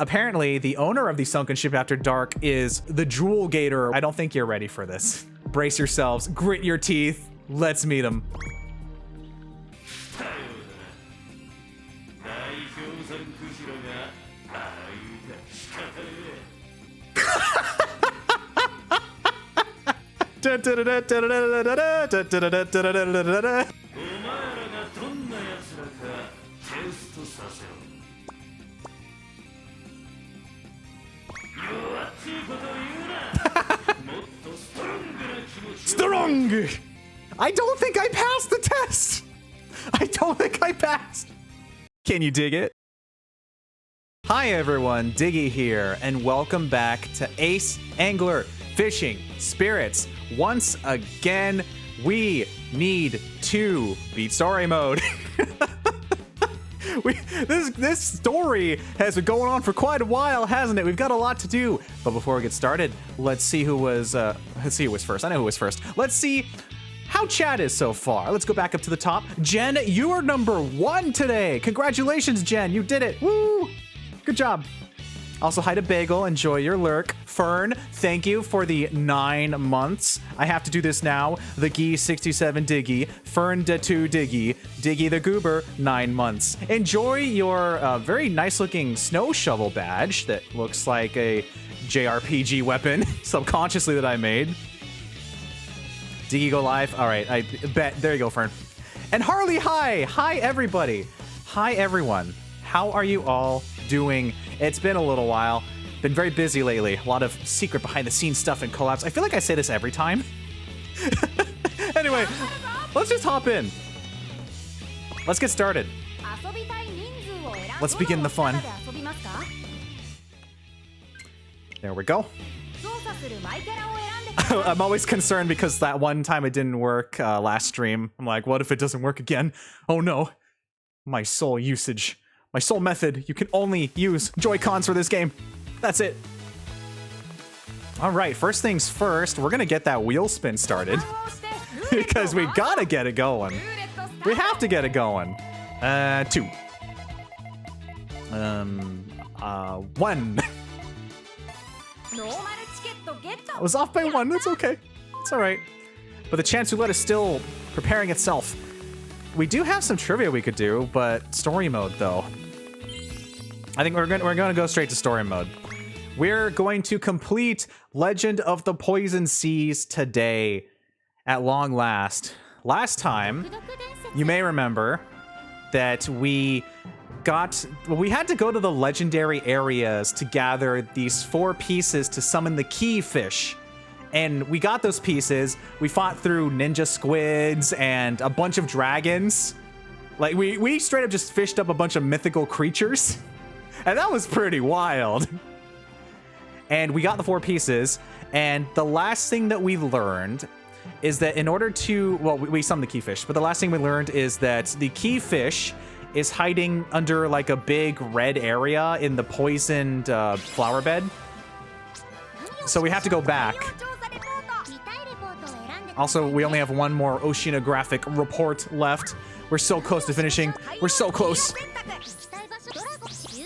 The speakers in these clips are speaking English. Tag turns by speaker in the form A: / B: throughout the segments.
A: Apparently, the owner of the sunken ship after dark is the Jewel Gator. I don't think you're ready for this. Brace yourselves, grit your teeth. Let's meet him. Strong! I don't think I passed the test! I don't think I passed! Can you dig it? Hi everyone, Diggy here, and welcome back to Ace Angler Fishing Spirits. Once again, we need to beat story mode. This story has been going on for quite a while, hasn't it? We've got a lot to do. But before we get started, let's see who was first. I know who was first. Let's see how chat is so far. Let's go back up to the top. Jen, you are number 1 today. Congratulations, Jen. You did it. Woo! Good job. Also, hi to Bagel. Enjoy your lurk. Fern, thank you for the 9 months. I have to do this now. The Gee 67 Diggy. Fern de 2 Diggy. Diggy the Goober, 9 months. Enjoy your very nice looking snow shovel badge that looks like a JRPG weapon subconsciously that I made. Diggy go live. All right, I bet. There you go, Fern. And Harley, hi. Hi, everybody. Hi, everyone. How are you all doing? It's been a little while. Been very busy lately. A lot of secret behind the scenes stuff and collabs. I feel like I say this every time. Anyway, let's just hop in. Let's get started. Let's begin the fun. There we go. I'm always concerned because that one time it didn't work last stream. I'm like, what if it doesn't work again? Oh no. My soul usage. My soul method. You can only use Joy-Cons for this game. That's it. All right, first things first, we're gonna get that wheel spin started because we gotta get it going. We have to get it going. 2. 1. I was off by 1. That's okay. It's all right. But the chance roulette is still preparing itself. We do have some trivia we could do, but story mode though. I think we're gonna go straight to story mode. We're going to complete Legend of the Poison Seas today at long last. Last time, you may remember that we had to go to the legendary areas to gather these 4 pieces to summon the key fish. And we got those pieces. We fought through ninja squids and a bunch of dragons. Like we straight up just fished up a bunch of mythical creatures. And that was pretty wild. And we got the 4 pieces. And the last thing that we learned is that in order to, well, we summoned the key fish, but the last thing we learned is that the key fish is hiding under like a big red area in the poisoned flower bed. So we have to go back. Also, we only have 1 more oceanographic report left. We're so close to finishing. We're so close.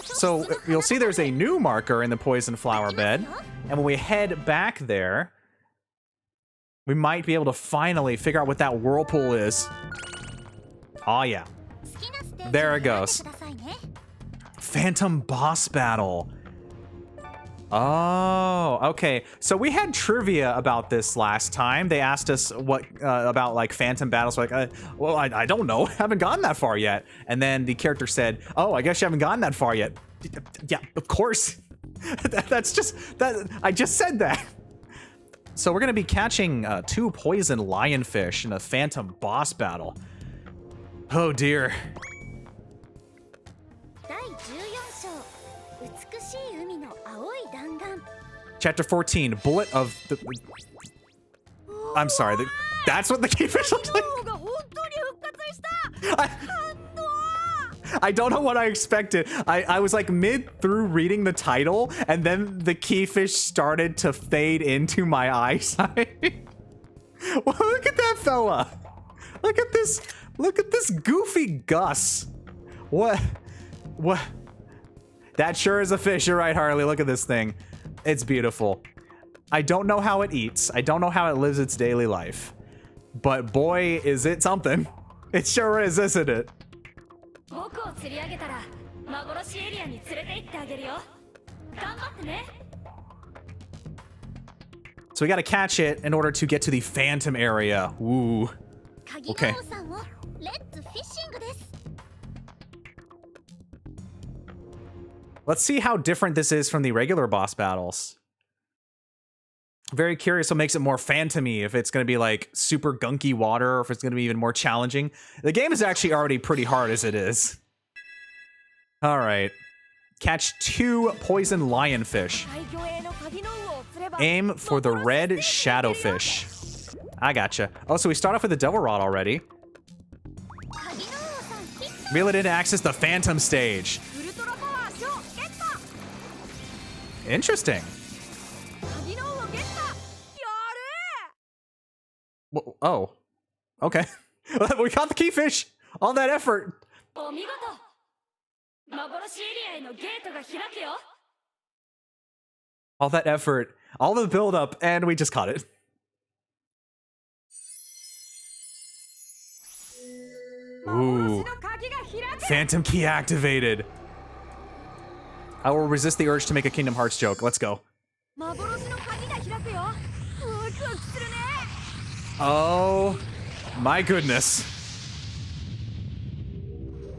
A: So you'll see there's a new marker in the poison flower bed. And when we head back there, we might be able to finally figure out what that whirlpool is. Oh yeah. There it goes. Phantom boss battle. Oh, okay. So we had trivia about this last time. They asked us what about like phantom battles. We're like, well, I don't know. Haven't gotten that far yet. And then the character said, "Oh, I guess you haven't gotten that far yet." Yeah, of course. That's just that. I just said that. So we're gonna be catching 2 poison lionfish in a phantom boss battle. Oh dear. Chapter 14, Bullet of the... I'm sorry, that's what the keyfish looks like? I don't know what I expected. I was like mid through reading the title, and then the keyfish started to fade into my eyesight. Well, look at that fella. Look at this goofy Gus. What? That sure is a fish. You're right, Harley. Look at this thing. It's beautiful. I don't know how it eats. I don't know how it lives its daily life. But boy, is it something. It sure is, isn't it? So we gotta catch it in order to get to the Phantom area. Ooh. Okay. Let's see how different this is from the regular boss battles. Very curious what makes it more phantom-y, if it's going to be like super gunky water or if it's going to be even more challenging. The game is actually already pretty hard as it is. All right. Catch 2 poison lionfish. Aim for the red shadowfish. I gotcha. Oh, so we start off with the devil rod already. Reel it in to access the phantom stage. Interesting. Oh, okay. We caught the keyfish. All that effort. All that effort, all the build up, and we just caught it. Ooh. Phantom key activated. I will resist the urge to make a Kingdom Hearts joke. Let's go. Oh my goodness.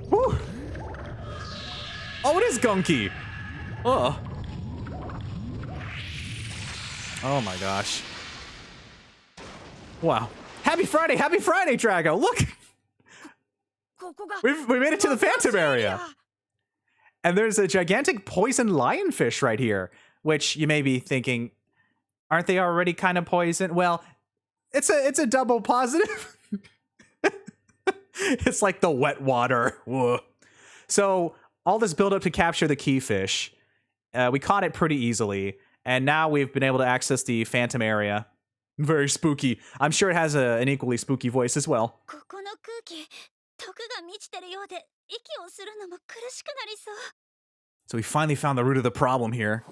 A: Whew. Oh, it is gunky. Oh. Oh my gosh. Wow. Happy Friday, Drago. Look. We made it to the Phantom area. And there's a gigantic poison lionfish right here, which you may be thinking, aren't they already kind of poisoned? Well, it's a double positive. It's like the wet water. Whoa. So all this build up to capture the keyfish, we caught it pretty easily, and now we've been able to access the Phantom area. Very spooky. I'm sure it has an equally spooky voice as well. So we finally found the root of the problem here.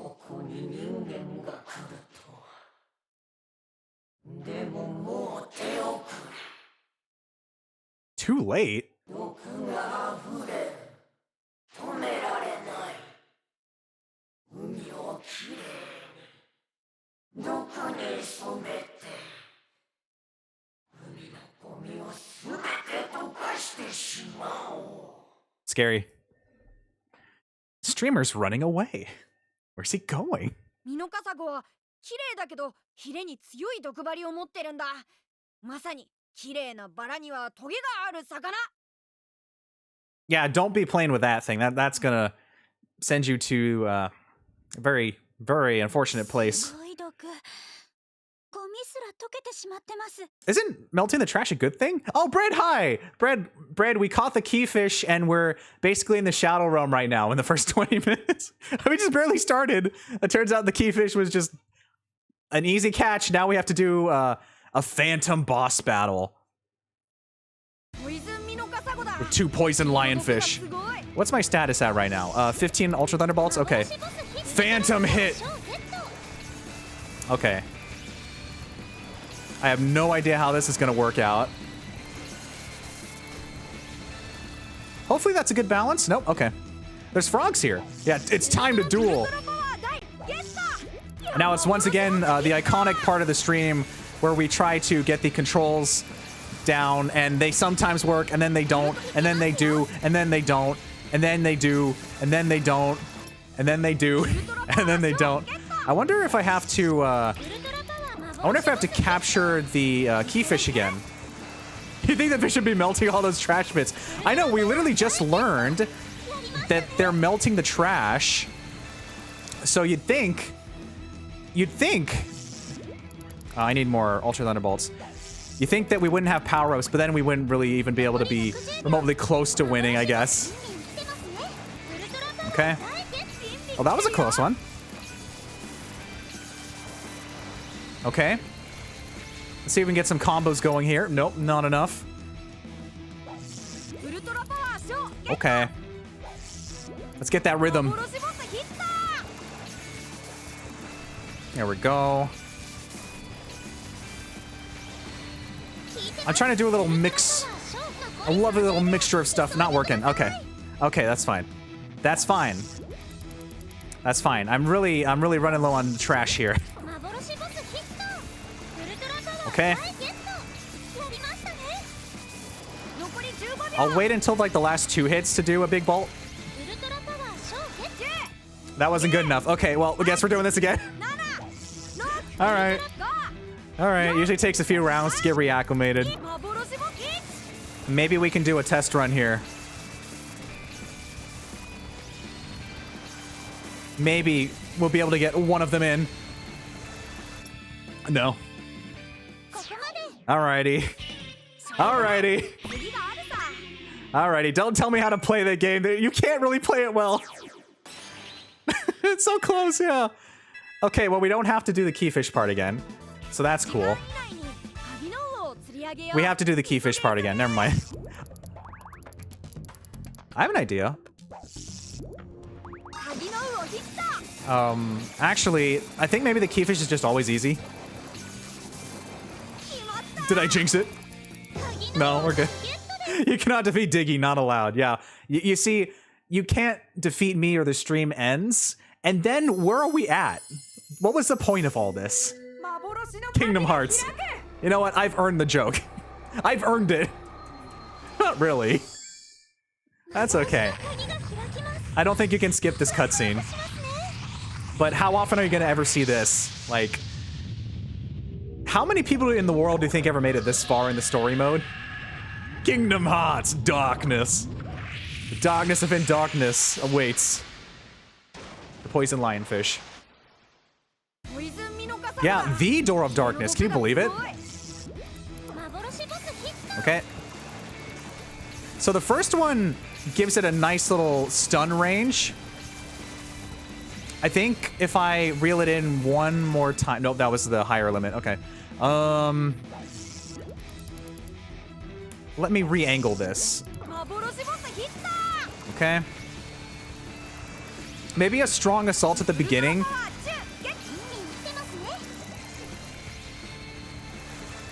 A: Too late? Scary. Streamer's running away. Where's he going? Yeah, don't be playing with that thing. That's gonna send you to a very, very unfortunate place. Isn't melting the trash a good thing? Oh, Bread, hi! Bread, we caught the keyfish and we're basically in the Shadow Realm right now in the first 20 minutes. We just barely started. It turns out the keyfish was just an easy catch. Now we have to do a phantom boss battle. With 2 poison lionfish. What's my status at right now? 15 Ultra Thunderbolts? Okay. Phantom hit! Okay. I have no idea how this is going to work out. Hopefully that's a good balance. Nope, okay. There's frogs here. Yeah, it's time to duel. Now it's once again the iconic part of the stream where we try to get the controls down, and they sometimes work, and then they don't, and then they do, and then they don't, and then they do, and then they don't, and then they do, and then they don't. I wonder if I have to, capture the keyfish again. You think that fish should be melting all those trash bits? I know, we literally just learned that they're melting the trash. So you'd think... I need more Ultra Thunderbolts. You think that we wouldn't have power-ups, but then we wouldn't really even be able to be remotely close to winning, I guess. Okay. Oh, that was a close one. Okay. Let's see if we can get some combos going here. Nope, not enough. Okay. Let's get that rhythm. There we go. I'm trying to do a little mix. I love a little mixture of stuff. Not working. Okay. Okay, that's fine. That's fine. That's fine. I'm really running low on trash here. Okay. I'll wait until like the last 2 hits to do a big bolt. That wasn't good enough. Okay, well, I guess we're doing this again. Alright. Alright, usually takes a few rounds to get reacclimated. Maybe we can do a test run here. Maybe we'll be able to get one of them in. No. Alrighty. Alrighty. Alrighty, don't tell me how to play that game. You can't really play it well. It's so close, yeah. Okay, well, we don't have to do the keyfish part again. So that's cool. We have to do the keyfish part again. Never mind. I have an idea. Actually, I think maybe the keyfish is just always easy. Did I jinx it? No, we're good. You cannot defeat Diggy, not allowed. Yeah. You see, you can't defeat me or the stream ends. And then where are we at? What was the point of all this? Kingdom Hearts. You know what? I've earned the joke. I've earned it. Not really. That's okay. I don't think you can skip this cutscene. But how often are you gonna ever see this? Like, how many people in the world do you think ever made it this far in the story mode? Kingdom Hearts, darkness. The darkness within darkness awaits. The poison lionfish. Yeah, the door of darkness. Can you believe it? Okay. So the first one gives it a nice little stun range. I think if I reel it in one more time. Nope, that was the higher limit. Okay. Let me re-angle this. Okay. Maybe a strong assault at the beginning.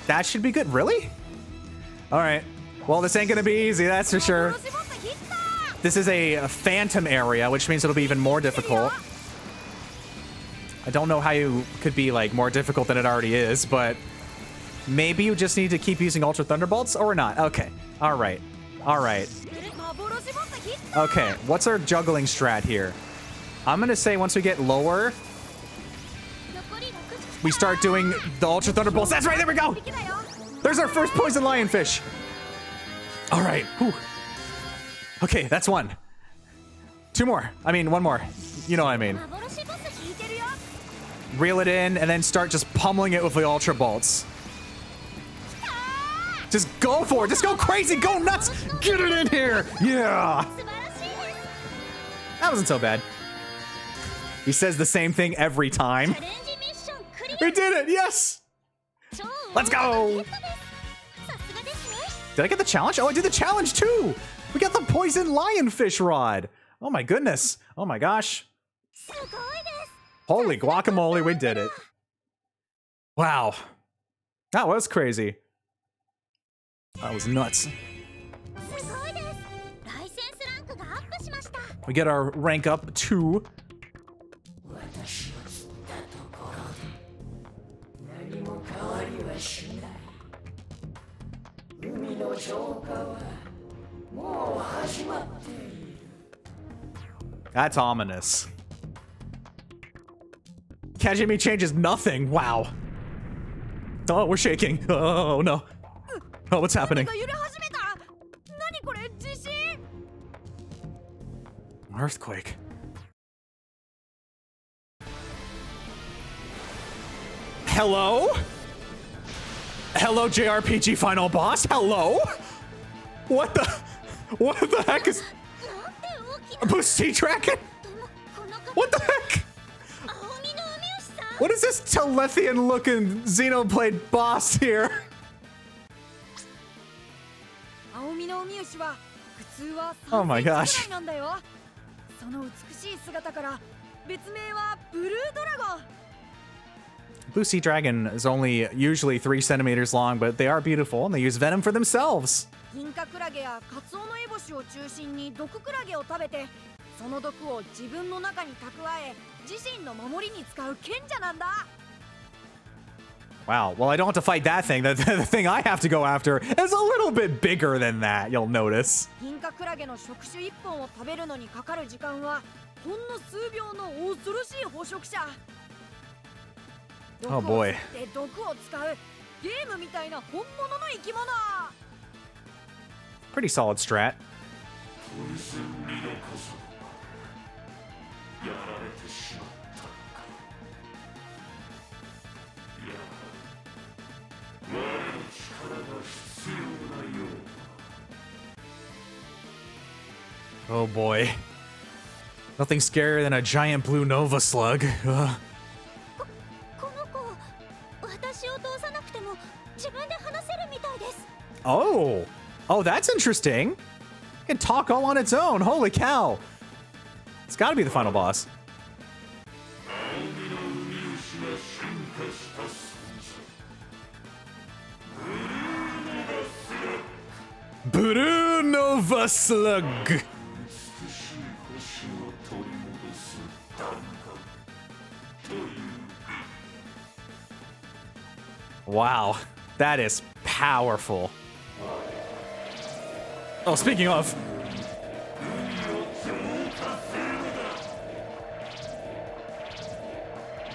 A: That should be good. Really? All right. Well, this ain't gonna be easy, that's for sure. This is a phantom area, which means it'll be even more difficult. I don't know how you could be, like, more difficult than it already is, but maybe you just need to keep using Ultra Thunderbolts or not. Okay. All right. All right. Okay. What's our juggling strat here? I'm going to say once we get lower, we start doing the Ultra Thunderbolts. That's right. There we go. There's our first poison lionfish. All right. Whew. Okay. That's one. 2 more. I mean, 1 more. You know what I mean. Reel it in and then start just pummeling it with the Ultra Bolts. Just go for it. Just go crazy. Go nuts. Get it in here. Yeah. That wasn't so bad. He says the same thing every time. We did it. Yes. Let's go. Did I get the challenge? Oh, I did the challenge too. We got the poison lionfish rod. Oh my goodness. Oh my gosh. Holy guacamole, we did it. Wow. That was crazy. That was nuts. We get our rank up 2. That's ominous. Catching me changes nothing. Wow. Oh, we're shaking. Oh, no. Oh, what's happening? Earthquake. Hello? Hello, JRPG final boss? Hello? What the heck is... Sea Dragon? What the heck? What is this Telethian-looking Xenoblade boss here? Oh my gosh. Blue sea dragon is only usually 3 centimeters long, but they are beautiful and they use venom for themselves.
B: 銀貨クラゲやカツオのエボシを中心に毒クラゲを食べて、その毒を自分の中に蓄え、自身の守りに使う賢者なんだ。
A: Wow, well, I don't have to fight that thing. The thing I have to go after is a little bit bigger than that, you'll notice.
B: 銀貨クラゲの触手1本を食べるのにかかる時間はほんの数秒の恐ろしい捕食者。
A: Oh boy.
B: 毒を使うゲームみたいな本物の生き物。
A: Pretty solid strat. Oh boy. Nothing scarier than a giant blue Nova Slug. Ugh. Oh. Oh, that's interesting. It can talk all on its own. Holy cow. It's got to be the final boss. Blue Nova Slug. Wow, that is powerful. Oh, speaking of.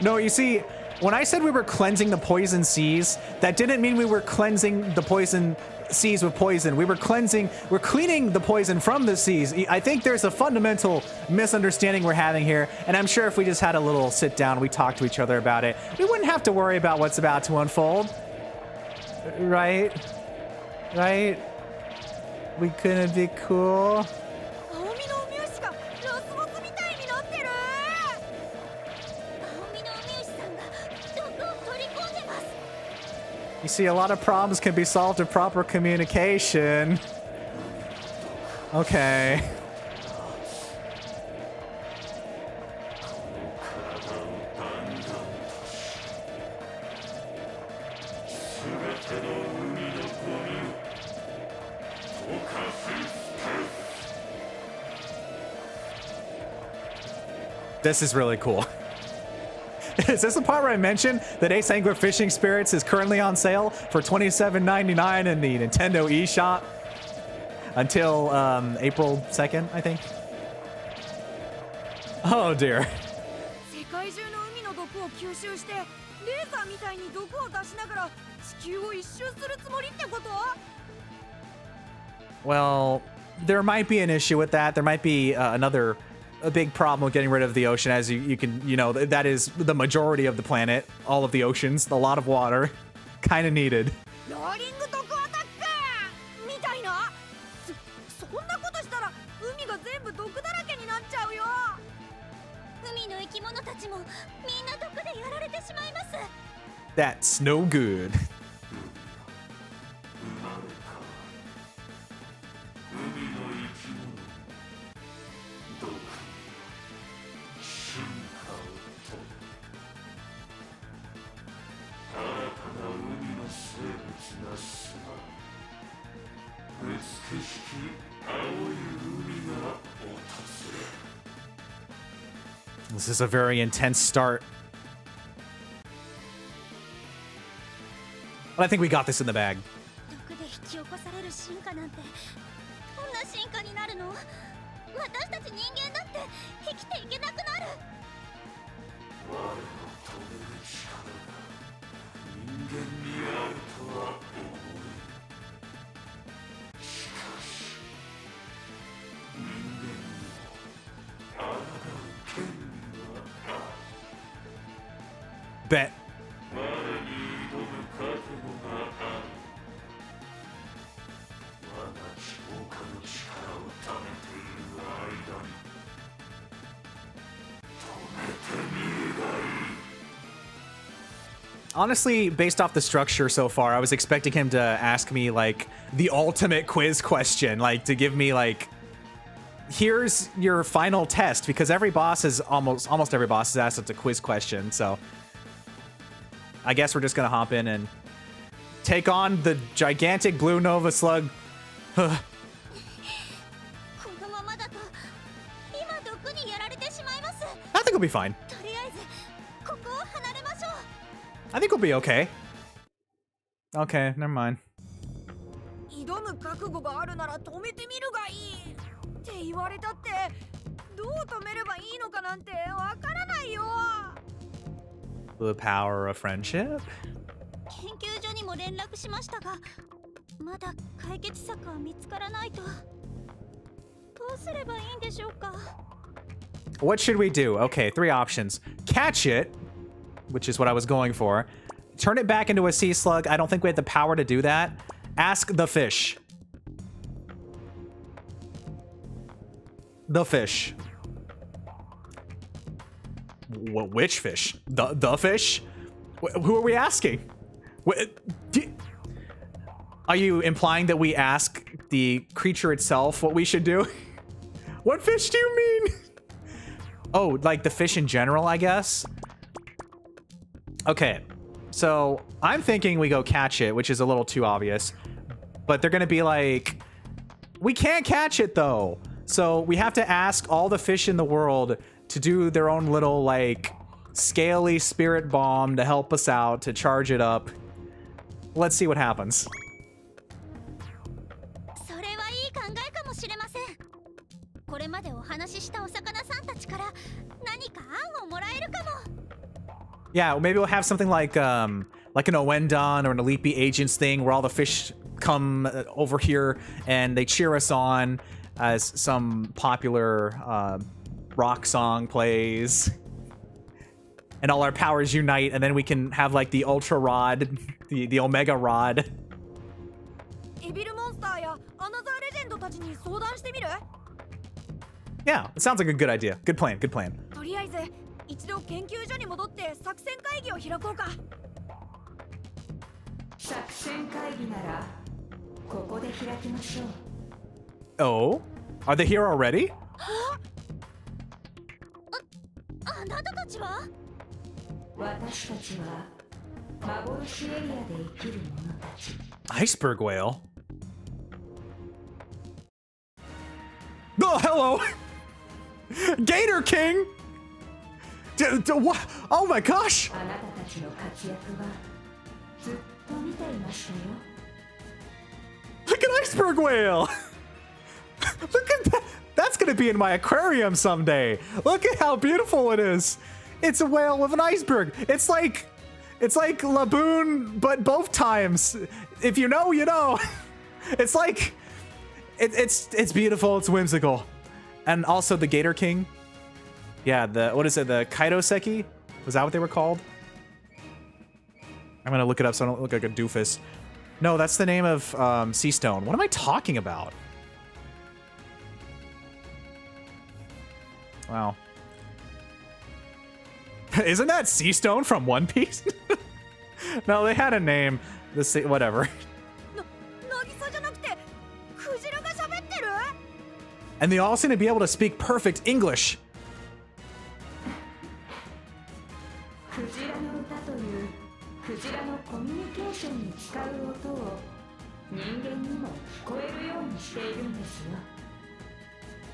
A: No, you see, when I said we were cleansing the poison seas, that didn't mean we were cleansing the poison seas with poison. We're cleaning the poison from the seas. I think there's a fundamental misunderstanding we're having here, and I'm sure if we just had a little sit down, we talked to each other about it, we wouldn't have to worry about what's about to unfold. Right? Right? We couldn't be cool. You see, a lot of problems can be solved with proper communication. Okay. This is really cool. Is this the part where I mentioned that Ace Angler Fishing Spirits is currently on sale for $27.99 in the Nintendo eShop until April 2nd, I think? Oh dear. Well, there might be an issue with that. There might be a big problem with getting rid of the ocean, as you can, you know, that is the majority of the planet, all of the oceans, a lot of water, kind of needed. That's no good. This is a very intense start. But I think we got this in the bag. Bet. Honestly, based off the structure so far, I was expecting him to ask me, like, the ultimate quiz question. Like, to give me, like, here's your final test. Because every boss is, almost every boss has asked us a quiz question, so... I guess we're just gonna hop in and take on the gigantic Blue Nova Slug. I think we'll be fine. I think we'll be okay. Okay, never mind.
B: 挑む覚悟があるなら止めてみるがいいって言われたってどう止めればいいのかなんてわからないよ
A: The power of friendship?
C: 研究所にも連絡しましたがまだ解決策は見つからないとどうすればいいんでしょうか
A: What should we do? Okay, 3 options. Catch it, which is what I was going for. Turn it back into a sea slug. I don't think we have the power to do that. Ask the fish. The fish. Which fish? The fish? Who are we asking? Are you implying that we ask the creature itself what we should do? What fish do you mean? Oh, like the fish in general, I guess? Okay, so I'm thinking we go catch it, which is a little too obvious. But they're gonna be like, we can't catch it though. So we have to ask all the fish in the world to do their own little like scaly spirit bomb to help us out, to charge it up. Let's see what happens.
C: それはいい考えかもしれません。これまでお話ししたお魚さんたちから何か案をもらえるかも。
A: Yeah, maybe we'll have something like an Owendan or an Alipi Agents thing where all the fish come over here and they cheer us on as some popular rock song plays. And all our powers unite, and then we can have like the Ultra Rod, the Omega Rod.
B: エビルモンスターやアナザーレジェンドたちに相談してみる
A: Yeah, it sounds like a good idea. Good plan, good plan.
B: とりあえず一度研究所に戻って作戦会議を開こうか
D: 作戦会議ならここで開きましょう
A: Oh? Are they here already?
C: あなたたちは
D: 私たちは幻エリアで生きる者たち
A: Iceberg whale? Oh, hello! Gator King! What? Oh my gosh!
D: あなたたちの活躍はずっと見ていましたよ
A: Look at Iceberg whale! Look at that! That's gonna be in my aquarium someday! Look at how beautiful it is! It's a whale with an iceberg! It's like Laboon, but both times. If you know, you know. It's like it's beautiful, it's whimsical. And also the Gator King. Yeah, what is it, the Kaidoseki? Was that what they were called? I'm gonna look it up so I don't look like a doofus. No, that's the name of Sea Stone. What am I talking about? Wow. Isn't that Sea Stone from One Piece? No, they had a name. Whatever.
B: 渚じゃなくてクジラが喋ってる
A: And they all seem to be able to speak perfect English.
D: クジラの歌というクジラのコミュニケーションに使う音を人間にも聞こえるようにしているんですよ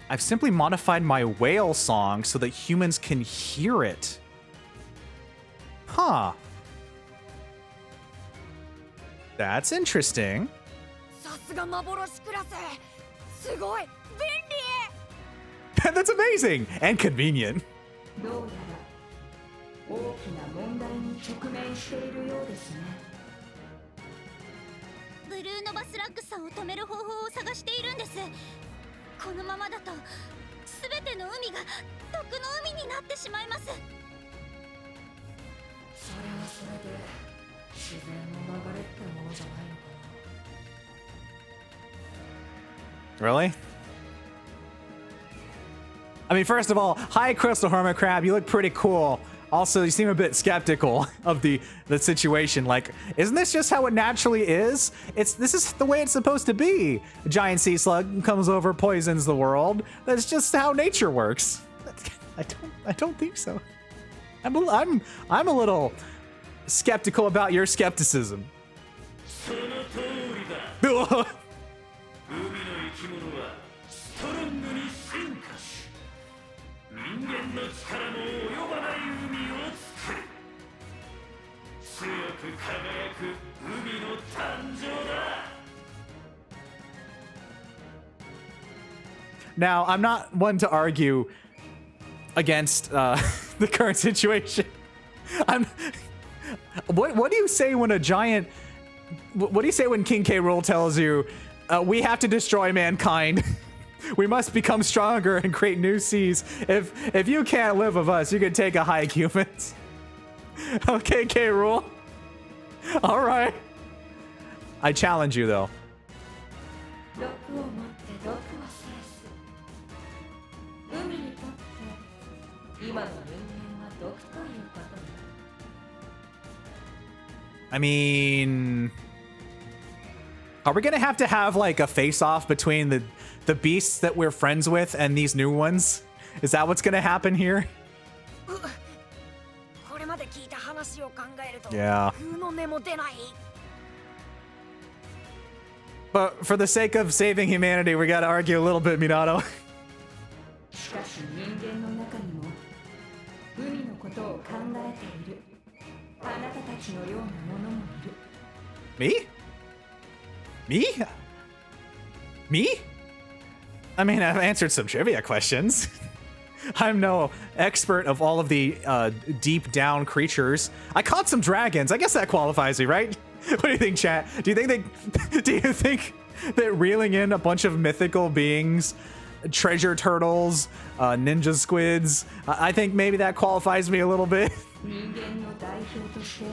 A: I've simply modified my whale song so that humans can hear it. Huh. That's interesting.
B: さすが幻クラスすごい便利
A: That's amazing and convenient.
D: どうやら大きな問題に直面しているようですね
C: ブルーノバスラッグさんを止める方法を探しているんですこのままだと全ての海が毒の海になってしまいます
D: それはそれで自然の流れってものじゃないのかな
A: Really? I mean, first of all, hi, Crystal Hermit Crab. You look pretty cool. Also, you seem a bit skeptical of the situation. Like, isn't this just how it naturally is? This is the way it's supposed to be. A giant sea slug comes over, poisons the world. That's just how nature works. I don't think so. I'm a little skeptical about your skepticism.
E: その通りだ。
A: Oh,
E: 海の生き物はストロングに進化し、人間の力も及ばない海を作る。強く輝く海の誕生だ。
A: Now, I'm not one to argue against the current situation. What do you say when a giant... What do you say when King K. Rool tells you, we have to destroy mankind? We must become stronger and create new seas. If you can't live with us, you can take a hike, humans. Okay, K. Rool. All right. I challenge you, though.
D: 毒を持って毒を制す。海にとって今の人間は毒ということに。
A: I mean, are we gonna have to have like a face-off between the beasts that we're friends with and these new ones? Is that what's gonna happen here?
B: これまで聞いた話を考えると
A: Yeah.
B: 風の根も出ない。
A: But for the sake of saving humanity, we gotta argue a little bit, Minato.
D: しかし人間の中にも海のことを考えているあなたたちのようなものもいる。
A: Me? Me? Me? I mean, I've answered some trivia questions. I'm no expert of all of the deep down creatures. I caught some dragons. I guess that qualifies me, right? What do you think, chat? Do you think that reeling in a bunch of mythical beings, treasure turtles, ninja squids, I think maybe that qualifies me a little bit.
D: 人間の代表として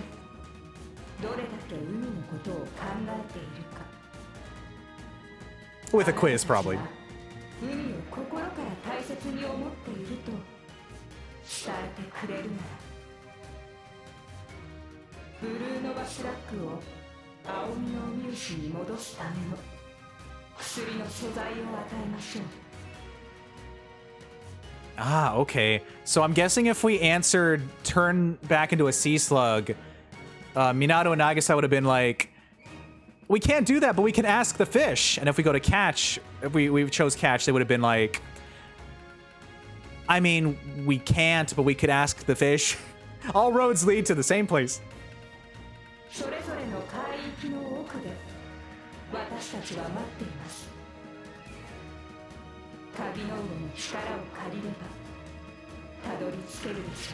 D: どれだけ海のことを考えているか。
A: With a quiz, probably.
D: 海を心から大切に思っていると伝えてくれるなら、ブルーノバスラッグを青みのウミウシに戻すための薬の素材を与えましょう。
A: Ah, okay. So I'm guessing if we answered turn back into a sea slug, Minato and Nagisa would have been like, we can't do that, but we can ask the fish. And if we go to catch, if we chose catch, they would have been like, I mean, we can't, but we could ask the fish. All roads lead to the same place.
D: それぞれの海域の奥で私たちは待っています。鍵の上の力を借りればたどり着けるでし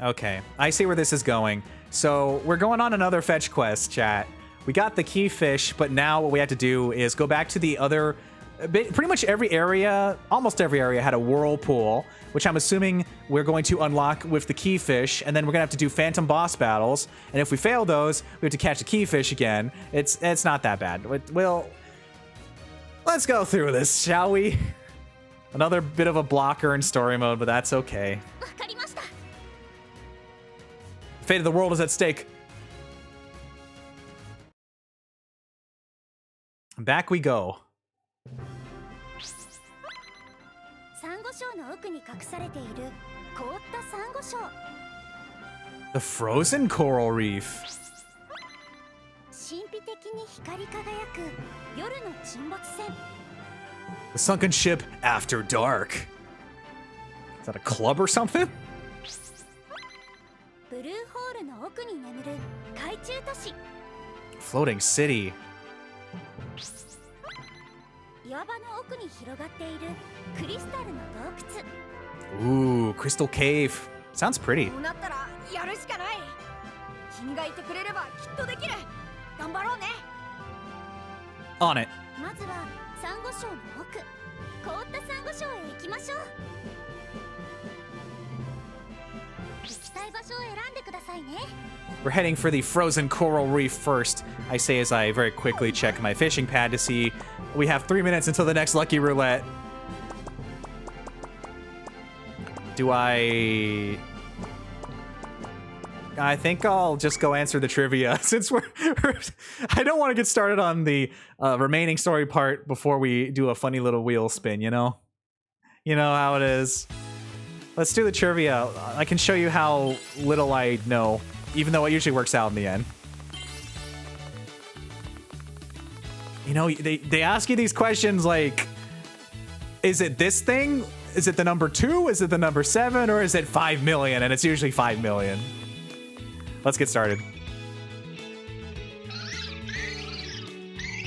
D: ょう。
A: Okay, I see where this is going. So we're going on another fetch quest, chat. We got the key fish, but now what we have to do is go back to the other... Pretty much every area, almost every area had a whirlpool, which I'm assuming we're going to unlock with the key fish, and then we're gonna have to do phantom boss battles. And if we fail those, we have to catch the key fish again. It's not that bad. Well, let's go through this, shall we? Another bit of a blocker in story mode, but that's okay.
C: わかりました。
A: Fate of the world is at stake. Back we go.
C: サンゴ礁の奥に隠されている凍ったサンゴ礁。
A: The frozen coral reef.
C: 神秘的に光り輝く夜の沈没船。
A: The sunken ship after dark. Is that a club or something?
C: ブルーホールの奥に眠る海中都市。
A: Floating city.
C: 岩場の奥に広がっているクリスタルの洞窟。
A: Ooh, crystal cave. Sounds pretty.
B: こうなったらやるしかない。君がいてくれればきっとできる。頑張ろうね。
A: On it.
C: まずはサンゴ礁の奥、凍ったサンゴ礁へ行きましょう。行きたい場所を選んでくださいね。
A: We're heading for the frozen coral reef first, I say as I very quickly check my fishing pad to see we have 3 minutes until the next lucky roulette. Do I think I'll just go answer the trivia since I don't want to get started on the remaining story part before we do a funny little wheel spin, you know? You know how it is. Let's do the trivia. I can show you how little I know even though it usually works out in the end. You know, they ask you these questions like, is it this thing? Is it the number 2? Is it the number 7? Or is it 5 million? And it's usually 5 million. Let's get started.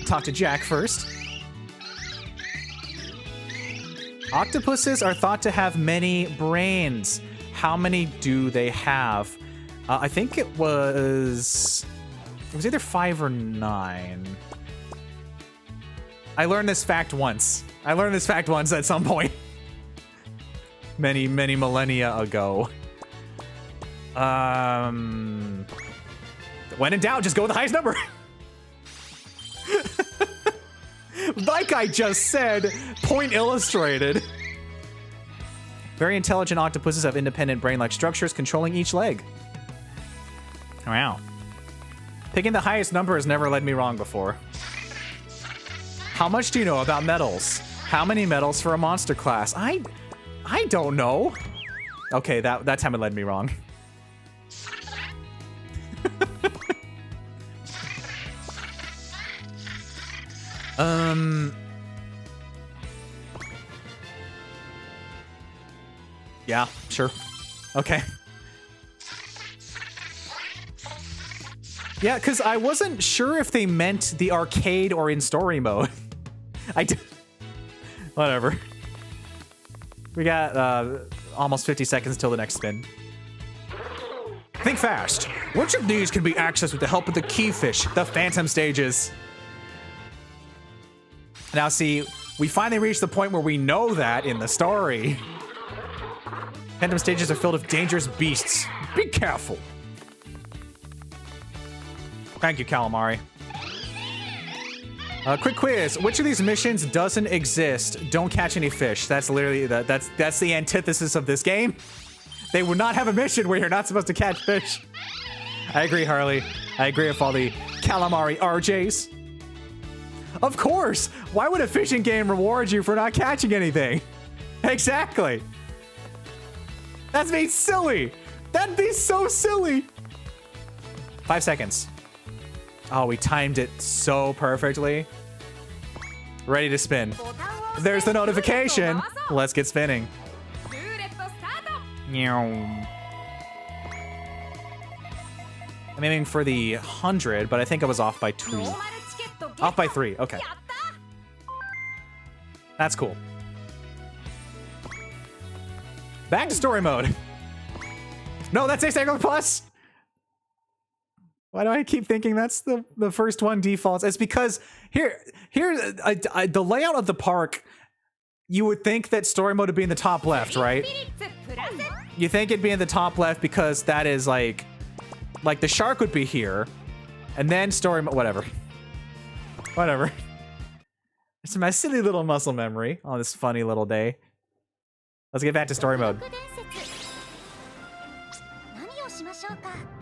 A: Talk to Jack first. Octopuses are thought to have many brains. How many do they have? I think it was either 5 or 9. I learned this fact once. At some point. Many millennia ago. When in doubt, just go with the highest number. Like I just said, point illustrated. Very intelligent octopuses have independent brain-like structures controlling each leg. Wow. Picking the highest number has never led me wrong before. How much do you know about medals? How many medals for a monster class? I don't know. Okay, that time it led me wrong. Yeah, sure. Okay. Yeah, because I wasn't sure if they meant the arcade or in story mode. Whatever. We got almost 50 seconds till the next spin. Think fast. Which of these can be accessed with the help of the keyfish, the phantom stages? Now see, we finally reached the point where we know that in the story. Phantom stages are filled with dangerous beasts. Be careful. Thank you, Calamari. Quick quiz. Which of these missions doesn't exist? Don't catch any fish. That's literally that's the antithesis of this game. They would not have a mission where you're not supposed to catch fish. I agree, Harley. I agree with all the Calamari RJs. Of course. Why would a fishing game reward you for not catching anything? Exactly. That'd be silly. That'd be so silly. 5 seconds. Oh, we timed it so perfectly. Ready to spin. There's the notification. Let's get spinning. I'm aiming for the 100, but I think I was off by 2. Off by 3. Okay. That's cool. Back to story mode. No, that's Asynchronous Plus. Why do I keep thinking that's the first one defaults? It's because here the layout of the park, you would think that story mode would be in the top left, right? You think it'd be in the top left because that is like the shark would be here, and then story mode, whatever. It's my silly little muscle memory on this funny little day. Let's get back to story mode.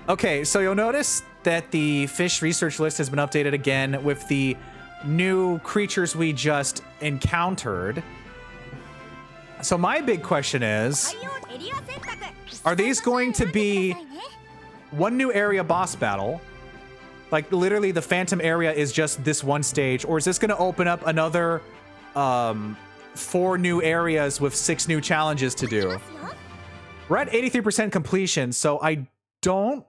A: Okay, so you'll notice that the fish research list has been updated again with the new creatures we just encountered. So my big question is, are these going to be one new area boss battle? Like literally the phantom area is just this one stage, or is this going to open up another 4 new areas with 6 new challenges to do? We're at 83% completion, so I don't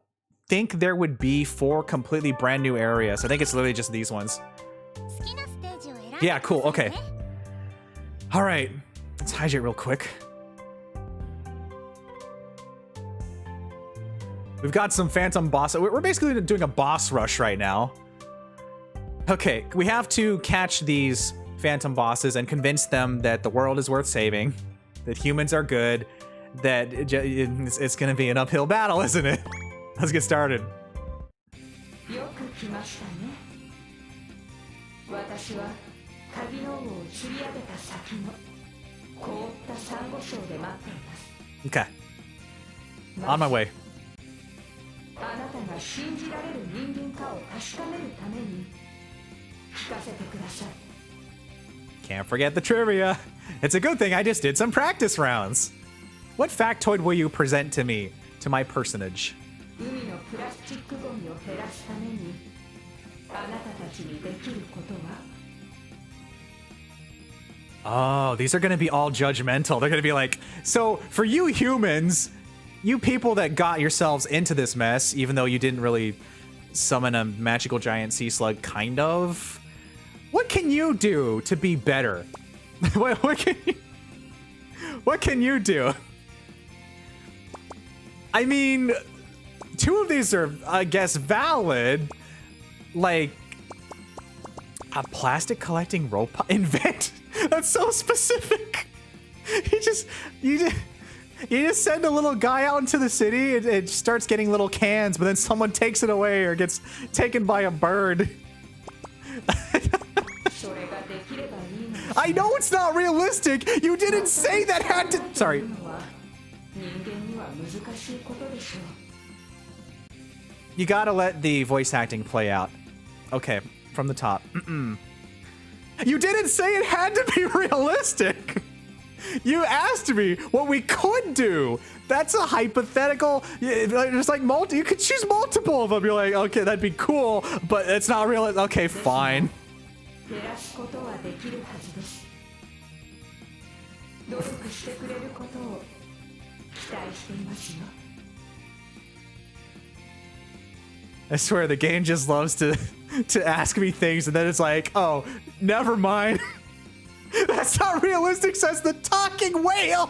A: think there would be 4 completely brand new areas. I think it's literally just these ones. Yeah, cool. Okay. All right. Let's hydrate real quick. We've got some phantom boss. We're basically doing a boss rush right now. Okay, we have to catch these phantom bosses and convince them that the world is worth saving, that humans are good, that it's going to be an uphill battle, isn't it? Let's get started. Okay. On my way. Can't forget the trivia. It's a good thing I just did some practice rounds. What factoid will you present to me, to my personage?
D: プラスチックゴミを減らすためにあなたたちにできることは
A: Oh, these are gonna be all judgmental. They're gonna be like, so for you humans, you people that got yourselves into this mess, even though you didn't really summon a magical giant sea slug, kind of, what can you do to be better? what can you do? I mean, two of these are, I guess, valid. Like, a plastic collecting robot invent? That's so specific. You just send a little guy out into the city and it starts getting little cans, but then someone takes it away or gets taken by a bird. I know it's not realistic. You didn't say that had to. Sorry. You gotta let the voice acting play out. Okay, from the top. You didn't say it had to be realistic. You asked me what we could do. That's a hypothetical. There's like you could choose multiple of them. You're like, okay, that'd be cool, but it's not real. Okay, fine. I swear the game just loves to ask me things and then it's like, oh, never mind. That's not realistic, says the talking whale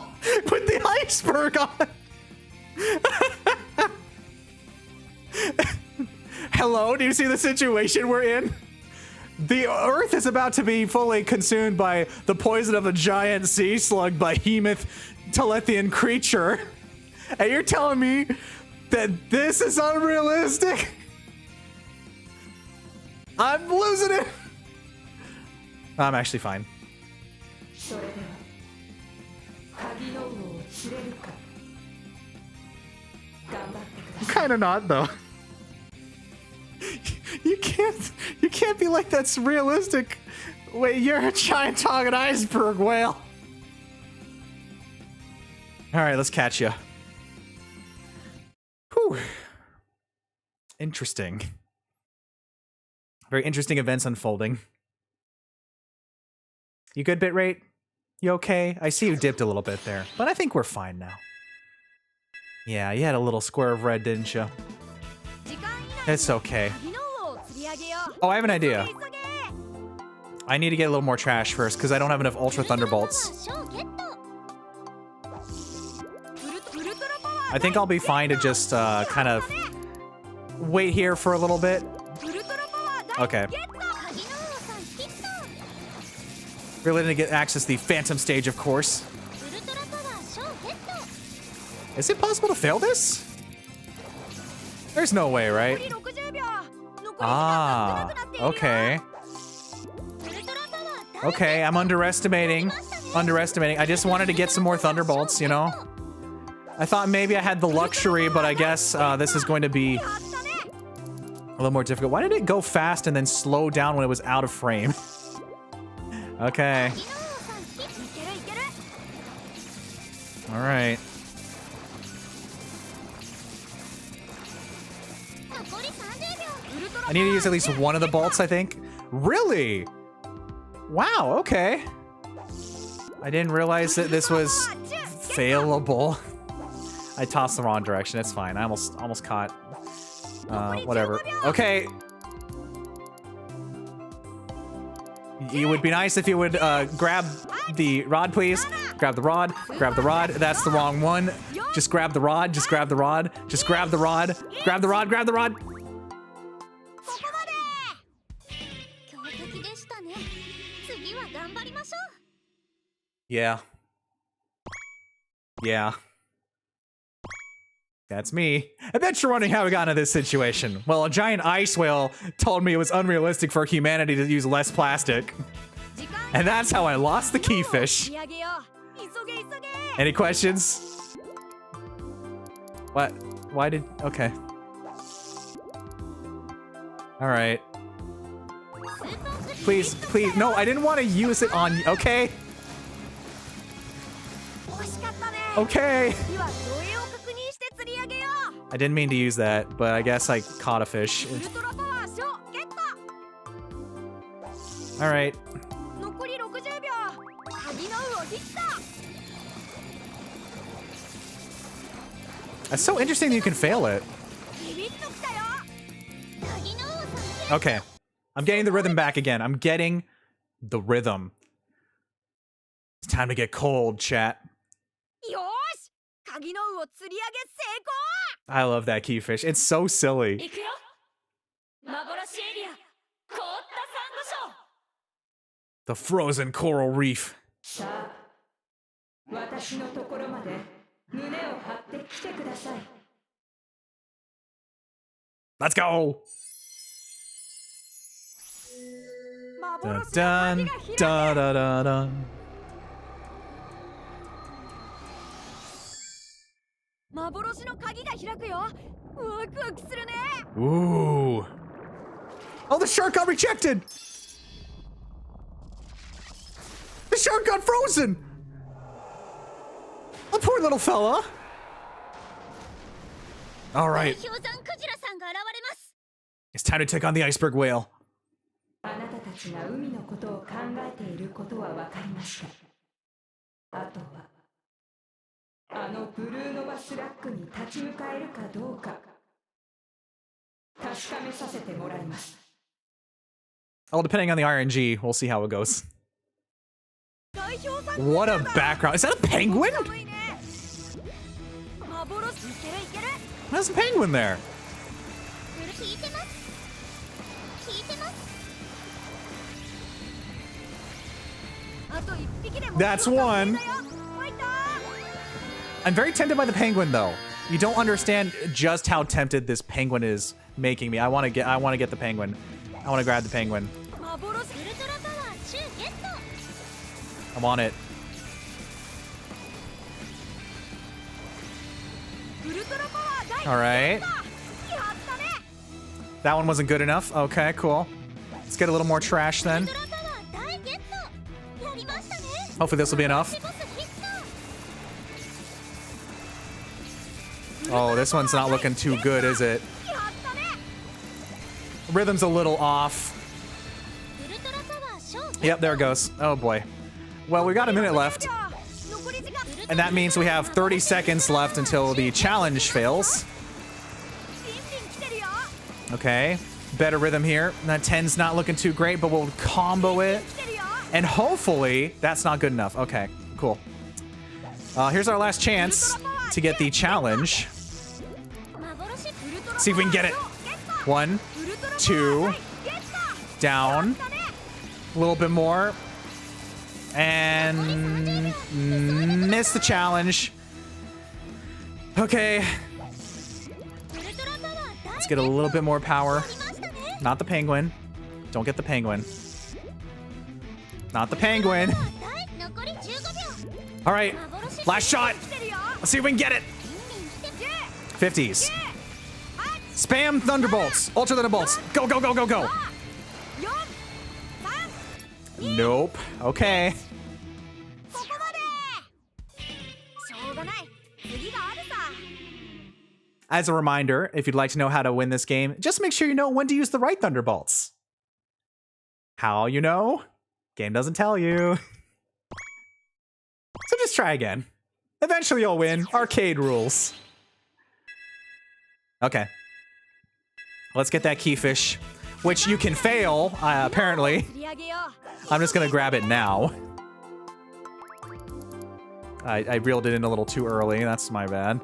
A: with the iceberg on it. Hello, do you see the situation we're in? The Earth is about to be fully consumed by the poison of a giant sea slug behemoth Telethian creature. And you're telling me that this is unrealistic? I'm losing it. I'm actually fine. I'm kind of not though. You can't be like that's realistic. Wait, you're a giant talking iceberg whale. All right, let's catch you. Whew. Interesting. Very interesting events unfolding. You good, bitrate? You okay? I see you dipped a little bit there, but I think we're fine now. Yeah, you had a little square of red, didn't you? It's okay. Oh, I have an idea. I need to get a little more trash first, because I don't have enough Ultra Thunderbolts. I think I'll be fine to just kind of wait here for a little bit. Okay. Really didn't get access to the Phantom stage, of course. Is it possible to fail this? There's no way, right? Ah, okay. Okay, I'm underestimating. I just wanted to get some more Thunderbolts, you know? I thought maybe I had the luxury, but I guess this is going to be a little more difficult. Why did it go fast and then slow down when it was out of frame? Okay. All right. I need to use at least one of the bolts, I think. Really? Wow, okay. I didn't realize that this was failable. I tossed the wrong direction. It's fine. I almost caught. Whatever. Okay. It would be nice if you would grab the rod, please. Grab the rod. Grab the rod. That's the wrong one. Just grab the rod. Just grab the rod. Just grab the rod. Grab the rod. Grab the rod. Yeah. Yeah. That's me. I bet you're wondering how we got into this situation. Well, a giant ice whale told me it was unrealistic for humanity to use less plastic. And that's how I lost the keyfish. Any questions? What? Why did... Okay. Alright. Please, please. No, I didn't want to use it on... Okay. Okay. I didn't mean to use that, but I guess I caught a fish.
B: ウルトラパワー賞ゲット
A: Alright.
B: 残り60秒鍵の魚ヒット
A: That's so interesting that you can fail it.
B: ビビッときたよ
A: Okay. I'm getting the rhythm back again. I'm getting the rhythm. It's time to get cold, chat.
B: よーし鍵の魚釣り上げ成
A: I love that keyfish. It's so silly.
D: 行くよ幻エリア凍ったサンゴ礁
A: The frozen coral reef.
D: さあ私のところまで胸を張って来てください
A: Let's go.
B: 功
A: Dun
B: 幻の
A: dun
B: 鍵が開け
A: da da da da.
B: 幻の鍵が開くよワクワクするね
A: Ooh. Oh, the shark got rejected. The shark got frozen. The poor little fella. All right.
C: 氷山クジラさんが現れます
A: It's time to take on the iceberg whale.
D: あなたたちが海のことを考えていることは分かりましたあとはあのブルーノバスラッグに立ち向かえるかどうか確かめさせてもらいます
A: Oh, depending on the RNG, we'll see how it goes.
B: 代表作
A: What a background. Is that a penguin?
B: 寒いね幻いけるいける
A: There's a penguin there.
C: 聞いてます聞いてます
B: あと一匹でも
A: That's one.
B: ファイター
A: I'm very tempted by the penguin, though. You don't understand just how tempted this penguin is making me. I want to get the penguin. I want to grab the penguin.
B: 幻
C: ウルトラパワー中ゲット
A: I want it.
B: ウルトラパワー大
A: All right.
B: やったね
A: That one wasn't good enough. Okay, cool. Let's get a little more trash
C: ウル
A: then.
C: トラパワー大ゲットやりましたね
A: Hopefully this will be enough.
C: ボスヒッ
A: Oh, this one's not looking too good, is it?
B: やったね
A: Rhythm's a little off.
C: トウルトラパワー賞
A: Yep, there it goes. Oh boy. Well, we got a minute left,
B: 残り時間
A: and that means we have 30 seconds left until the challenge fails.
B: ビンビン来てるよ
A: Okay. Better rhythm here. That 10's not looking too great, but we'll combo it.
B: 来てるよ
A: And hopefully, that's not good enough. Okay, cool. Here's our last chance to get the challenge.
C: 幻
A: See if we can get it. 1, 2, down. A little bit more. And miss the challenge. Okay,
C: ウルトラパワー大
A: let's get a little bit more power.
C: やりましたね
A: Not the penguin. Don't get the penguin. Not the penguin.
C: 大残り15秒
A: All right,
C: 幻
A: last shot.
B: 来てるよ
A: Let's see if we can get it.
C: ビンビン来て
A: 50s. Spam Thunderbolts. Ultra Thunderbolts. Go, go, go, go, go.
B: 4 3
A: Nope. Okay.
B: ここまでしょうがない次があるさ
A: As a reminder, if you'd like to know how to win this game, just make sure you know when to use the right Thunderbolts. How you know? Game doesn't tell you. So just try again. Eventually you'll win. Arcade rules. Okay. Let's get that keyfish, which you can fail, apparently.
B: 釣り上げよ
A: I'm just gonna grab it now. I reeled it in a little too early. That's my bad.
B: う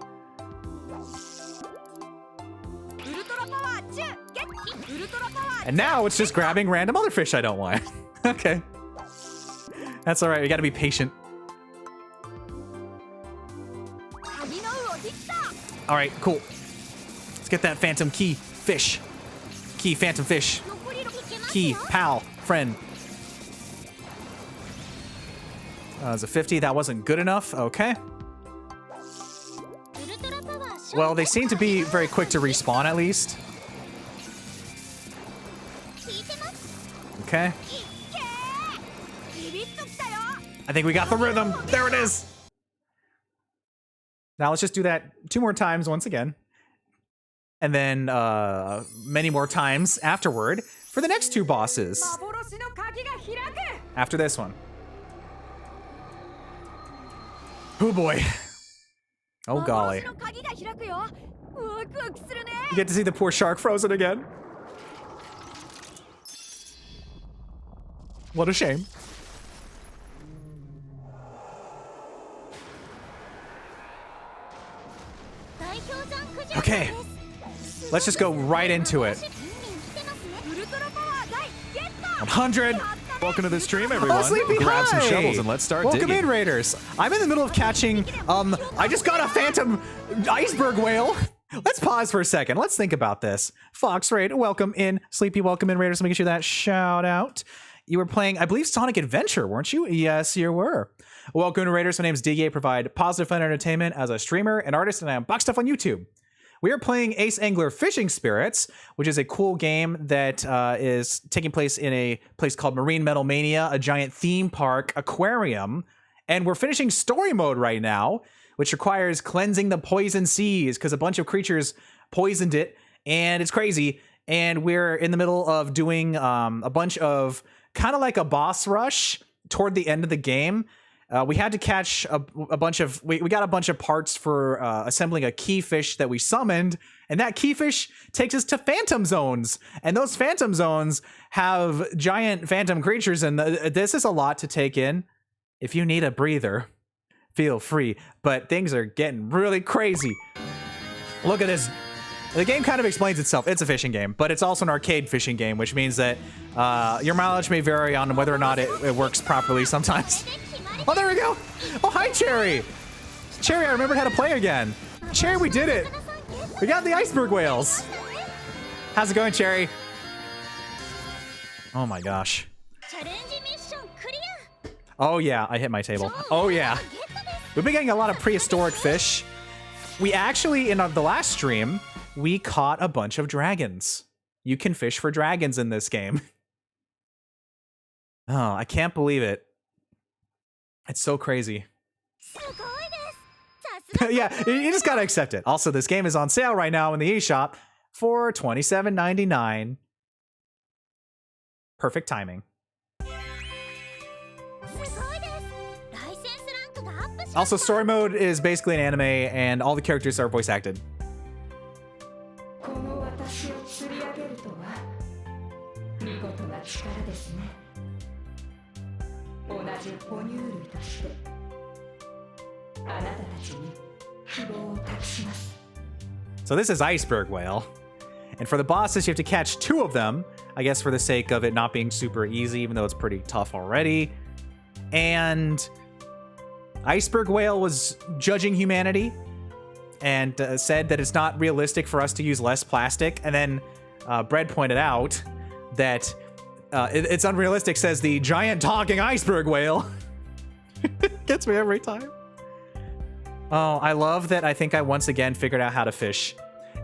B: ウルトラパワー中ゲットウルトラパワー
A: And now it's just grabbing random other fish I don't want. Okay. That's alright. We gotta be patient.
B: 鍵の魚ヒット
A: Alright, cool. Let's get that phantom key fish. Key phantom fish.
B: 残り6
A: Key, pal, friend. It's a 50. That wasn't good enough. Okay.
C: ウルトラパワー賞
A: Well, they seem to be very quick to respawn at least.
C: 聞いてます
A: Okay.
B: いっけービビッときたよ
A: I think we got the rhythm. There it is. Now let's just do that 2 more times once again. and then many more times afterward for the next 2 bosses.
B: 幻の鍵が開く
A: After this one. Oh boy. Oh golly.
B: 幻の鍵が開くよワクワクするね
A: You get to see the poor shark frozen again. What a shame. Okay. Let's just go right into it.
B: ウルトラパワー大ゲット
A: 100.
F: Welcome to the stream, everyone.
A: Oh, Sleepy,
F: Grab some
A: hi!
F: shovels and let's start
A: Welcome
F: digging.
A: in, Raiders. I'm in the middle of catching, I just got a phantom iceberg whale. Let's pause for a second. Let's think about this. Fox Raid, welcome in. Sleepy, welcome in, Raiders. Let me get you that shout out. You were playing, I believe, Sonic Adventure, weren't you? Yes, you were. Welcome to Raiders. My name is DGA. Provide positive fun entertainment as a streamer and artist, and I unbox stuff on YouTube. We are playing Ace Angler Fishing Spirits, which is a cool game that is taking place in a place called Marine Medal Mania, a giant theme park aquarium. And we're finishing story mode right now, which requires cleansing the poison seas because a bunch of creatures poisoned it, and it's crazy. And we're in the middle of doing a bunch of kind of like a boss rush toward the end of the game. We had to catch a bunch of, we got a bunch of parts for assembling a key fish that we summoned, and that key fish takes us to phantom zones, and those phantom zones have giant phantom creatures, and this is a lot to take in. If you need a breather, feel free, but things are getting really crazy. Look at this. The game kind of explains itself. It's a fishing game, but it's also an arcade fishing game, which means that your mileage may vary on whether or not it works properly sometimes. Oh, there we go. Oh, hi, Cherry. Cherry, I remembered how to play again. Cherry, we did it. We got the iceberg whales. How's it going, Cherry? Oh, my gosh. Oh, yeah, I hit my table. Oh, yeah. We've been getting a lot of prehistoric fish. We actually, in the last stream, we caught a bunch of dragons. You can fish for dragons in this game. Oh, I can't believe it. It's so crazy. Yeah, you just gotta accept it. Also, this game is on sale right now in the eShop for $27.99. Perfect timing. Also, story mode is basically an anime, and all the characters are voice acted.
D: この私を釣り上げるとは見事な力ですね。同じ哺乳類としてあなたたちに希望を託します。
A: So this is iceberg whale, and for the bosses you have to catch 2 of them, I guess for the sake of it not being super easy, even though it's pretty tough already. And iceberg whale was judging humanity and said that it's not realistic for us to use less plastic. And then Bread pointed out that it's unrealistic, says the giant talking iceberg whale. Gets me every time. Oh, I love that. I think I once again figured out how to fish.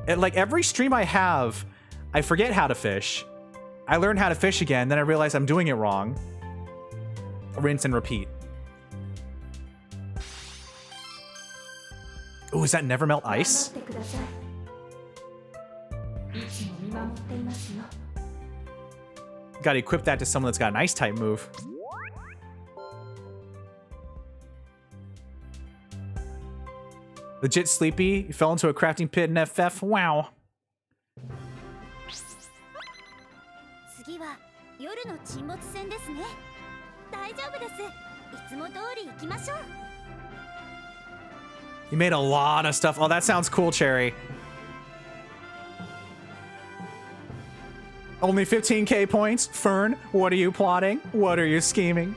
A: Like every stream I have, I forget how to fish. I learn how to fish again, then I realize I'm doing it wrong. Rinse and repeat. Oh, is that never melt ice?
D: 頑張ってください。いつも見守っていますよ。
A: Gotta equip that to someone that's got an ice type move. Legit sleepy. You fell into a crafting pit in FF. Wow.
C: 次は夜の沈没船ですね。大丈夫です。いつも通り行きましょう。
A: You made a lot of stuff. Oh, that sounds cool, Cherry. Only 15k points? Fern, what are you plotting? What are you scheming?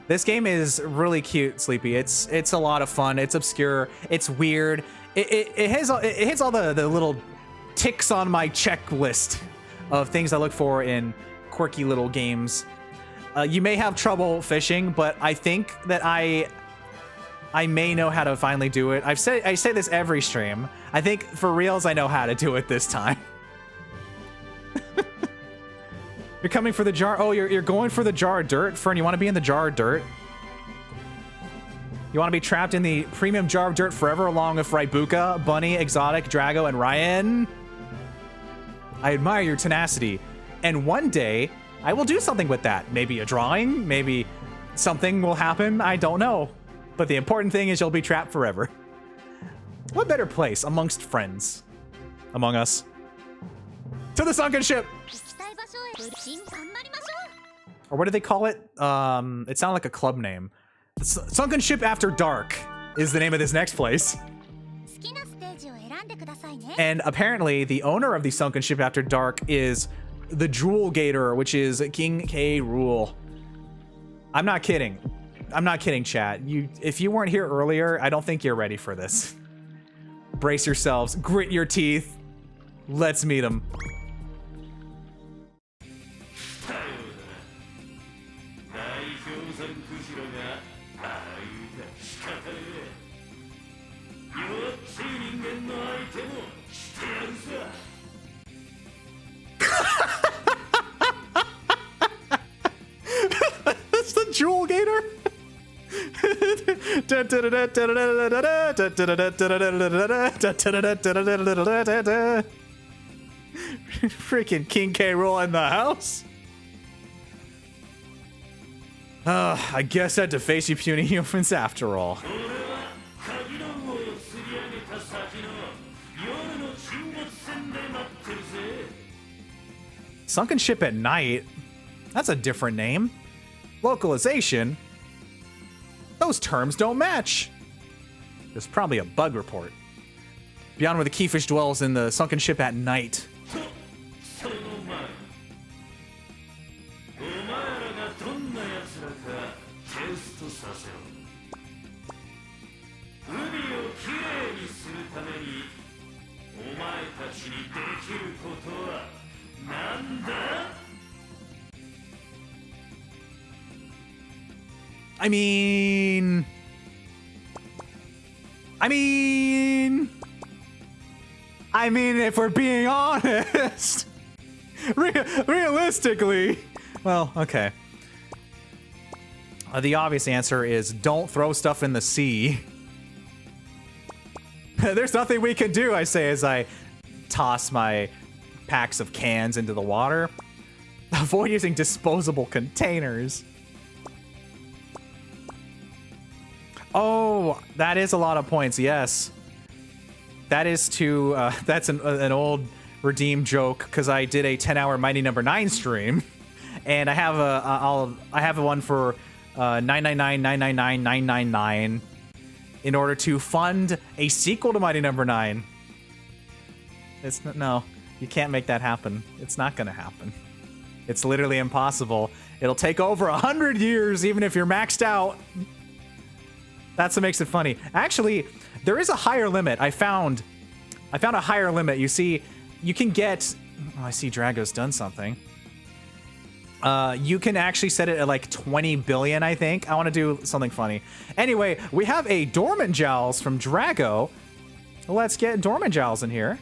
A: This game is really cute, Sleepy. It's a lot of fun. It's obscure. It's weird. It hits all the little ticks on my checklist of things I look for in quirky little games. You may have trouble fishing, but I think that I may know how to finally do it. I say this every stream. I think for reals I know how to do it this time. You're coming for the jar. Oh, you're going for the jar of dirt? Fern, you want to be in the jar of dirt? You want to be trapped in the premium jar of dirt forever along with Raibuka, Bunny, Exotic, Drago, and Ryan? I admire your tenacity. And one day, I will do something with that. Maybe a drawing, maybe something will happen, I don't know. But the important thing is you'll be trapped forever. What better place amongst friends? Among us. To the sunken ship!
C: 行きたい場所へ頑張りましょう
A: Or what do they call it? It sounded like a club name. Sunken Ship After Dark is the name of this next place.
C: 好きなステージを選んでくださいね
A: And apparently the owner of the Sunken Ship After Dark is the Jewel Gator, which is King K. Rool. I'm not kidding. I'm not kidding, chat. If you weren't here earlier, I don't think you're ready for this. Brace yourselves, grit your teeth. Let's meet him.
E: さようだな。大氷山クジラがああいう仕方で弱っちい人間の相手もしてやるさ。
A: That's the Jewel Gator. Freaking King K. Rool in the house. I guess I had to face you puny humans after all.
E: 俺は鍵の王を釣り上げた先の夜の沈没船で待ってるぜ。
A: Sunken Ship at Night? That's a different name. Localization? Those terms don't match. There's probably a bug report. Beyond where the keyfish dwells in the sunken ship at night.
E: とその前お前らがどんな奴らかテストさせろ。海をきれいにするためにお前たちにできることはなんだ？
A: I mean, if we're being honest, realistically, well, okay. The obvious answer is don't throw stuff in the sea. There's nothing we can do, I say as I toss my packs of cans into the water. Avoid using disposable containers. Oh, that is a lot of points, yes. That is that's an old redeem joke, because I did a 10-hour Mighty Number 9 stream, and I have I have one for 999,999,999 in order to fund a sequel to Mighty Number 9. No, you can't make that happen. It's not gonna happen. It's literally impossible. It'll take over 100 years, even if you're maxed out. That's what makes it funny. Actually, there is a higher limit. I found a higher limit. You see, you can get... Oh, I see Drago's done something. You can actually set it at like 20 billion, I think. I want to do something funny. Anyway, we have a Dormant Jowls from Drago. Let's get Dormant Jowls in here.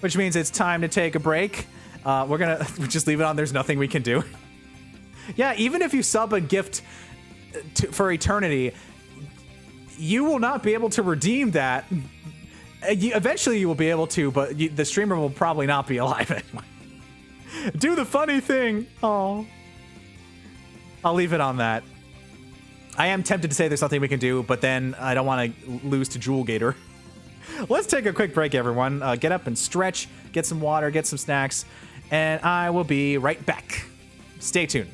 A: Which means it's time to take a break. We're gonna just leave it on. There's nothing we can do. Yeah, even if you sub a gift... for eternity, you will not be able to redeem that. Eventually you will be able to, but the streamer will probably not be alive anymore. Do the funny thing. Oh, I'll leave it on that. I am tempted to say there's something we can do, but then I don't want to lose to Jewel Gator. Let's take a quick break, everyone. Get up and stretch, get some water, get some snacks, and I will be right back. Stay tuned.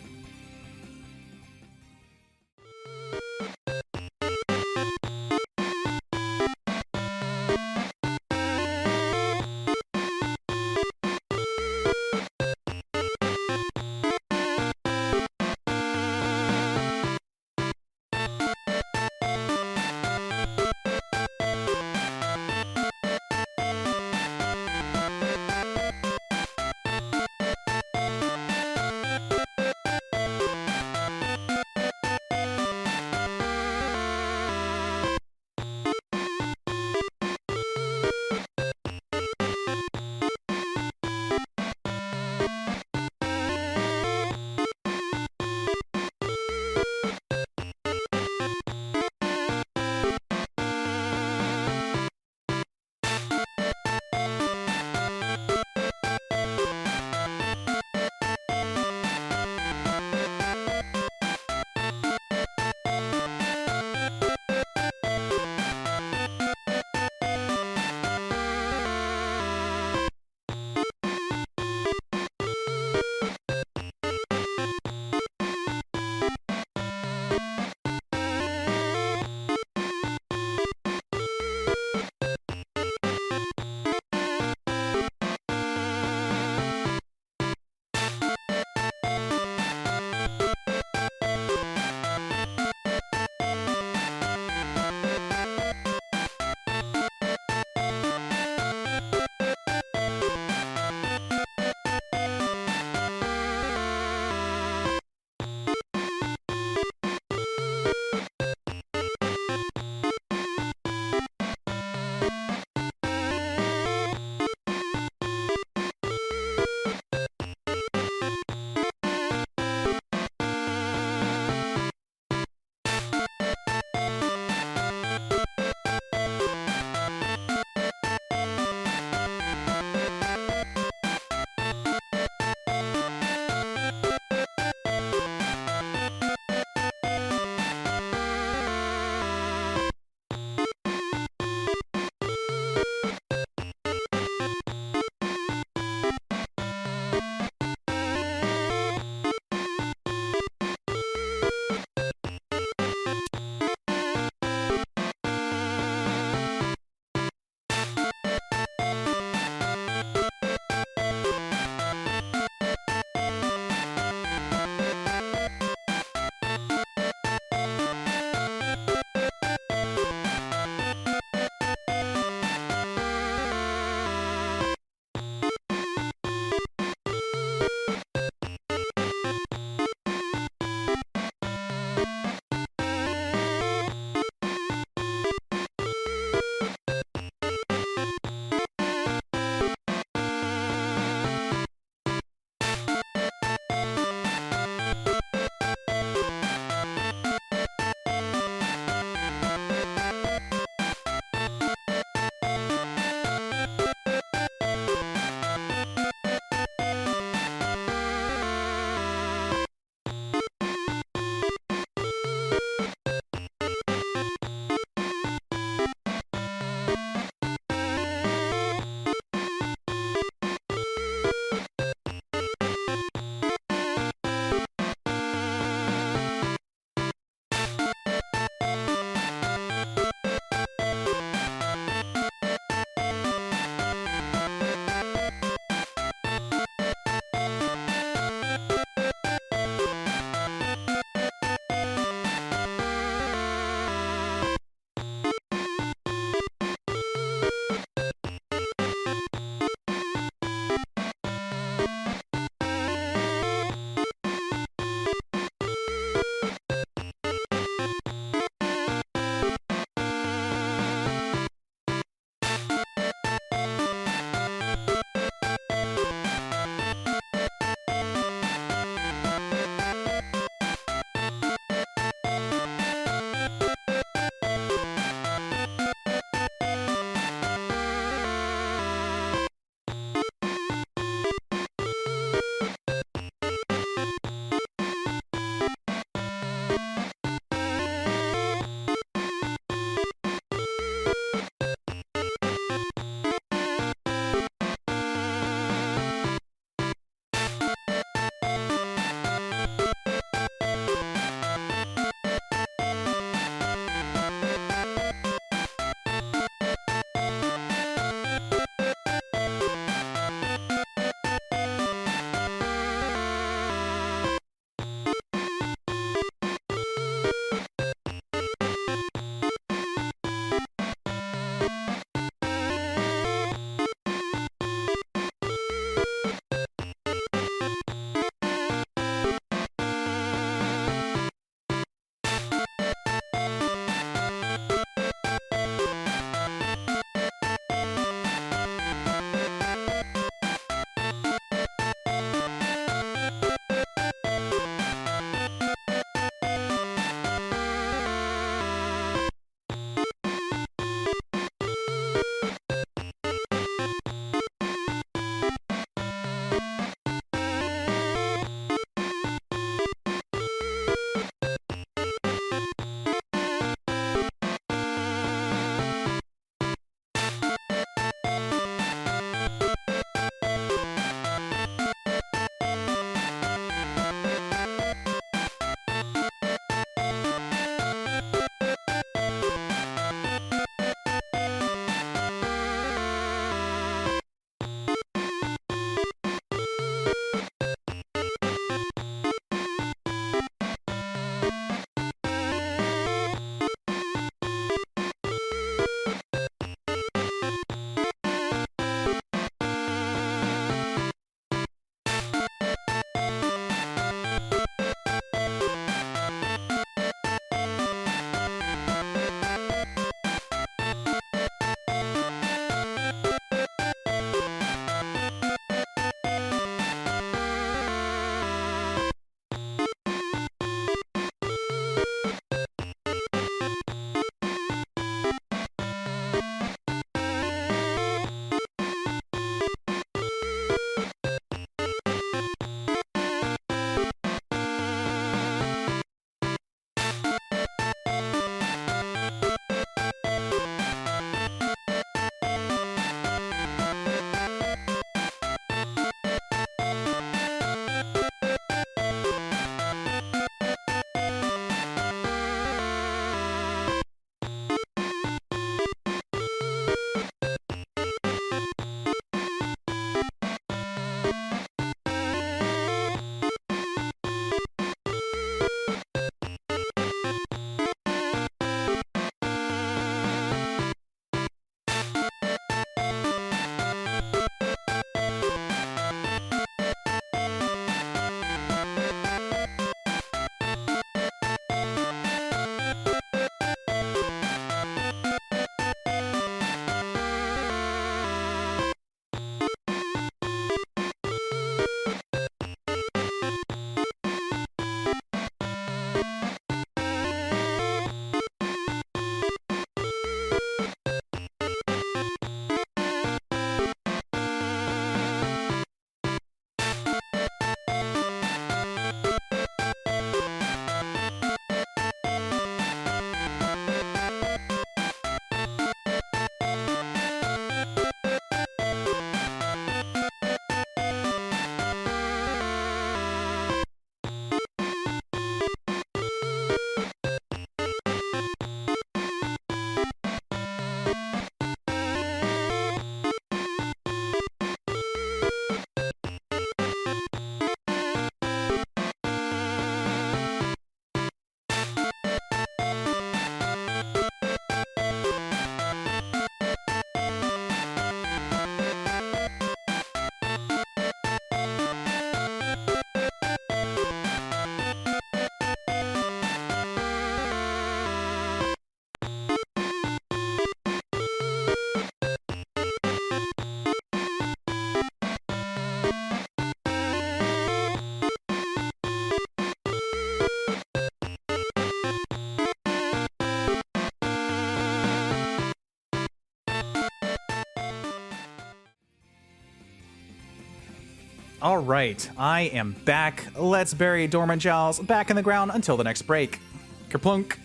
A: All right, I am back. Let's bury dormant jowls back in the ground until the next break. Kerplunk.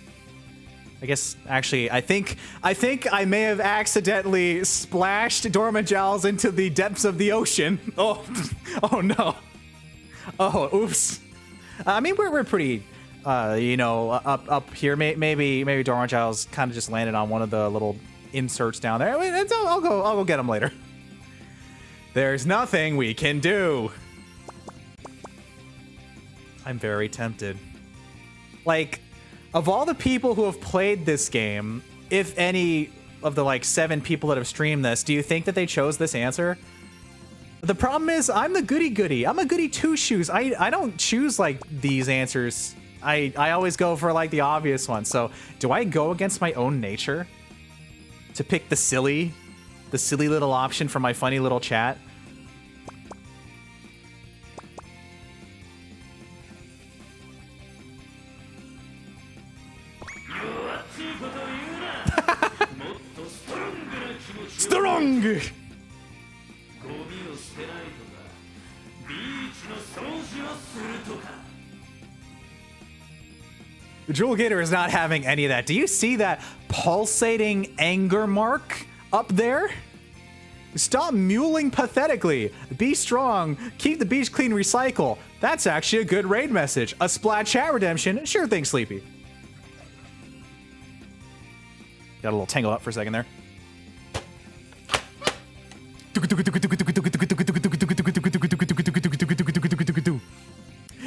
A: I guess, actually, I think I may have accidentally splashed dormant jowls into the depths of the ocean. Oh, oh no. Oh, oops. I mean, we're pretty, you know, up here. Maybe dormant jowls kind of just landed on one of the little inserts down there. I'll go get them later. There's nothing we can do. I'm very tempted. Like, of all the people who have played this game, if any of the like 7 people that have streamed this, do you think that they chose this answer? The problem is I'm the goody-goody. I'm a goody two-shoes. I don't choose like these answers. I always go for like the obvious one. So do I go against my own nature to pick the silly little option from my funny little chat? Strong! The Jewel Gator is not having any of that. Do you see that pulsating anger mark up there? Stop mewling pathetically. Be strong. Keep the beach clean. Recycle. That's actually a good raid message. A splat chat redemption. Sure thing, Sleepy. Got a little tangle up for a second there.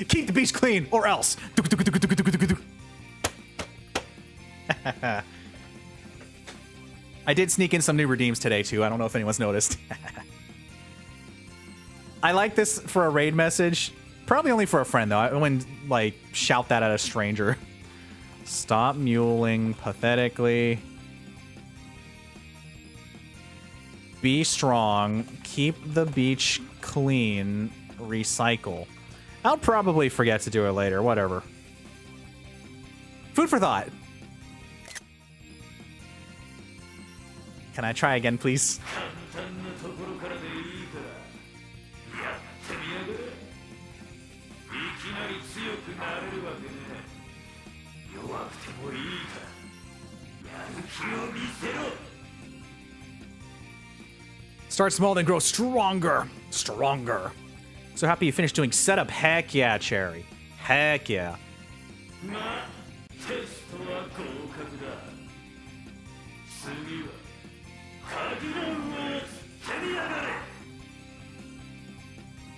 A: Keep the beach clean, or else. I did sneak in some new redeems today, too. I don't know if anyone's noticed. I like this for a raid message. Probably only for a friend, though. I wouldn't, like, shout that at a stranger. Stop mewling pathetically. Be strong. Keep the beach clean. Recycle. I'll probably forget to do it later. Whatever. Food for thought. Can I try again, please? Start small, then grow stronger. Stronger. So happy you finished doing setup. Heck yeah, Cherry. Heck yeah.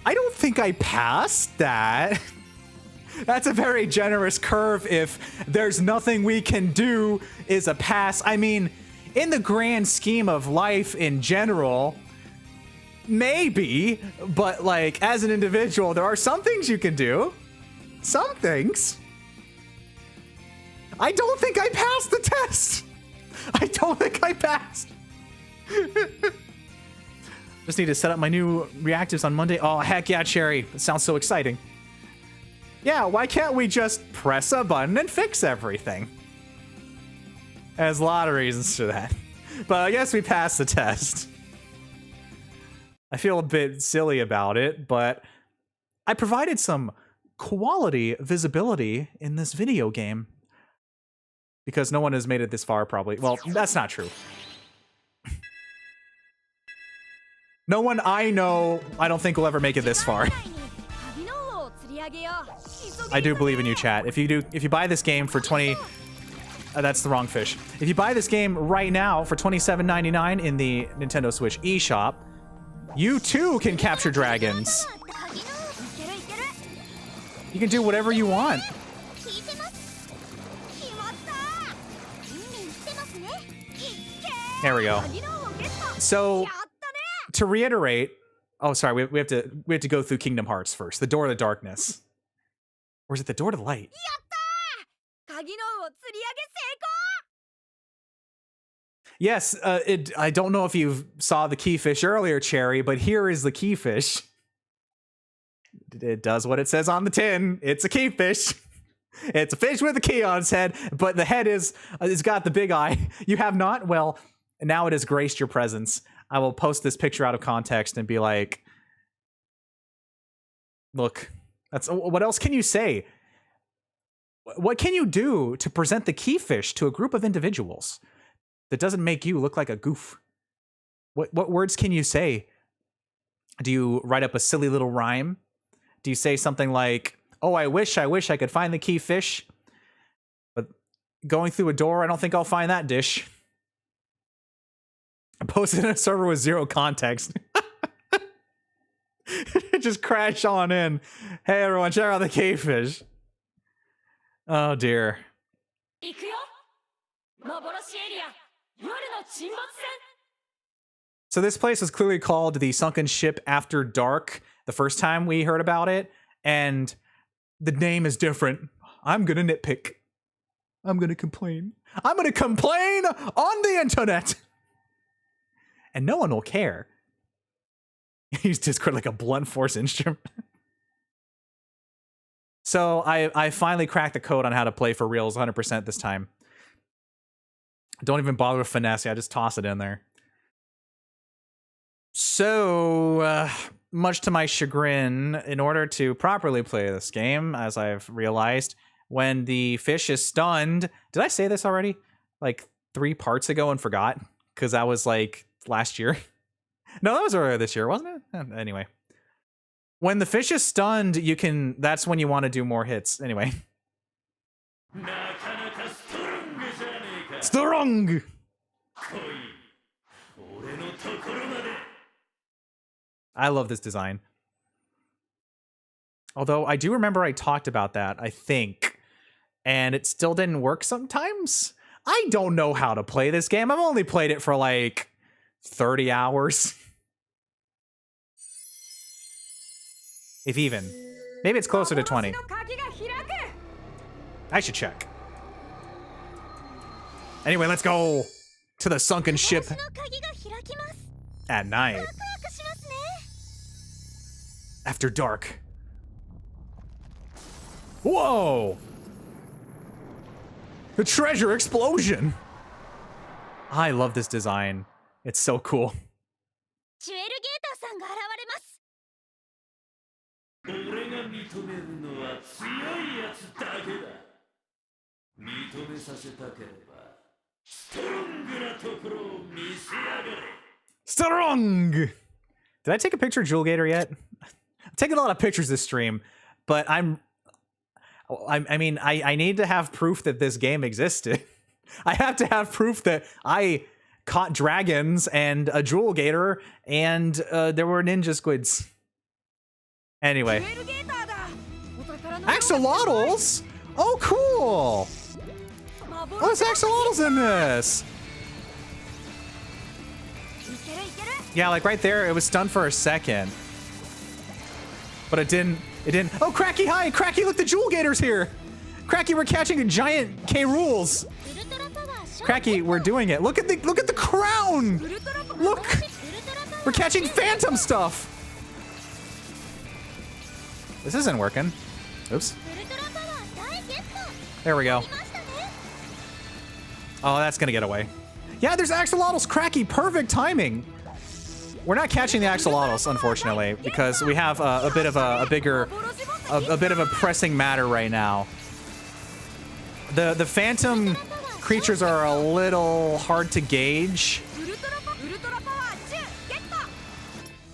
A: I don't think I passed that. That's a very generous curve if there's nothing we can do is a pass. I mean, in the grand scheme of life in general, maybe, but like as an individual, there are some things you can do. Some things. I don't think I passed the test. I don't think I passed. Just need to set up my new reactives on Monday. Oh, heck yeah, Cherry. That sounds so exciting. Yeah, why can't we just press a button and fix everything? There's a lot of reasons for that. But I guess we passed the test. I feel a bit silly about it, but I provided some quality visibility in this video game. Because no one has made it this far, probably. Well, that's not true. No one I know, I don't think will ever make it this far. I do believe in you, chat. If you buy this game for 20... that's the wrong fish. If you buy this game right now for $27.99 in the Nintendo Switch eShop, you too can capture dragons. You can do whatever you want. There we go. So, to reiterate, oh, sorry, we have to go through Kingdom Hearts first. The Door of the Darkness, or is it the Door to the Light? Yes, I don't know if you saw the keyfish earlier, Cherry, but here is the keyfish. It does what it says on the tin. It's a keyfish. It's a fish with a key on its head, but the head it's got the big eye. You have not? Well, now it has graced your presence. I will post this picture out of context and be like, Look, that's what else can you say? What can you do to present the key fish to a group of individuals that doesn't make you look like a goof? What words can you say? Do you write up a silly little rhyme? Do you say something like, "Oh, I wish I could find the key fish, but going through a door, I don't think I'll find that dish." I posted in a server with zero context. Just crash on in. Hey everyone, check out the key fish. Oh dear. So this place was clearly called the Sunken Ship After Dark the first time we heard about it, and the name is different. I'm gonna nitpick. I'm gonna complain. I'm gonna complain on the internet! And no one will care. Use Discord like a blunt force instrument. So I finally cracked the code on how to play for reals 100% this time. Don't even bother with finesse. I just toss it in there. So, much to my chagrin, in order to properly play this game, as I've realized, when the fish is stunned... Did I say this already? Like 3 parts ago and forgot? Because that was like last year. No, that was earlier this year, wasn't it? Anyway. When the fish is stunned, you can... That's when you want to do more hits. Anyway. Strong! I love this design. Although, I do remember I talked about that, I think. And it still didn't work sometimes? I don't know how to play this game. I've only played it for like 30 hours. If even. Maybe it's closer to 20. I should check. Anyway, let's go to the sunken ship at night. After dark. Whoa! The treasure explosion! I love this design. It's so cool.
C: Jewel Gator さんが現れます。
E: 俺が認めるのは強いやつだけだ。認めさせたければ、ストロングなところを見せやがれ。
A: Strong! Did I take a picture of Jewel Gator yet? I'm taking a lot of pictures this stream, but I mean, I need to have proof that this game existed. I have to have proof that I caught dragons and a Jewel Gator and there were ninja squids. Anyway. Axolotls? Oh, cool! Oh, there's axolotls in this! Yeah, like right there, it was stunned for a second. But it didn't. Oh, Cracky, hi! Cracky, look, the Jewel Gator's here! Cracky, we're catching a giant K-Rules! Cracky, we're doing it. Look at the crown! Look! We're catching phantom stuff! This isn't working. Oops. There we go. Oh, that's gonna get away. Yeah, there's axolotls! Cracky, perfect timing! We're not catching the axolotls, unfortunately, because we have a bit of a bit of a pressing matter right now. The phantom creatures are a little hard to gauge.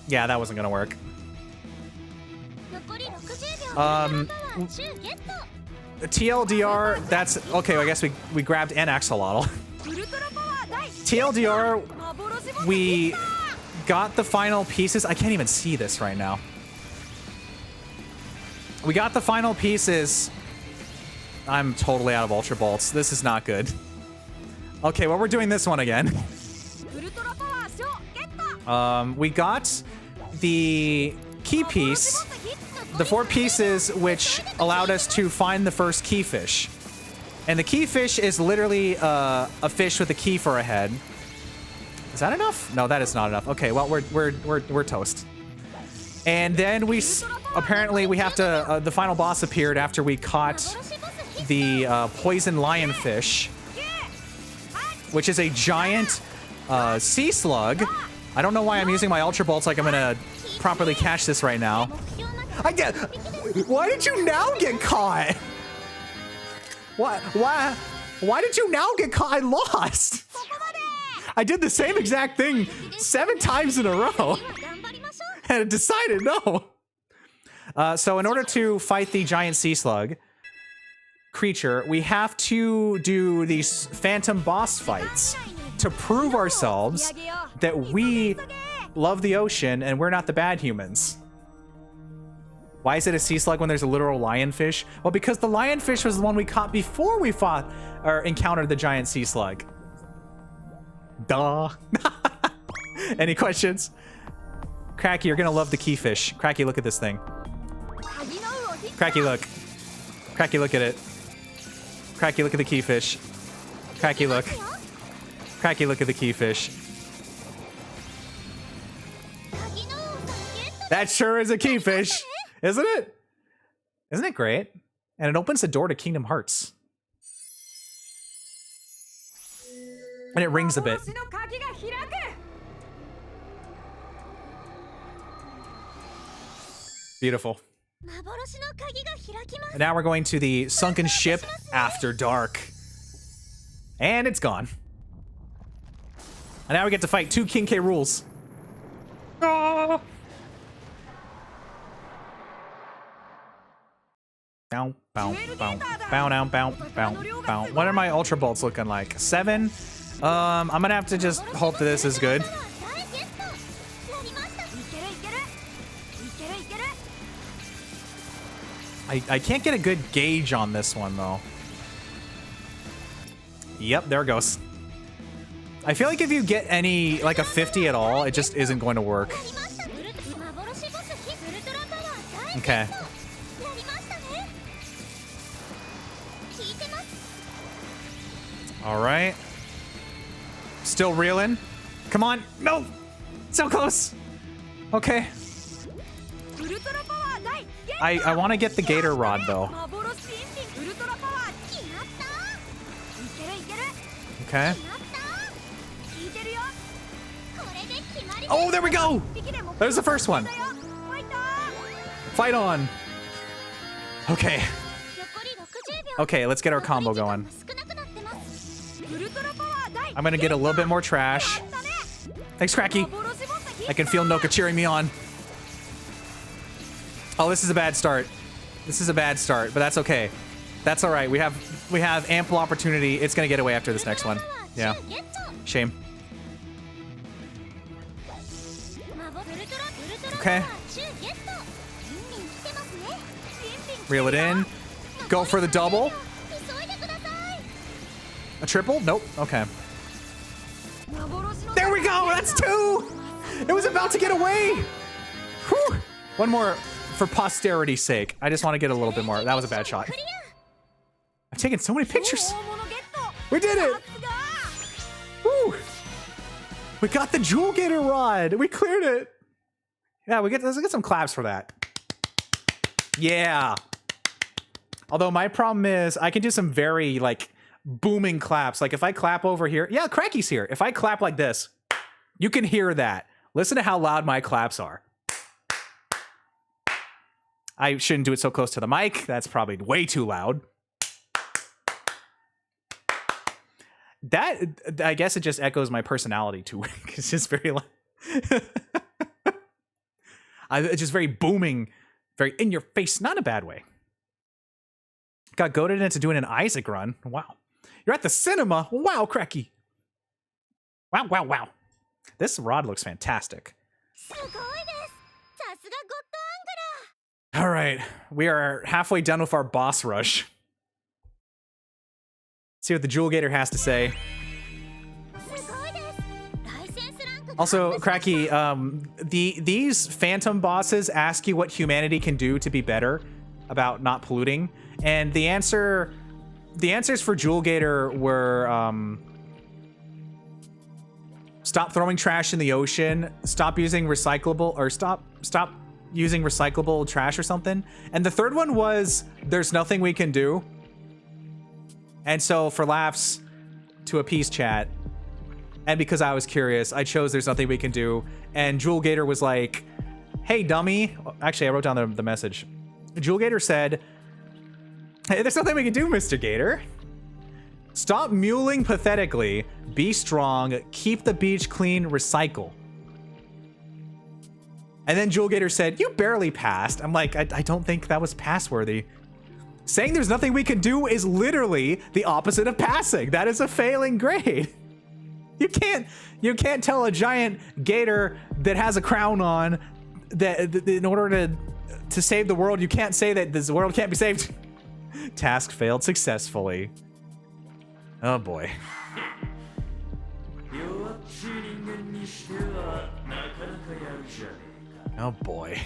A: Yeah, that wasn't gonna work. TLDR, that's okay. I guess we grabbed an axolotl. TLDR, we got the final pieces. I can't even see this right now. We got the final pieces. I'm totally out of Ultra Bolts. This is not good. Okay, well, we're doing this one again. We got the key piece, the 4 pieces, which allowed us to find the first key fish. And the key fish is literally a fish with a key for a head. Is that enough? No, that is not enough. Okay, well, we're toast. And then apparently we have to, the final boss appeared after we caught the poison lionfish, which is a giant sea slug I don't know why I'm using my Ultra Bolts like I'm gonna properly catch this right now. I get. Why did you now get caught? Why did you now get caught? I lost. I did the same exact thing 7 times in a row. And it decided no. So in order to fight the giant sea slug creature, we have to do these phantom boss fights to prove ourselves that we love the ocean and we're not the bad humans. Why is it a sea slug when there's a literal lionfish? Well, because the lionfish was the one we caught before we fought or encountered the giant sea slug. Duh. Any questions? Cracky, you're gonna love the keyfish. Cracky, look at this thing. Cracky, look. Cracky, look at it. Cracky, look at the keyfish. Cracky, look. Cracky, look at the keyfish. That sure is a keyfish, isn't it? Isn't it great? And it opens the door to Kingdom Hearts. And it rings a bit. Beautiful. And now we're going to the sunken ship after dark. And it's gone. And now we get to fight 2 King K rules. Ah! Bow, bow, bow, bow, down, bow, bow, bow. What are my Ultra Bolts looking like? 7? I'm gonna have to just hope that this is good. I can't get a good gauge on this one, though. Yep, there it goes. I feel like if you get any, like a 50 at all, it just isn't going to work. Okay. All right. Still reeling. Come on. No. So close. Okay. I want to get the Gator Rod, though. Okay. Oh, there we go. There's the first one. Fight on. Okay. Okay, let's get our combo going. I'm gonna get a little bit more trash. Thanks, Cracky. I can feel Noka cheering me on. Oh, this is a bad start. This is a bad start, but that's okay. That's all right. We have ample opportunity. It's gonna get away after this next one. Yeah. Shame. Okay. Reel it in. Go for the double. A triple? Nope. Okay. There we go. That's 2. It was about to get away. Whew. One more for posterity's sake. I just want to get a little bit more. That was a bad shot. I've taken so many pictures. We did it. Woo. We got the Jewel Gator rod. We cleared it. Yeah, let's get some claps for that. Yeah. Although my problem is I can do some very like booming claps. Like if I clap over here, yeah, Cracky's here. If I clap like this, you can hear that. Listen to how loud my claps are. I shouldn't do it so close to the mic. That's probably way too loud. That, I guess it just echoes my personality too. It's just very loud. It's just very booming, very in your face, not in a bad way. Got goaded into doing an Isaac run. Wow. You're at the cinema. Wow, Cracky. Wow, wow, wow. This rod looks fantastic. All right. We are halfway done with our boss rush. See what the Jewel Gator has to say. Also, Cracky, these phantom bosses ask you what humanity can do to be better about not polluting. And the answers for Jewel Gator were stop throwing trash in the ocean, stop using recyclable, or stop using recyclable trash or something. And the third one was there's nothing we can do. And so for laughs, to appease chat, And because I was curious, I chose There's Nothing We Can Do. And Jewel Gator was like, hey, dummy. Actually, I wrote down the message. Jewel Gator said, hey, there's nothing we can do, Mr. Gator. Stop mewling pathetically. Be strong. Keep the beach clean. Recycle. And then Jewel Gator said, you barely passed. I'm like, I don't think that was pass-worthy. Saying there's nothing we can do is literally the opposite of passing. That is a failing grade. You can't tell a giant gator that has a crown on that in order to save the world, you can't say that this world can't be saved. Task failed successfully. Oh boy. Oh boy.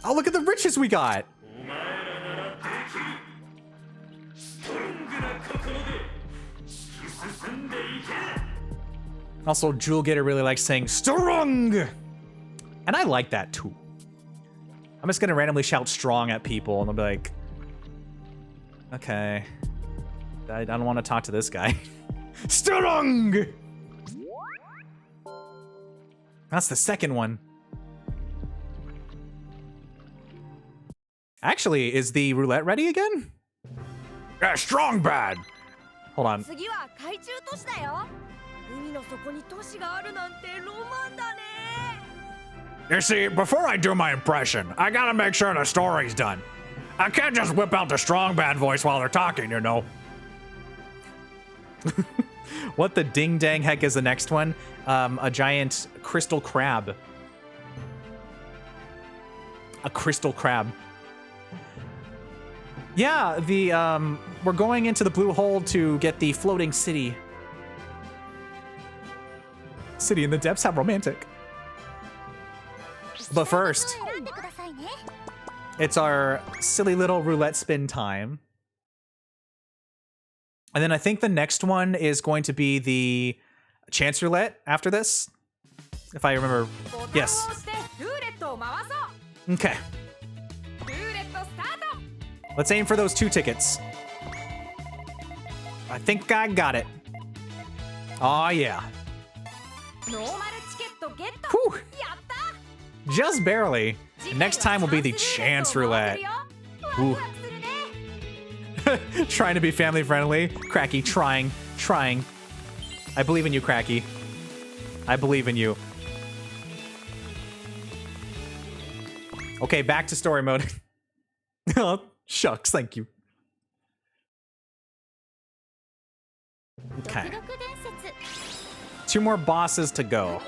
A: Oh, look at the riches we got. Also, Jewel Gator really likes saying strong. And I like that too. I'm just gonna randomly shout strong at people and they'll be like, okay, I don't want to talk to this guy. Strong! That's the second one. Actually, is the roulette ready again? Yeah, strong bad. Hold on.
B: 次は海中都市だよ。海の底に都市があるなんてロマンだね。
A: You see, before I do my impression, I gotta make sure the story's done. I can't just whip out the strong bad voice while they're talking, you know. What the ding dang heck is the next one? A giant crystal crab. A crystal crab. Yeah, we're going into the blue hole to get the floating city. City in the depths, how romantic. But first, it's our silly little roulette spin time. And then I think the next one is going to be the chance roulette after this. If I remember. Yes. Okay. Let's aim for those 2 tickets. I think I got it. Oh yeah. Whew. Just barely. Next time will be the chance roulette. Ooh. Trying to be family friendly. Cracky, trying. I believe in you, Cracky. I believe in you. Okay, back to story mode. Oh, shucks, thank you. Okay. 2 more bosses to go.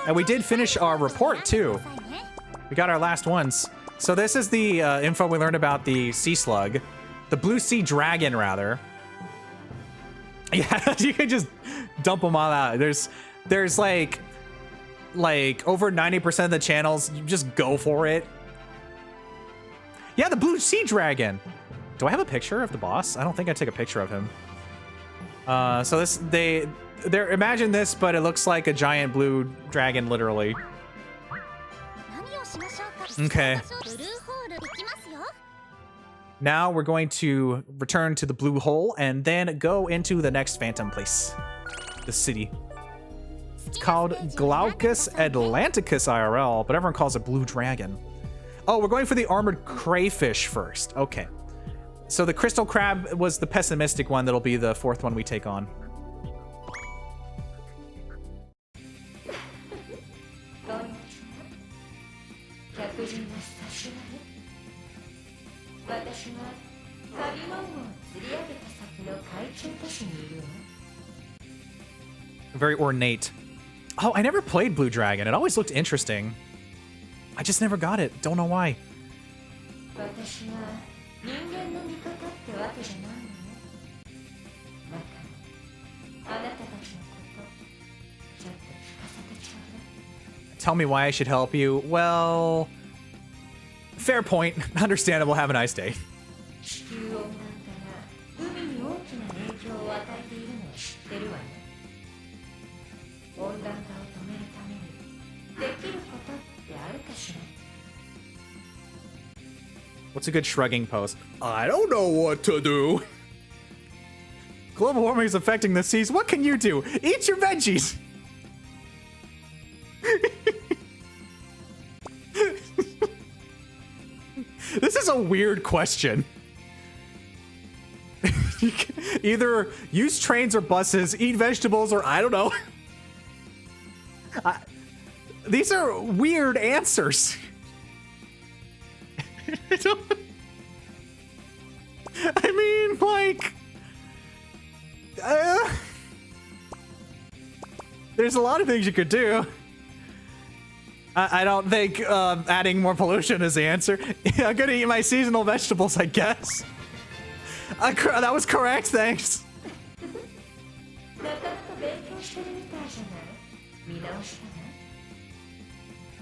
A: And we did finish our report too. We got our last ones. So this is the info we learned about the sea slug. The blue sea dragon, rather. Yeah, you can just dump them all out. There's like over 90% of the channels, you just go for it. Yeah, the blue sea dragon. Do I have a picture of the boss? I don't think I took a picture of him. So they're imagine this, but it looks like a giant blue dragon, literally. Okay. Now we're going to return to the blue hole and then go into the next phantom place, the city. It's called Glaucus Atlanticus IRL, but everyone calls it Blue Dragon. Oh, we're going for the armored crayfish first. Okay. So the crystal crab was the pessimistic one. That'll be the 4th one we take on. Very ornate. Oh, I never played Blue Dragon. It always looked interesting. I just never got it. Don't know why. Tell me why I should help you. Well, fair point. Understandable. Have a nice day. What's a good shrugging pose? I don't know what to do. Global warming is affecting the seas. What can you do? Eat your veggies. This is a weird question. You can either use trains or buses, eat vegetables, or I don't know. These are weird answers. I mean, like, there's a lot of things you could do. I don't think adding more pollution is the answer. I'm gonna eat my seasonal vegetables, I guess. That was correct, thanks.
D: なかなか勉強してるみたいじゃない。見直したね。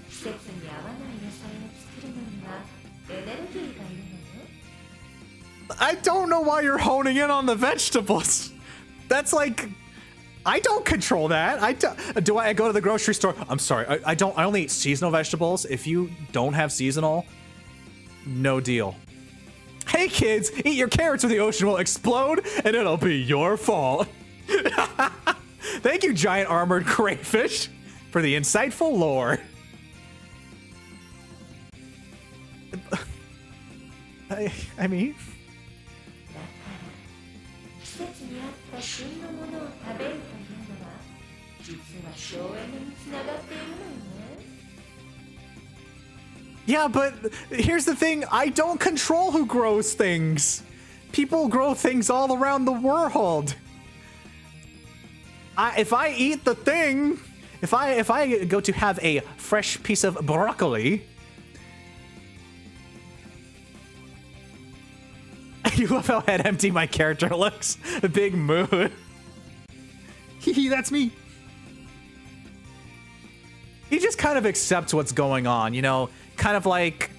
D: 季節に合わない野菜を作るのにはエネルギーがいるのよ。
A: I don't know why you're honing in on the vegetables. That's like, I don't control that. Do I go to the grocery store? I'm sorry, I only eat seasonal vegetables. If you don't have seasonal, no deal. Hey kids, eat your carrots or the ocean will explode and it'll be your fault. Thank you, giant armored crayfish, for the insightful lore. I mean...
D: 季節に合った旬のものを食べるというのは実は省エネにつながっているのよね。
A: Yeah, but here's the thing. I don't control who grows things. People grow things all around the world. If I eat the thing, if I go to have a fresh piece of broccoli, you love how head empty my character looks. A big mood. Hee, that's me. He just kind of accepts what's going on, you know, kind of like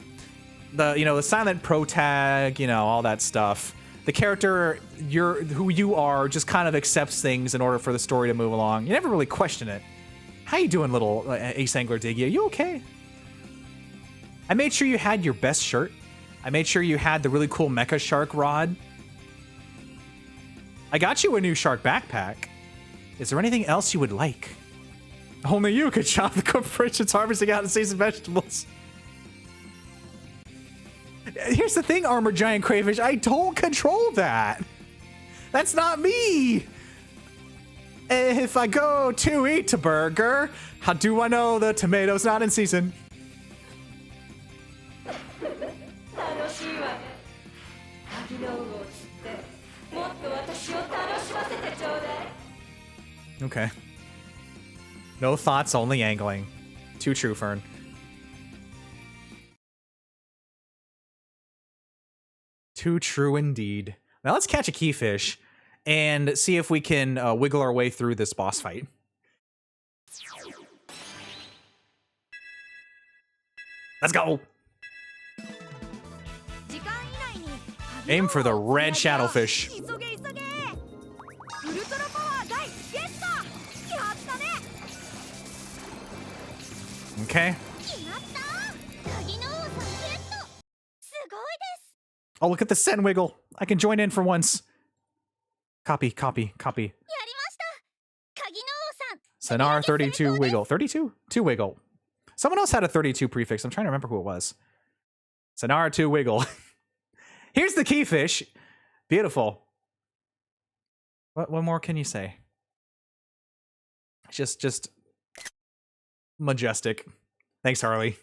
A: the silent protag, you know, all that stuff. The character, who you are, just kind of accepts things in order for the story to move along. You never really question it. How you doing, little Ace Angler Diggy? Are you okay? I made sure you had your best shirt. I made sure you had the really cool mecha shark rod. I got you a new shark backpack. Is there anything else you would like? Only you could chop the cooked fish harvesting out and seasoned vegetables. Here's the thing, Armored Giant Crayfish. I don't control that. That's not me. If I go to eat a burger, how do I know the tomato's not in season? Okay. No thoughts, only angling. Too true, Fern. Too true indeed. Now let's catch a keyfish and see if we can wiggle our way through this boss fight. Let's go! Aim for the red shadowfish. Okay. Oh, look at the Sen wiggle. I can join in for once. Copy, copy, copy. Senar 32 wiggle. 32? 2 wiggle. Someone else had a 32 prefix. I'm trying to remember who it was. Senar 2 wiggle. Here's the keyfish. Beautiful. What more can you say? Just majestic. Thanks, Harley.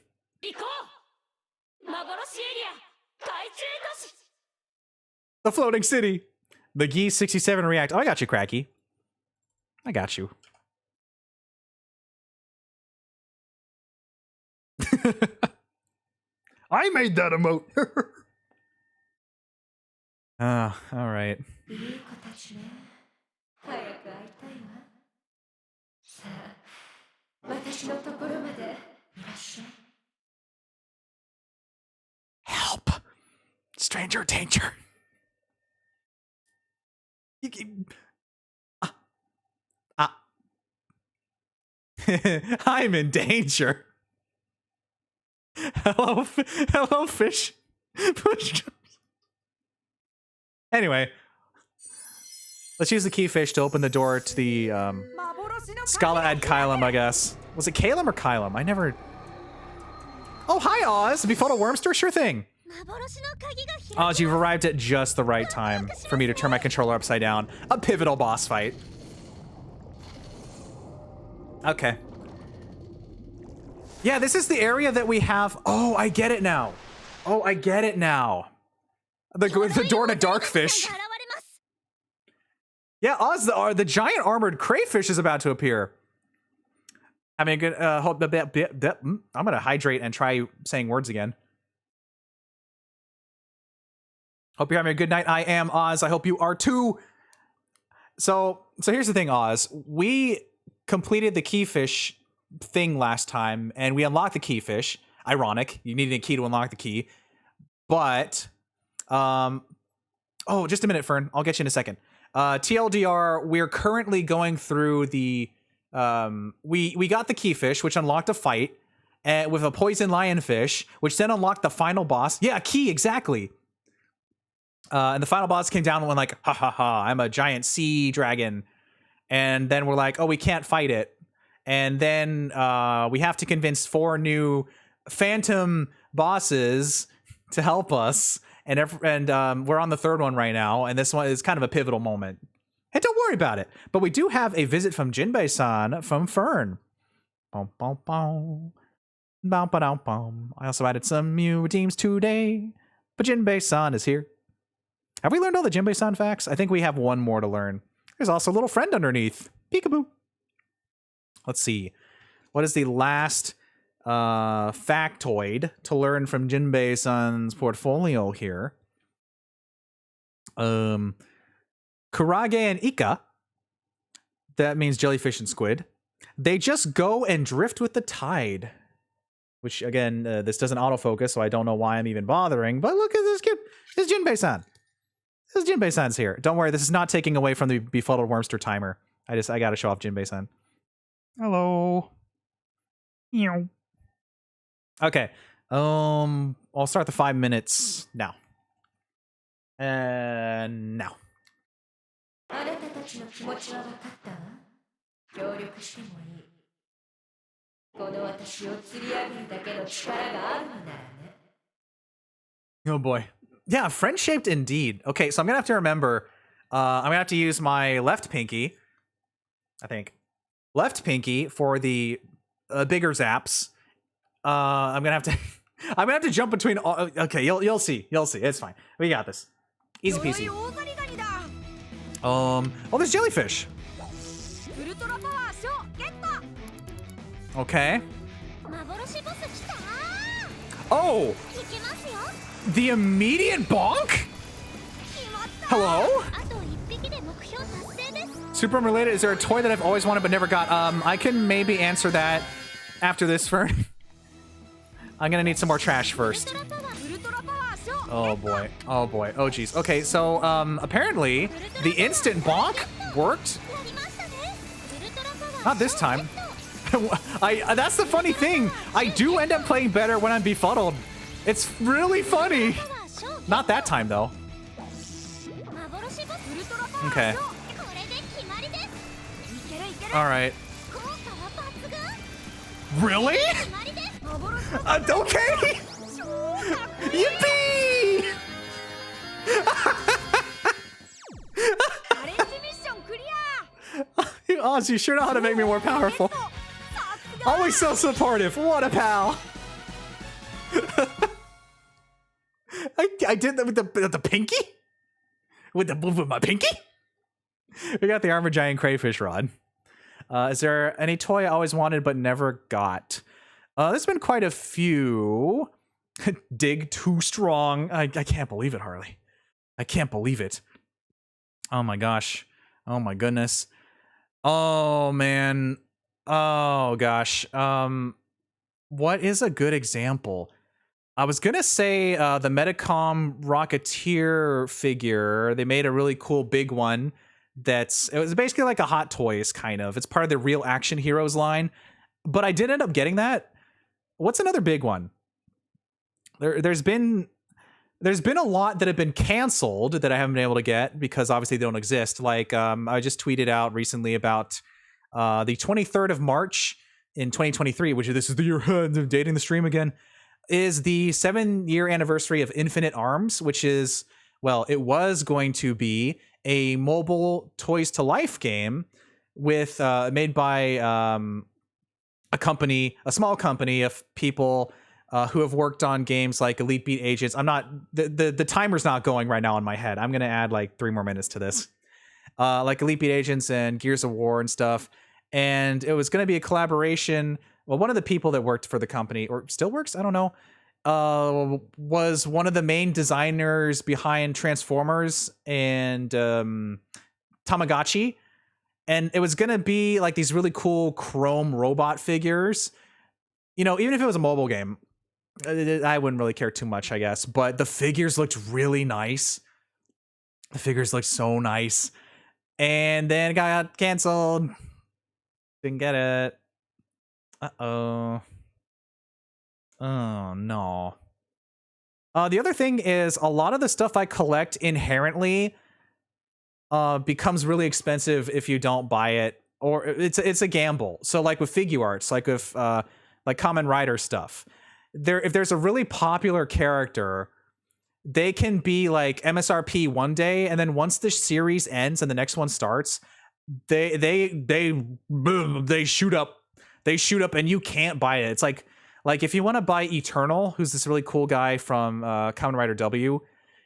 A: The floating city. The Geese 67 react. Oh, I got you, Cracky. I got you. I made that emote. Ah, all right. Help! Stranger danger. I'm in danger. Hello, hello, fish. Push. Anyway, let's use the key fish to open the door to the Scala ad Kylum, I guess. Was it Kalum or Kylum? I never. Oh, hi, Oz. Befuddled Wormster? Sure thing. Oz, you've arrived at just the right time for me to turn my controller upside down. A pivotal boss fight. Okay. Yeah, this is the area that we have. Oh, I get it now. Oh, I get it now. The door to Darkfish. Yeah, Oz, the giant armored crayfish is about to appear. I mean, good. I'm gonna hydrate and try saying words again. Hope you're having a good night. I am Oz. I hope you are too. So here's the thing, Oz. We completed the keyfish thing last time, and we unlocked the keyfish. Ironic. You needed a key to unlock the key. But, oh, just a minute, Fern. I'll get you in a second. TLDR, we're currently going through the, we got the keyfish, which unlocked a fight with a poison lionfish, which then unlocked the final boss. Yeah, key, exactly. And the final boss came down and went like, ha ha ha, I'm a giant sea dragon. And then we're like, oh, we can't fight it. And then we have to convince 4 new phantom bosses to help us. And we're on the 3rd one right now. And this one is kind of a pivotal moment. And don't worry about it. But we do have a visit from Jinbei-san from Fern. Bum, bum, bum. Bum, ba-dum, bum. I also added some new teams today. But Jinbei-san is here. Have we learned all the Jinbei-san facts? I think we have one more to learn. There's also a little friend underneath. Peekaboo. Let's see. What is the last factoid to learn from Jinbei-san's portfolio here? Kurage and Ika. That means jellyfish and squid. They just go and drift with the tide. Which, again, this doesn't autofocus, so I don't know why I'm even bothering. But look at this kid. This is Jinbei-san. This is Jinbei-san's here. Don't worry, this is not taking away from the Befuddled Wormster timer. I gotta show off Jinbei-san. Hello. Meow. Okay. I'll start the 5 minutes now. And now. Oh boy. Yeah, friend-shaped indeed. Okay, so I'm gonna have to remember. I'm gonna have to use my left pinky. I think left pinky for the bigger zaps. I'm gonna have to. I'm gonna have to jump between. Okay, you'll see. You'll see. It's fine. We got this. Easy peasy. Oh, there's jellyfish. Okay. Oh. The immediate bonk? Hello? Super unrelated, is there a toy that I've always wanted but never got? I can maybe answer that after this, Fern. I'm gonna need some more trash first. Oh boy, oh boy, oh geez. Okay, so apparently the instant bonk worked. Not this time. That's the funny thing. I do end up playing better when I'm befuddled. It's really funny. Not that time, though. Okay. All right. Really? Okay. Yippee! Oz, you sure know how to make me more powerful. Always so supportive. What a pal. I did that with the pinky? With my pinky? We got the armored giant crayfish rod. Is there any toy I always wanted but never got? There's been quite a few. Dig too strong. I can't believe it, Harley. I can't believe it. Oh my gosh. Oh my goodness. Oh man. Oh gosh. What is a good example? I was gonna say the Metacom Rocketeer figure. They made a really cool big one. It was basically like a Hot Toys kind of. It's part of the Real Action Heroes line, but I did end up getting that. What's another big one? There's been there's been a lot that have been canceled that I haven't been able to get because obviously they don't exist. Like I just tweeted out recently about the 23rd of March in 2023, which this is the year of dating the stream again, is the 7-year anniversary of Infinite Arms, which is, well, it was going to be a mobile Toys to Life game with made by a company, a small company of people who have worked on games like Elite Beat Agents. I'm not the timer's not going right now in my head. I'm gonna add like 3 more minutes to this. Like Elite Beat Agents and Gears of War and stuff. And it was gonna be a collaboration. Well, one of the people that worked for the company, or still works, I don't know, was one of the main designers behind Transformers and Tamagotchi. And it was going to be like these really cool chrome robot figures. You know, even if it was a mobile game, I wouldn't really care too much, I guess. But the figures looked really nice. The figures looked so nice. And then it got canceled. Didn't get it. Uh-oh. Oh, no. The other thing is a lot of the stuff I collect inherently becomes really expensive if you don't buy it, or it's a gamble. So like with Figuarts, like with like Kamen Rider stuff, if there's a really popular character, they can be like MSRP one day, and then once the series ends and the next one starts, they shoot up, and you can't buy it. It's like if you want to buy Eternal, who's this really cool guy from Kamen Rider W,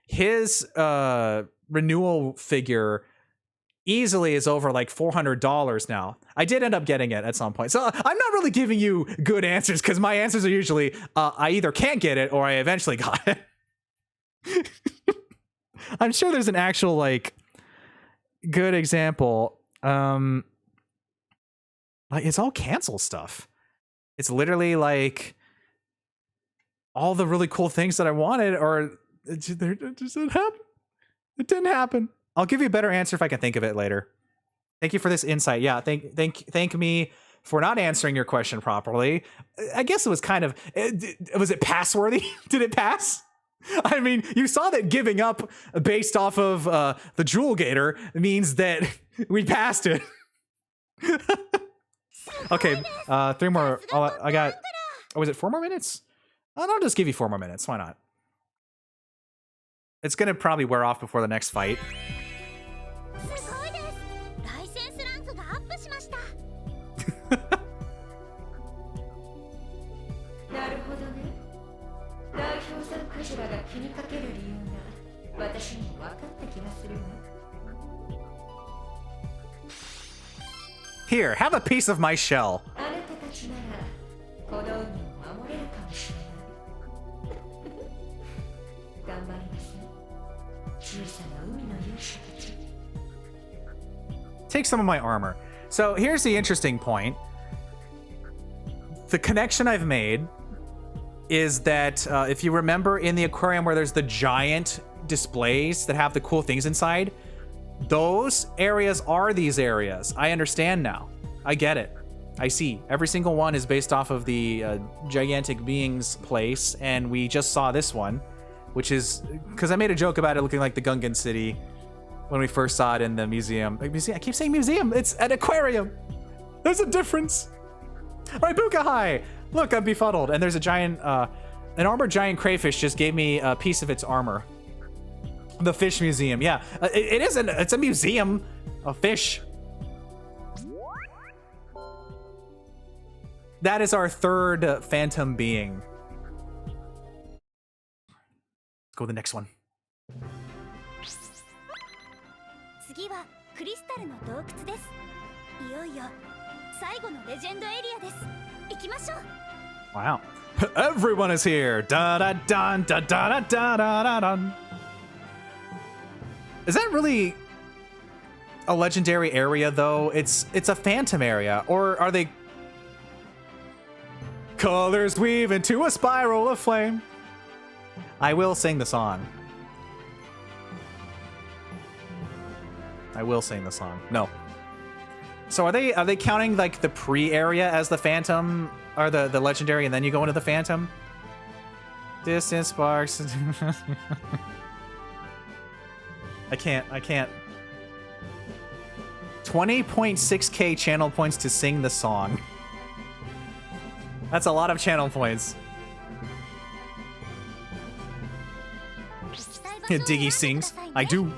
A: his renewal figure easily is over like $400 now. I did end up getting it at some point. So I'm not really giving you good answers because my answers are usually I either can't get it or I eventually got it. I'm sure there's an actual like good example. Like it's all cancel stuff. It's literally like all the really cool things that I wanted, or it just didn't happen. It didn't happen. I'll give you a better answer if I can think of it later. Thank you for this insight. Yeah, thank me for not answering your question properly. I guess it was kind of, was it pass-worthy? Did it pass? I mean, you saw that giving up based off of the Jewel Gator means that we passed it. Okay, 3 more. I got, was it 4 more minutes? I'll just give you 4 more minutes. Why not? It's gonna probably wear off before the next fight. Here, have a piece of my shell. Take some of my armor. So here's the interesting point. The connection I've made is that if you remember in the aquarium where there's the giant displays that have the cool things inside, those areas are these areas. I understand now. I get it. I see. Every single one is based off of the gigantic being's place, and we just saw this one, which is because I made a joke about it looking like the Gungan city when we first saw it in the museum. I keep saying museum. It's an aquarium. There's a difference. All right, Bukahai. Look, I'm befuddled. And there's a giant, an armored giant crayfish just gave me a piece of its armor. The fish museum. Yeah, it's a museum of fish. That is our third phantom being. Let's go to the next one.
C: 次はクリスタルの洞窟です。いよいよ最後のレジェンドエリアです。行きましょう。
A: Wow. Everyone is here. Da da da da da da da da da. Is that really a legendary area though? It's a phantom area, or are they colors weave into a spiral of flame? I will sing the song. I will sing the song. No. So are they counting like the pre-area as the phantom or the legendary, and then you go into the phantom? Distance sparks. I can't. 20.6k channel points to sing the song. That's a lot of channel points. Diggy sings. I do.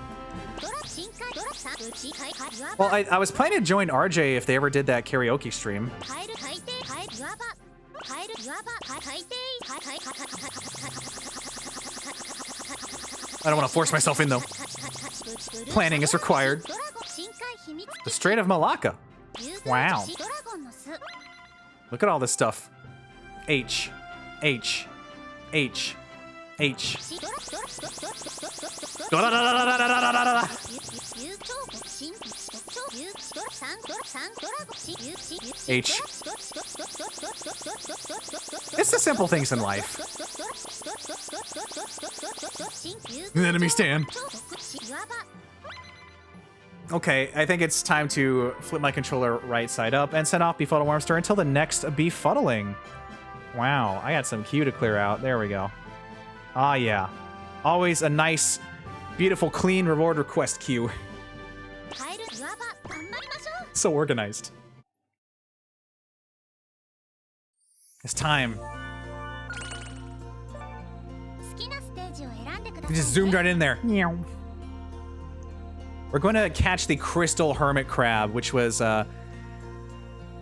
A: Well, I was planning to join RJ if they ever did that karaoke stream. I don't want to force myself in, though. Planning is required. The Strait of Malacca. Wow. Look at all this stuff. H. H. H. H. H. It's the simple things in life. An enemy stand. Okay, I think it's time to flip my controller right side up and send off Befuddle Wormster until the next befuddling. Wow, I got some queue to clear out. There we go. Ah, yeah. Always a nice, beautiful, clean reward request queue. So organized. It's time. We just zoomed right in there. We're going to catch the Crystal Hermit Crab, which was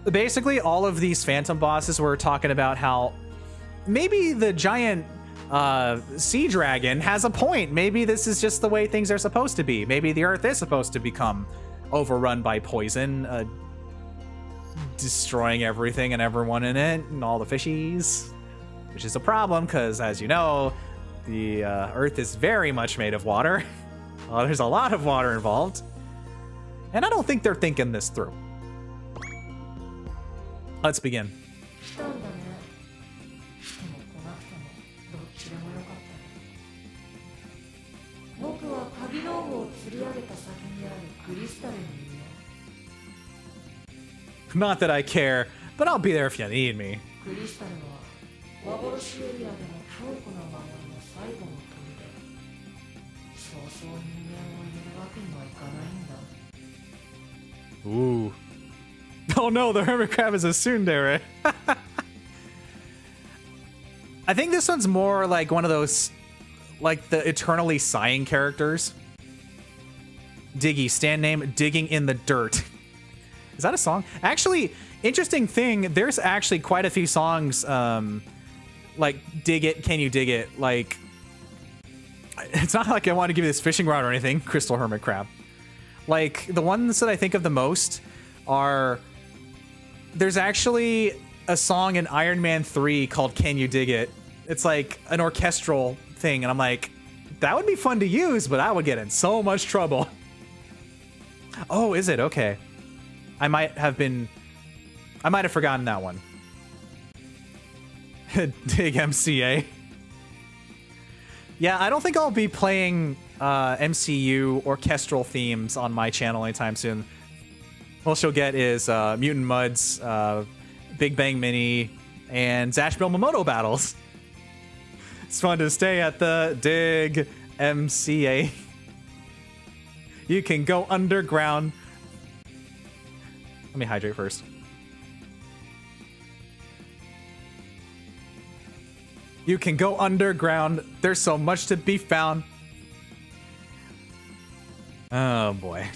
A: basically all of these Phantom bosses were talking about how maybe the giant sea dragon has a point. Maybe this is just the way things are supposed to be. Maybe the Earth is supposed to become overrun by poison, destroying everything and everyone in it and all the fishies, which is a problem because, as you know, the Earth is very much made of water. There's a lot of water involved, and I don't think they're thinking this through. Let's begin. Not that I care, but I'll be there if you need me. Ooh. Oh no, the Hermit Crab is a tsundere. I think this one's more like one of those, like the eternally sighing characters. Diggy, stand name, digging in the dirt. Is that a song? Actually, interesting thing, there's actually quite a few songs, like Dig It, Can You Dig It? Like, it's not like I want to give you this fishing rod or anything, Crystal Hermit Crab. Like, the ones that I think of the most are, there's actually a song in Iron Man 3 called Can You Dig It? It's like an orchestral thing, and I'm like, that would be fun to use, but I would get in so much trouble. Oh, is it? Okay. I might have forgotten that one. Dig MCA. Yeah, I don't think I'll be playing MCU orchestral themes on my channel anytime soon. All she'll get is Mutant Muds, Big Bang Mini, and Zash Momoto battles. It's fun to stay at the Dig MCA. You can go underground. Let me hydrate first. You can go underground. There's so much to be found. Oh boy.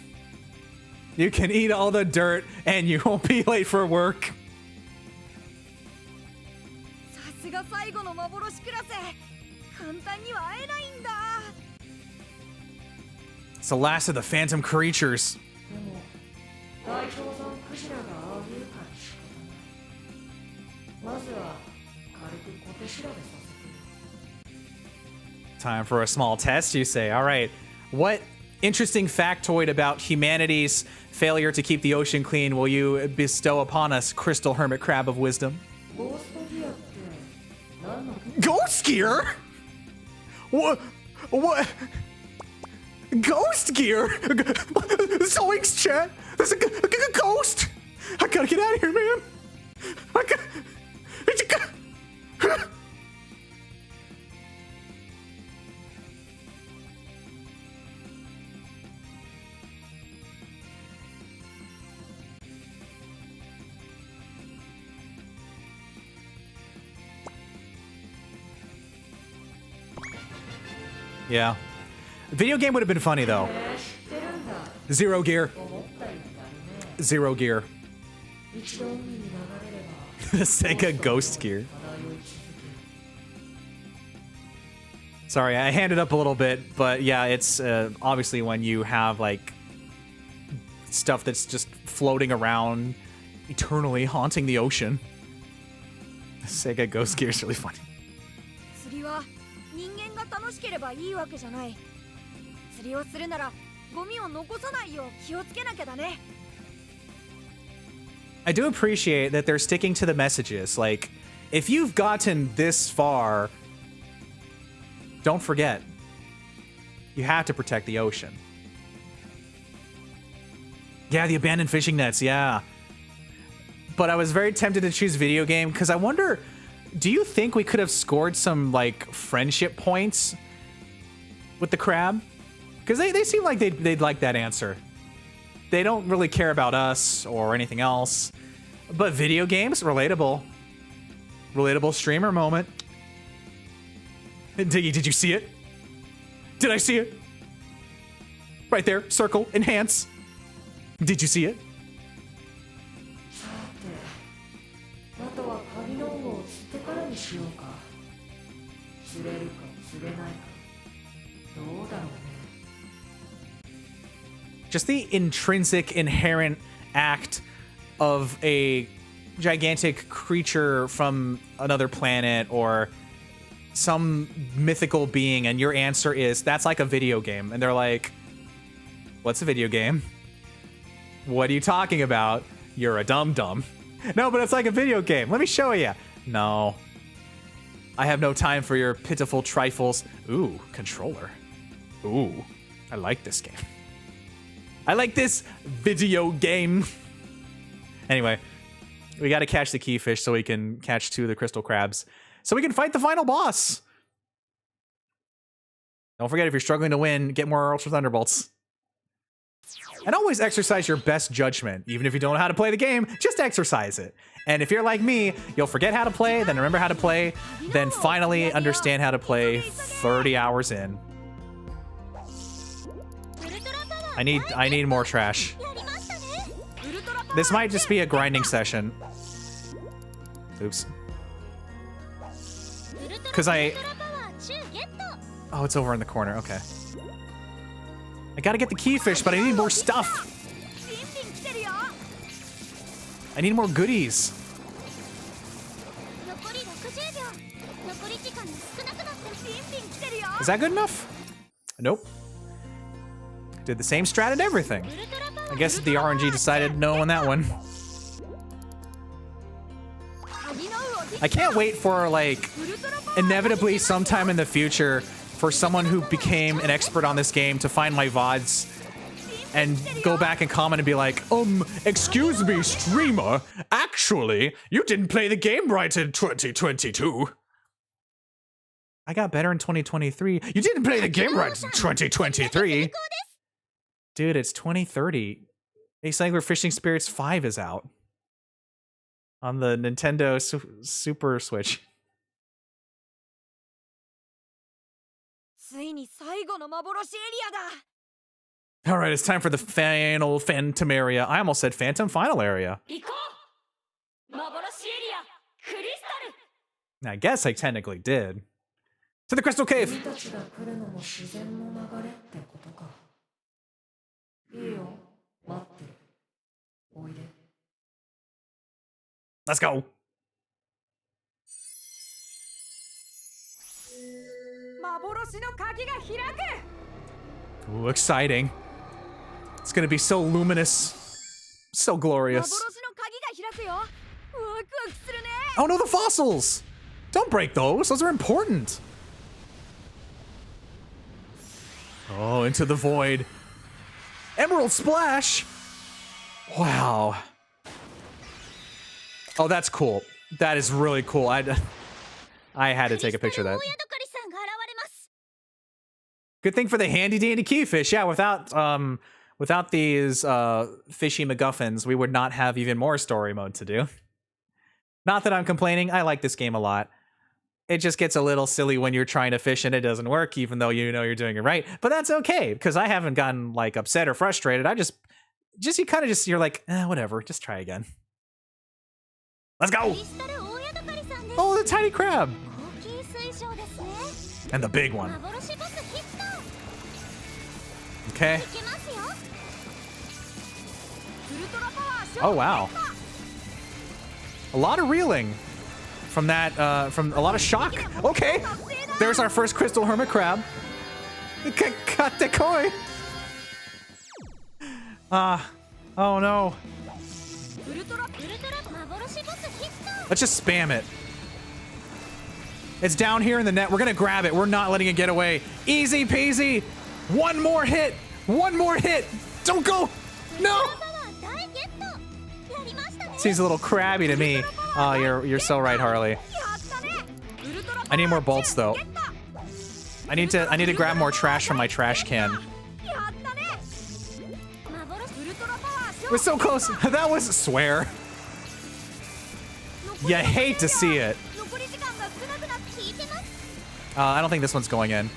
A: You can eat all the dirt and you won't be late for work. It's the last of the phantom creatures. Time for a small test, you say. All right. What interesting factoid about humanity's failure to keep the ocean clean will you bestow upon us, Crystal Hermit Crab of Wisdom? Ghost gear? What? Ghost gear? Zoinks, chat. There's a ghost. I gotta get out of here, man. Yeah. Video game would have been funny, though. Zero gear. Zero gear. Sega Ghost Gear. Sorry, I handed up a little bit, but yeah, it's obviously when you have, like, stuff that's just floating around eternally, haunting the ocean. Sega Ghost Gear is really funny.
B: 釣りは人間が楽しければいいわけじゃない。釣りをするならゴミを残さないよう気をつけなきゃだね。
A: I do appreciate that they're sticking to the messages. Like, if you've gotten this far, don't forget, you have to protect the ocean. Yeah, the abandoned fishing nets, yeah. But I was very tempted to choose video game because I wonder, do you think we could have scored some, like, friendship points with the crab? Because they seem like they'd like that answer. They don't really care about us or anything else. But video games, relatable. Relatable streamer moment. Diggy, did you see it? Did I see it? Right there, circle, enhance. Did you see it?
D: あとは鍵の王を釣ってからにしようか。釣れるか釣れないか。どうだろうね。
A: Just the intrinsic, inherent act of a gigantic creature from another planet or some mythical being, and your answer is, that's like a video game. And they're like, what's a video game? What are you talking about? You're a dum-dum. No, but it's like a video game. Let me show you. No. I have no time for your pitiful trifles. Ooh, controller. Ooh, I like this game. I like this video game. Anyway, we got to catch the keyfish so we can catch 2 of the crystal crabs. So we can fight the final boss. Don't forget, if you're struggling to win, get more Ultra Thunderbolts. And always exercise your best judgment. Even if you don't know how to play the game, just exercise it. And if you're like me, you'll forget how to play, then remember how to play, then finally understand how to play 30 hours in. I need more trash. This might just be a grinding session. Oops. Because oh, it's over in the corner. Okay. I gotta get the keyfish, but I need more stuff. I need more goodies. Is that good enough? Nope. Did the same strat and everything. I guess the RNG decided no on that one. I can't wait for, like, inevitably sometime in the future for someone who became an expert on this game to find my VODs and go back and comment and be like, excuse me, streamer, actually, you didn't play the game right in 2022. I got better in 2023. You didn't play the game right in 2023. Dude, it's 2030. Ace Angler Fishing Spirits 5 is out. On the Nintendo Super Switch. Alright, it's time for the final Phantom area. I almost said Phantom Final area. I guess I technically did. To the Crystal Cave! Let's go! Ooh, exciting. It's gonna be so luminous. So glorious. Oh no, the fossils! Don't break those, those are important. Oh, into the void. Emerald Splash! Wow. Oh, that's cool. That is really cool. I had to take a picture of that. Good thing for the handy dandy keyfish. Yeah, without these fishy MacGuffins, we would not have even more story mode to do. Not that I'm complaining. I like this game a lot. It just gets a little silly when you're trying to fish and it doesn't work, even though you know you're doing it right. But that's okay, because I haven't gotten like upset or frustrated. I just you kind of you're like, whatever, just try again. Let's go. Oh, the tiny crab. And the big one. Okay. Oh, wow. A lot of reeling from that, from a lot of shock. Okay. There's our first crystal hermit crab. Cut the koi. Oh no. Let's just spam it. It's down here in the net. We're gonna grab it. We're not letting it get away. Easy peasy. One more hit. One more hit. Don't go. No. Seems a little crabby to me. Oh, you're so right, Harley. I need more bolts though. I need to grab more trash from my trash can. We're so close. That was swear. You hate to see it. I don't think this one's going in.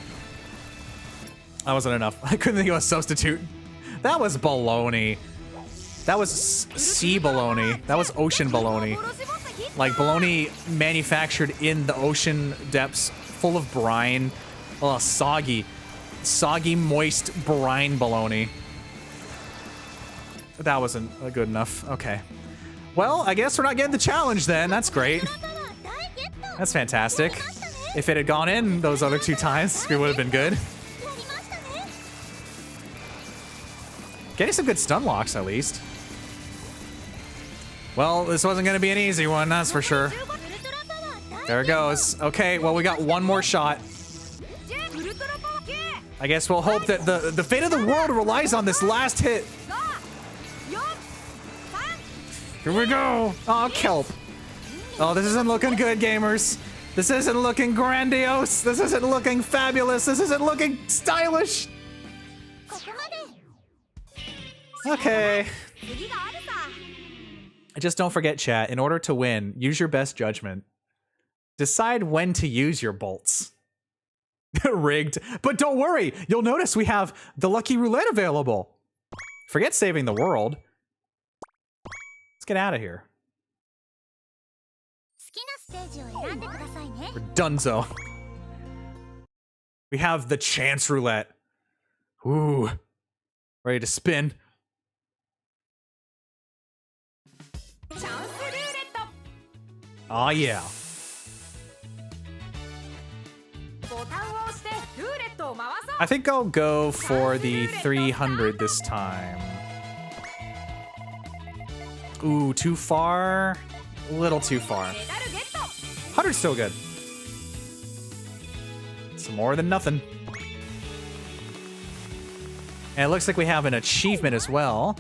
A: That wasn't enough. I couldn't think of a substitute. That was baloney. That was sea baloney. That was ocean baloney. Like baloney manufactured in the ocean depths, full of brine. Oh, soggy, moist brine baloney. That wasn't good enough. Okay. Well, I guess we're not getting the challenge then. That's great. That's fantastic. If it had gone in those other 2 times, it would have been good. Getting some good stun locks, at least. Well, this wasn't going to be an easy one, that's for sure. There it goes. Okay, well, we got one more shot. I guess we'll hope that the fate of the world relies on this last hit. Here we go. Oh, kelp. Oh, this isn't looking good, gamers. This isn't looking grandiose. This isn't looking fabulous. This isn't looking stylish. Okay. Just don't forget, chat, in order to win, use your best judgment. Decide when to use your bolts. Rigged. But don't worry, you'll notice we have the lucky roulette available. Forget saving the world. Let's get out of here. We're donezo. We have the chance roulette. Ooh. Ready to spin. Oh yeah. I think I'll go for the 300 this time. Ooh, too far? A little too far. 100's still good. It's more than nothing. And it looks like we have an achievement as well.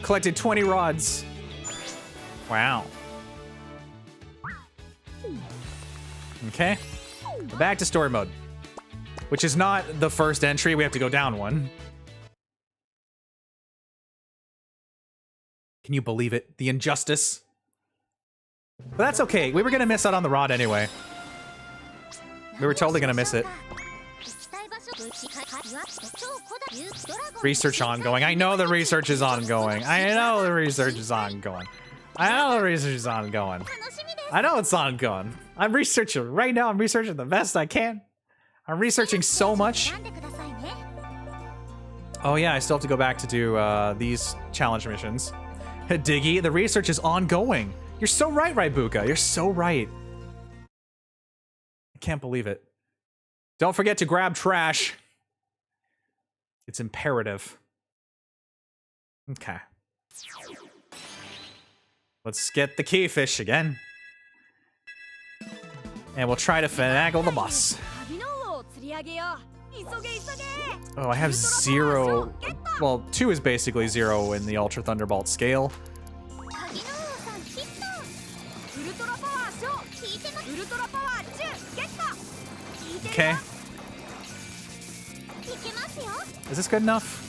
A: Collected 20 rods. Wow. Okay. Back to story mode. Which is not the first entry. We have to go down one. Can you believe it? The injustice. But that's okay. We were going to miss out on the rod anyway. We were totally going to miss it. Research ongoing. I know the research is ongoing. I know the research is ongoing. I know the research is ongoing. I know it's ongoing. I'm researching right now. I'm researching the best I can. I'm researching so much. Oh yeah, I still have to go back to do these challenge missions. Diggy, the research is ongoing. You're so right, Raibuka. You're so right. I can't believe it. Don't forget to grab trash. It's imperative. Okay. Let's get the keyfish again. And we'll try to finagle the boss. Oh, I have 0. Well, 2 is basically 0 in the Ultra Thunderbolt scale. Okay. Is this good enough?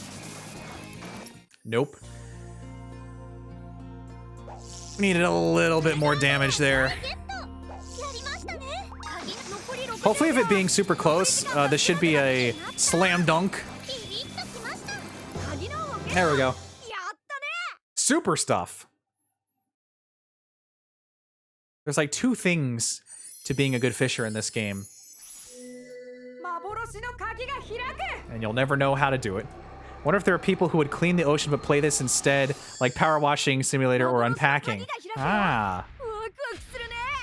A: Nope. Needed a little bit more damage there. Hopefully, if it being super close, this should be a slam dunk. There we go. Super stuff. There's like 2 things to being a good fisher in this game. And you'll never know how to do it. Wonder if there are people who would clean the ocean but play this instead, like power washing simulator or unpacking. Ah.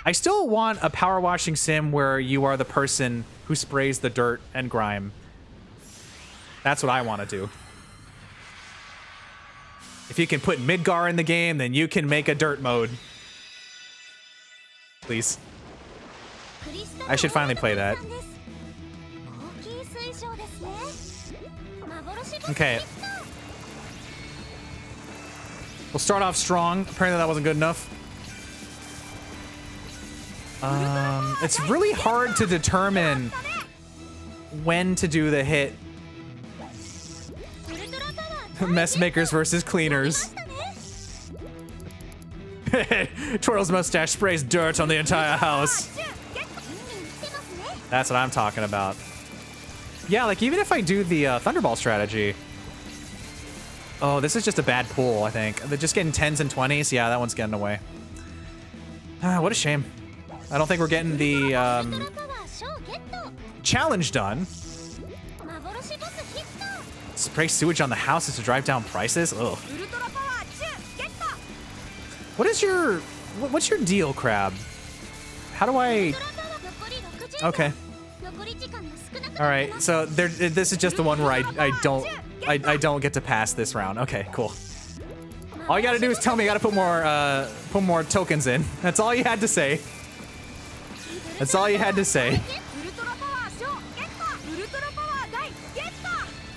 A: I still want a power washing sim where you are the person who sprays the dirt and grime. That's what I want to do. If you can put Midgar in the game, then you can make a dirt mode. Please. I should finally play that. Okay. We'll start off strong. Apparently that wasn't good enough. It's really hard to determine when to do the hit. Mess makers versus cleaners. Twirl's mustache sprays dirt on the entire house. That's what I'm talking about. Yeah, like even if I do the Thunderball strategy. Oh, this is just a bad pool, I think. They're just getting 10s and 20s. Yeah, that one's getting away. What a shame. I don't think we're getting the challenge done. Spray sewage on the houses to drive down prices? Ugh. What's your deal, Crab? How do I... Okay. Alright, so this is just the one where I don't get to pass this round. Okay, cool. All you gotta do is tell me I gotta put more tokens in. That's all you had to say. That's all you had to say.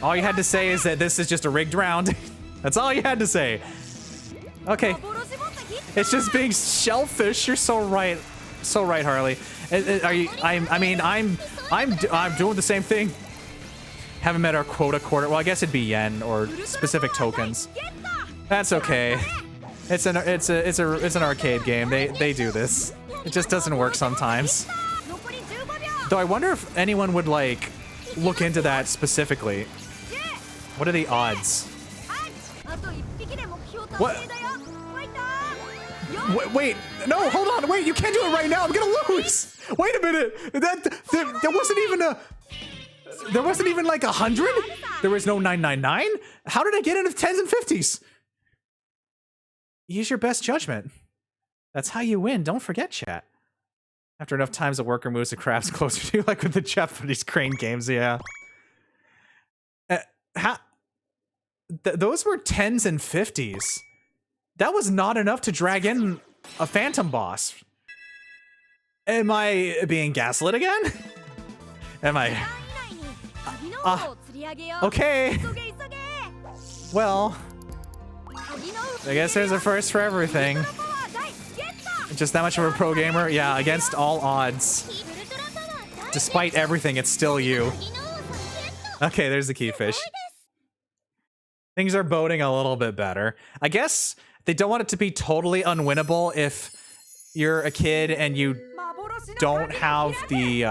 A: All you had to say is that this is just a rigged round. That's all you had to say. Okay. It's just being shellfish. You're so right. So right, Harley. Are you? I'm doing the same thing. Haven't met our quota quarter. Well, I guess it'd be yen or specific tokens. That's okay. It's an arcade game. They do this. It just doesn't work sometimes. Though I wonder if anyone would like look into that specifically. What are the odds? What? Wait, no, hold on, wait, you can't do it right now, I'm gonna lose! Wait a minute, there wasn't even like 100? There was no 999? How did I get into 10s and 50s? Use your best judgment. That's how you win, don't forget, chat. After enough times, a worker moves the crabs closer to you, like with the Japanese crane games, yeah. Those were 10s and 50s. That was not enough to drag in a phantom boss. Am I being gaslit again? Am I? Okay. Well, I guess there's a first for everything. Just that much of a pro gamer? Yeah, against all odds. Despite everything, it's still you. Okay, there's the keyfish. Things are boding a little bit better. I guess they don't want it to be totally unwinnable if you're a kid and you don't have the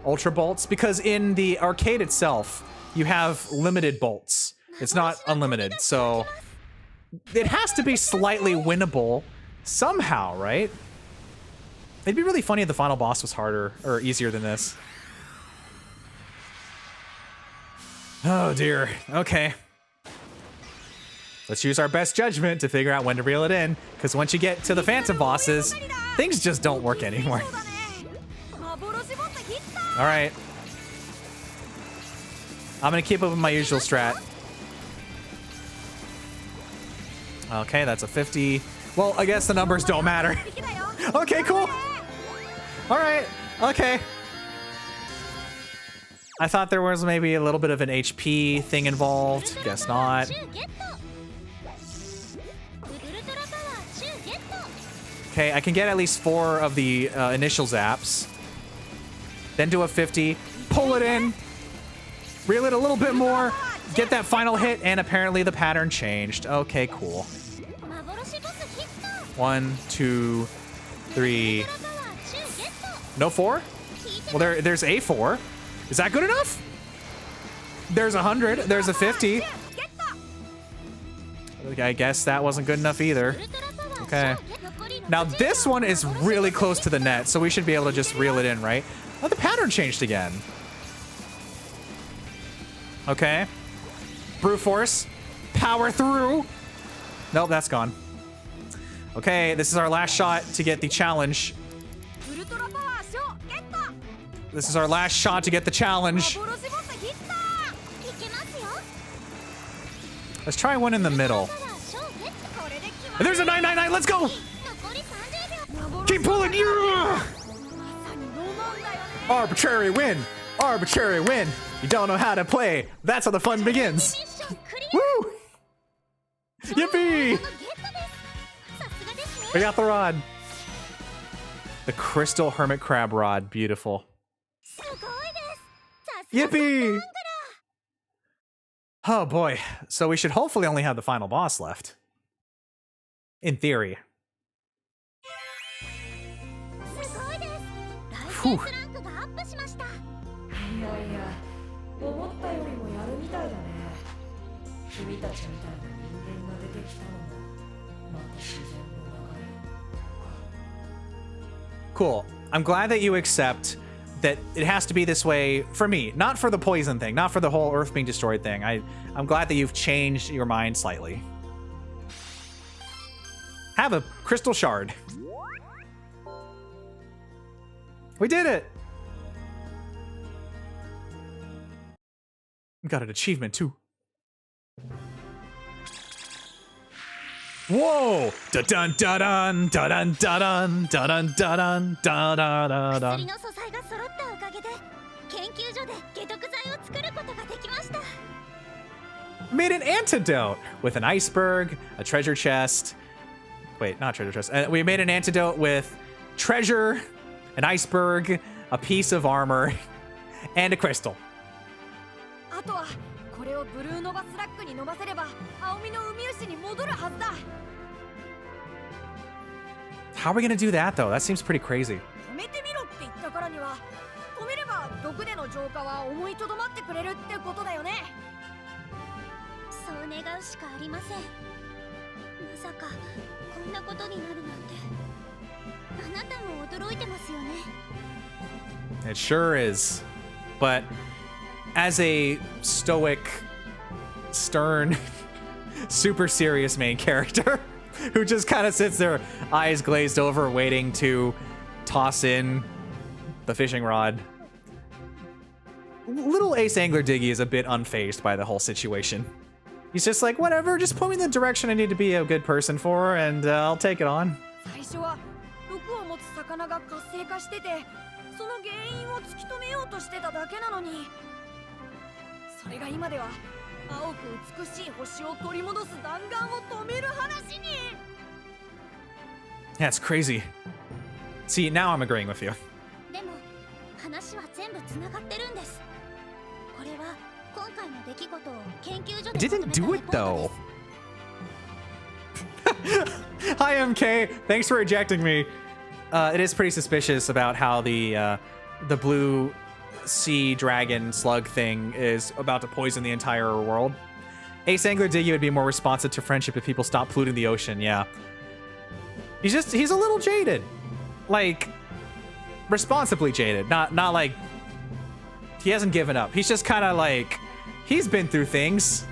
A: Ultra Bolts, because in the arcade itself, you have limited bolts. It's not unlimited, so it has to be slightly winnable somehow, right? It'd be really funny if the final boss was harder or easier than this. Oh dear, okay. Let's use our best judgment to figure out when to reel it in, because once you get to the phantom bosses, things just don't work anymore. Alright. I'm gonna keep up with my usual strat. Okay, that's a 50. Well, I guess the numbers don't matter. Okay, cool. Alright, okay. I thought there was maybe a little bit of an HP thing involved. Guess not. Okay, I can get at least 4 of the initial zaps. Then do a 50. Pull it in. Reel it a little bit more. Get that final hit, and apparently the pattern changed. Okay, cool. 1, 2, 3. No 4? Well, there's a 4. Is that good enough? There's 100. There's a 50. I guess that wasn't good enough either. Okay. Now this one is really close to the net, so we should be able to just reel it in, right? Oh, the pattern changed again. Okay. Brute force. Power through. Nope, that's gone. Okay, this is our last shot to get the challenge. This is our last shot to get the challenge. Let's try one in the middle. And there's a 999. Let's go. Keep pulling. Yeah! Arbitrary win. Arbitrary win. You don't know how to play. That's how the fun begins. Woo! Yippee! We got the rod. The crystal hermit crab rod. Beautiful. Yippee! Oh boy. So we should hopefully only have the final boss left. In theory. Whew.
D: いやいや、思ったよりもやるみたいだね。君たちみたいな人間が出てきたのも、また自然の流れ。
A: Cool. I'm glad that you accept that it has to be this way for me, not for the poison thing, not for the whole Earth being destroyed thing. I'm glad that you've changed your mind slightly. Have a crystal shard. We did it! We got an achievement too. Whoa! Da dun da dun da dun da dun da dun da dun da da da da. Made an antidote with an iceberg, a treasure chest. Wait, not treasure chest. We made an antidote with treasure, an iceberg, a piece of armor, and a crystal.
B: あとはこれをブルーノバスラックに伸ばせれば青みのウミウシに戻るはずだ。
A: How are we gonna do that though? That seems pretty crazy.
B: 止めてみろって言ったからには止めれば毒での浄化は思いとどまってくれるってことだよね。
C: そう願うしかありません。まさかこんなことになるなんて。あなたも驚いてますよね。
A: It sure is. But as a stoic, stern, super serious main character who just kind of sits there, eyes glazed over, waiting to toss in the fishing rod, little Ace Angler Diggy is a bit unfazed by the whole situation. He's just like, whatever, just point me in the direction I need to be a good person for, and I'll take it on.
B: 最初は毒を持つ魚が活性化してて、その原因を突き止めようとしてただけなのに、それが今では青く美しい星を取り戻す弾丸を止める話に。
A: Yeah, it's crazy. See, now I'm agreeing with you.
C: でも話は全部つながってるんです。これは今回の出来事を研究所
A: It
C: で
A: didn't do it
C: まとめたレポート
A: though.
C: です。
A: Hi MK, thanks for ejecting me. It is pretty suspicious about how the blue sea dragon slug thing is about to poison the entire world. Ace Angler Diggy would be more responsive to friendship if people stopped polluting the ocean, yeah. He's a little jaded. Like, responsibly jaded. Not like, he hasn't given up. He's just kind of like, he's been through things.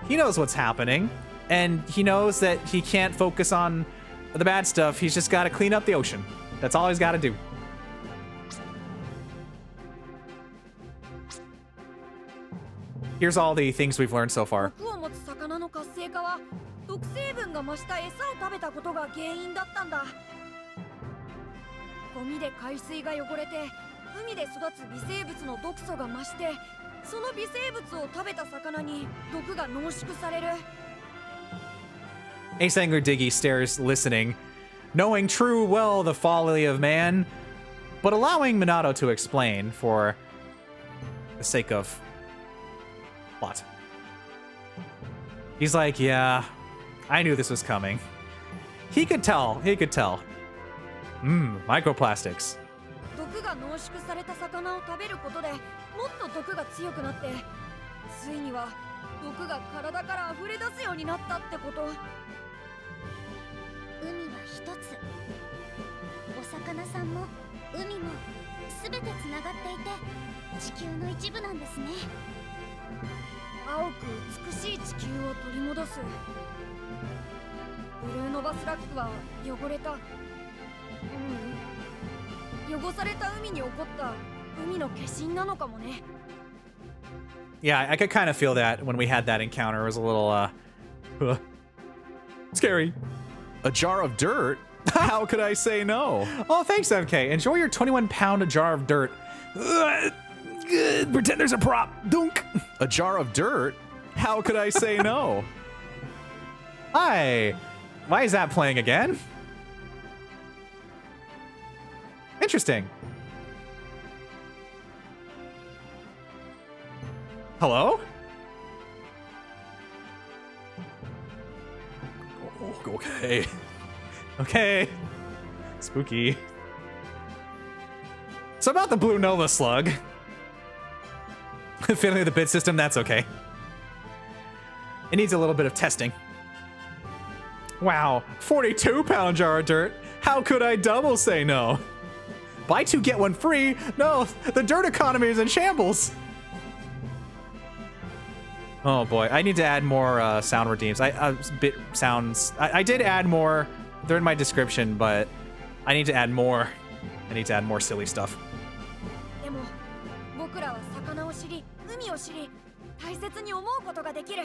A: He knows what's happening. And he knows that he can't focus on the bad stuff. He's just got to clean up the ocean. That's all he's got to do. Here's all the things we've learned so far.
B: 毒を持つ魚の活性化は毒成分が増した餌を食べたことが原因だったんだ。ゴミで海水が汚れて海で育つ微生物の毒素が増して、その微生物を食べた魚に毒が濃縮される。
A: Ace Angler Diggy stares, listening, knowing true well the folly of man, but allowing Minato to explain for the sake of plot. He's like, yeah, I knew this was coming. He could tell. He could tell. Microplastics.
B: 毒が濃縮された魚を食べることでもっと毒が強くなってついには毒が体から溢れ出すようになったってこと。
C: 海は一つ、お魚さんも海も全てつながっていて地球の一部なんですね。
B: 青く美しい地球を取り戻す。ブルーノバスラックは汚れた、汚された海に起こった海の化身なのかもね。
A: Yeah, I could kind of feel that when we had that encounter. It was a little, scary.
F: A jar of dirt? How could I say no?
A: Oh, thanks, MK. Enjoy your 21-pound jar of dirt. Pretend there's a prop. Dunk.
F: A jar of dirt? How could I say no?
A: Hi. Why is that playing again? Interesting. Hello?
F: Oh, okay.
A: Okay. Spooky. So about the Blue Nova Slug. Failing the bid system, that's okay. It needs a little bit of testing. Wow, 42-pound jar of dirt. How could I double say no? Buy two, get one free? No, the dirt economy is in shambles. Oh boy, I need to add more sound redeems. Bit sounds. I did add more. They're in my description, but I need to add more. I need to add more silly stuff.
B: でも僕らは魚を知り海を知り大切に思うことができる。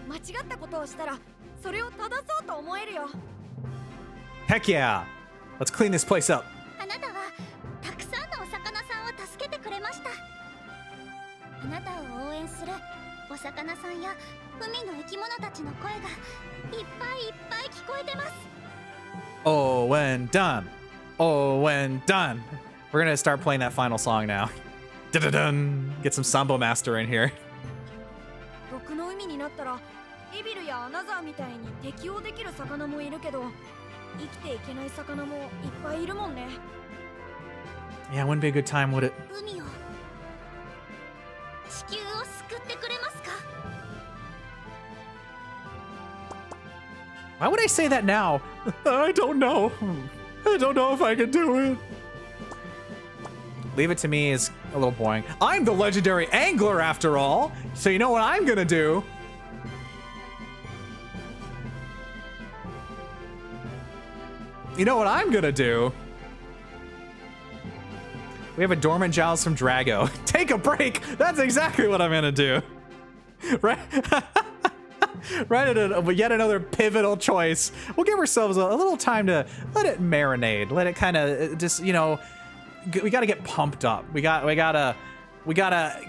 B: 間違ったことをしたらそれを正そうと思えるよ。
A: Heck yeah! Let's clean this place up.
C: あなたはたくさんのお魚さんを助けてくれました。あなたを応援するお魚さんや海の生き物たちの声がいっぱいいっぱい聞こえてます。
A: Oh, when done. Oh, when done. We're gonna start playing that final song now. Dun-dun-dun. Get some Sambo Master in here.
B: 毒の海になったらエビルやアナザーみたいに適応できる魚もいるけど生きていけない魚もいっぱいいるもんね。
A: Yeah, wouldn't be a good time, would it?
C: 海を地球を救ってくれますか？
A: Why would I say that now? I don't know. I don't know if I can do it. Leave it to me is a little boring. I'm the legendary angler after all, so you know what I'm gonna do? You know what I'm gonna do? We have a dormant Giles from Drago. Take a break! That's exactly what I'm gonna do. Right? Right at yet another pivotal choice. We'll give ourselves a little time to let it marinate. Let it kind of just, you know, we gotta get pumped up. We gotta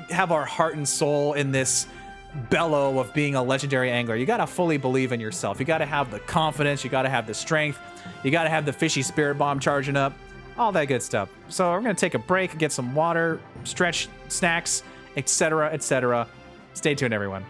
A: have our heart and soul in this bellow of being a legendary angler. You gotta fully believe in yourself. You gotta have the confidence. You gotta have the strength. You gotta have the fishy spirit bomb charging up. All that good stuff. So we're gonna take a break, get some water, stretch, snacks, etc., etc. Stay tuned, everyone.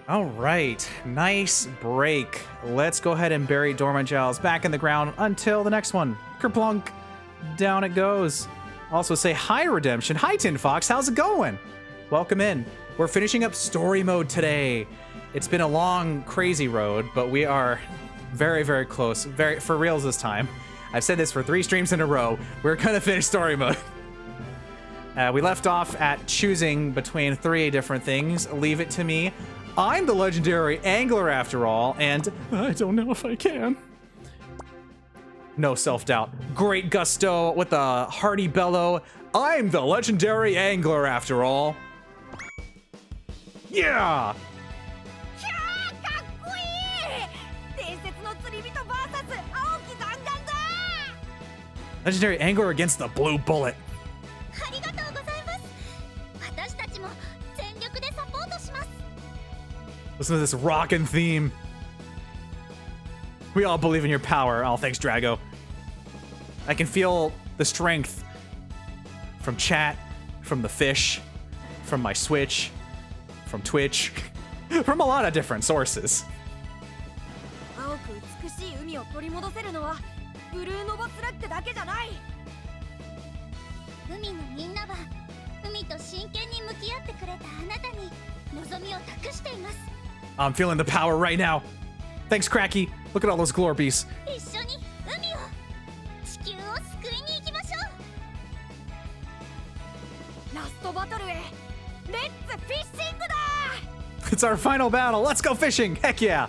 A: All right, nice break. Let's go ahead and bury dormant gels back in the ground until the next one. Kerplunk, down it goes. Also say hi, Redemption. Hi, Tin Fox, how's it going? Welcome in. We're finishing up story mode today. It's been a long, crazy road, but we are very, very close. Very for reals this time. I've said this for 3 streams in a row. We're gonna finish story mode. We left off at choosing between 3 different things. Leave it to me. I'm the legendary angler after all, and I don't know if I can. No self-doubt. Great gusto with a hearty bellow. I'm the legendary angler after all. Yeah! Legendary angler against the blue bullet. Listen to this rockin' theme. We all believe in your power. Oh, thanks, Drago. I can feel the strength from chat, from the fish, from my Switch, from Twitch, from a lot of different sources.
B: 青く美しい海を取り戻せるのはブルーノバスラッグだけじゃない。
C: 海のみんなは海と真剣に向き合ってくれたあなたに望みを託しています。
A: I'm feeling the power right now. Thanks, Cracky. Look at all those glorbies.
C: 一緒に海を地球を救いに行きましょう。
B: ラストバトルへレッツフィッシングだ。
A: It's our final battle. Let's go fishing. Heck yeah.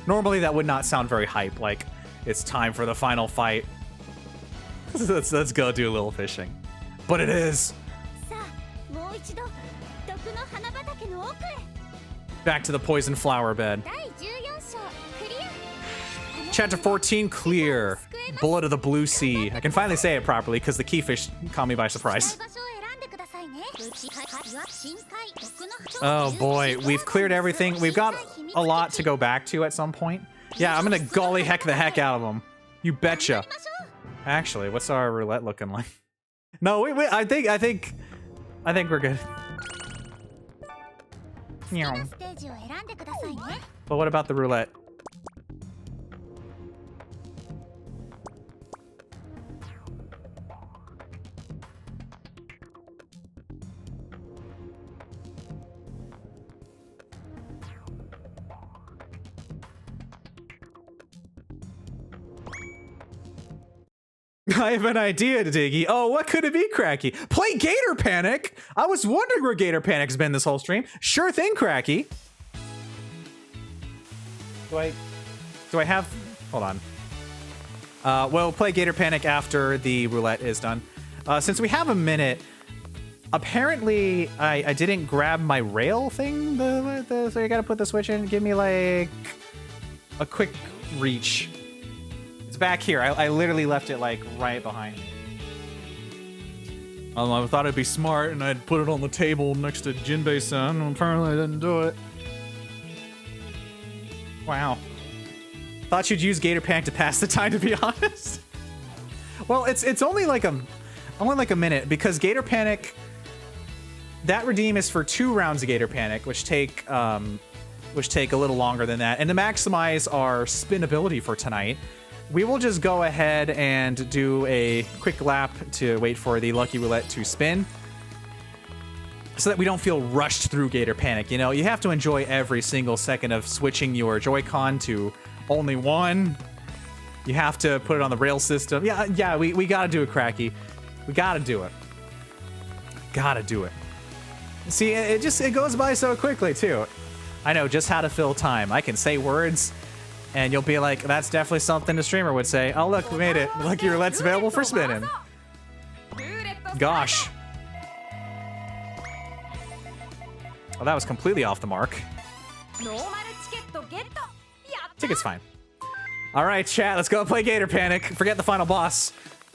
A: Normally that would not sound very hype. Like it's time for the final fight. Let's go do a little fishing. But it is.
C: さあ、もう一度毒の花畑の奥へ。
A: Back to the poison flower bed.
C: 第14章クリア。
A: Chapter 14, clear. Bullet of the Blue Sea. I can finally say it properly because the keyfish caught me by surprise.
C: 場所を選んでくださいね。深海毒の
A: Oh boy, we've cleared everything. We've got a lot to go back to at some point. Yeah, I'm gonna golly heck the heck out of them. You betcha. Actually, what's our roulette looking like? No, wait, I think we're good.
C: 好きなステージを選んでくださいね。
A: But what about the roulette? I have an idea, Diggy. Oh, what could it be, Cracky? Play Gator Panic! I was wondering where Gator Panic's been this whole stream. Sure thing, Cracky. Do I have... Hold on. We'll play Gator Panic after the roulette is done. Since we have a minute, apparently I didn't grab my rail thing. So you gotta put the switch in. Give me like a quick reach. It's back here. I literally left it like right behind me. I thought I'd be smart and I'd put it on the table next to Jinbei-san. Apparently I didn't do it. Wow. Thought you'd use Gator Panic to pass the time, to be honest. Well, it's only like a minute because Gator Panic, that redeem is for 2 rounds of Gator Panic, which take a little longer than that. And to maximize our spin ability for tonight, we will just go ahead and do a quick lap to wait for the Lucky Roulette to spin so that we don't feel rushed through Gator Panic. You know, you have to enjoy every single second of switching your Joy-Con to only one. You have to put it on the rail system. Yeah, we gotta do it, Cracky. We gotta do it. Gotta do it. See, it goes by so quickly, too. I know just how to fill time. I can say words, and you'll be like, that's definitely something a streamer would say. Oh, look, we made it. Lucky Roulette's available for spinning. Gosh. Oh, that was completely off the mark. Ticket's fine. All right, chat, let's go play Gator Panic. Forget the final boss.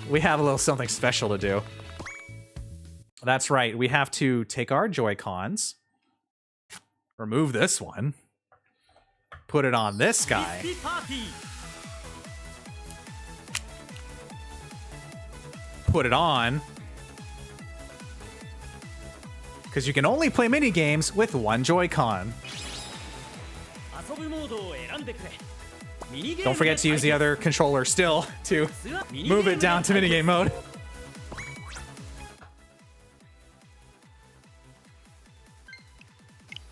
A: We have a little something special to do. That's right. We have to take our Joy-Cons, remove this one, put it on this guy, put it on, because you can only play mini games with one Joy-Con. Don't forget to use the other controller still to move it down to minigame mode.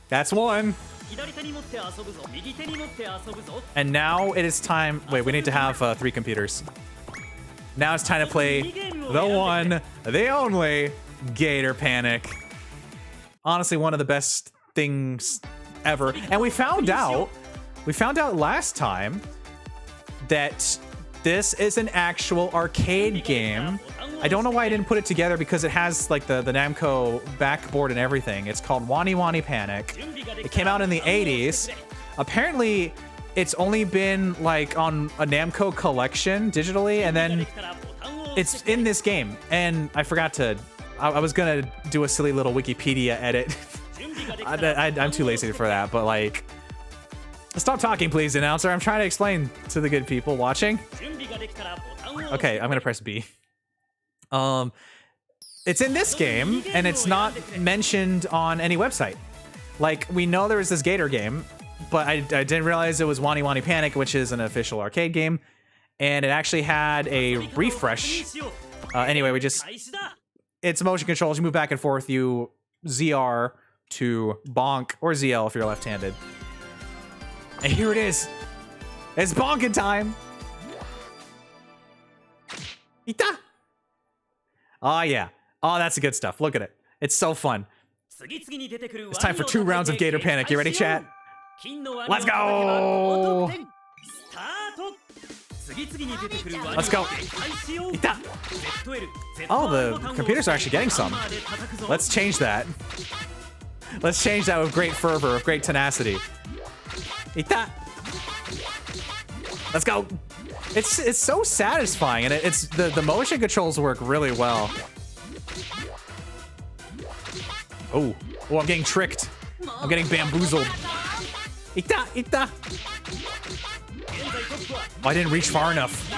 A: That's one. And now it is time. Wait, we need to have 3 computers. Now it's time to play the one, the only Gator Panic. Honestly, one of the best things ever. And we found out last time that this is an actual arcade game. I don't know why I didn't put it together because it has like the Namco backboard and everything. It's called Wani Panic. It came out in the 80s. Apparently, it's only been like on a Namco collection digitally, and then it's in this game. And I forgot to, I was gonna do a silly little Wikipedia edit. I'm too lazy for that, but like, stop talking, please, announcer. I'm trying to explain to the good people watching. Okay, I'm gonna press B. It's in this game, and it's not mentioned on any website. Like, we know there was this Gator game, but I didn't realize it was Wani Panic, which is an official arcade game, and it actually had a refresh. Anyway, it's motion controls. You move back and forth. You ZR to bonk, or ZL if you're left-handed. And here it is. It's bonking time. Ita. Oh, yeah. Oh, that's the good stuff. Look at it. It's so fun. It's time for 2 rounds of Gator Panic. You ready, chat? Let's go! Let's go. Ita. Oh, the computers are actually getting some. Let's change that. Let's change that with great fervor, with great tenacity. Ita. Let's go. It's so satisfying, and it's the motion controls work really well. Oh, I'm getting tricked. I'm getting bamboozled. Ita, ita. Oh, I didn't reach far enough.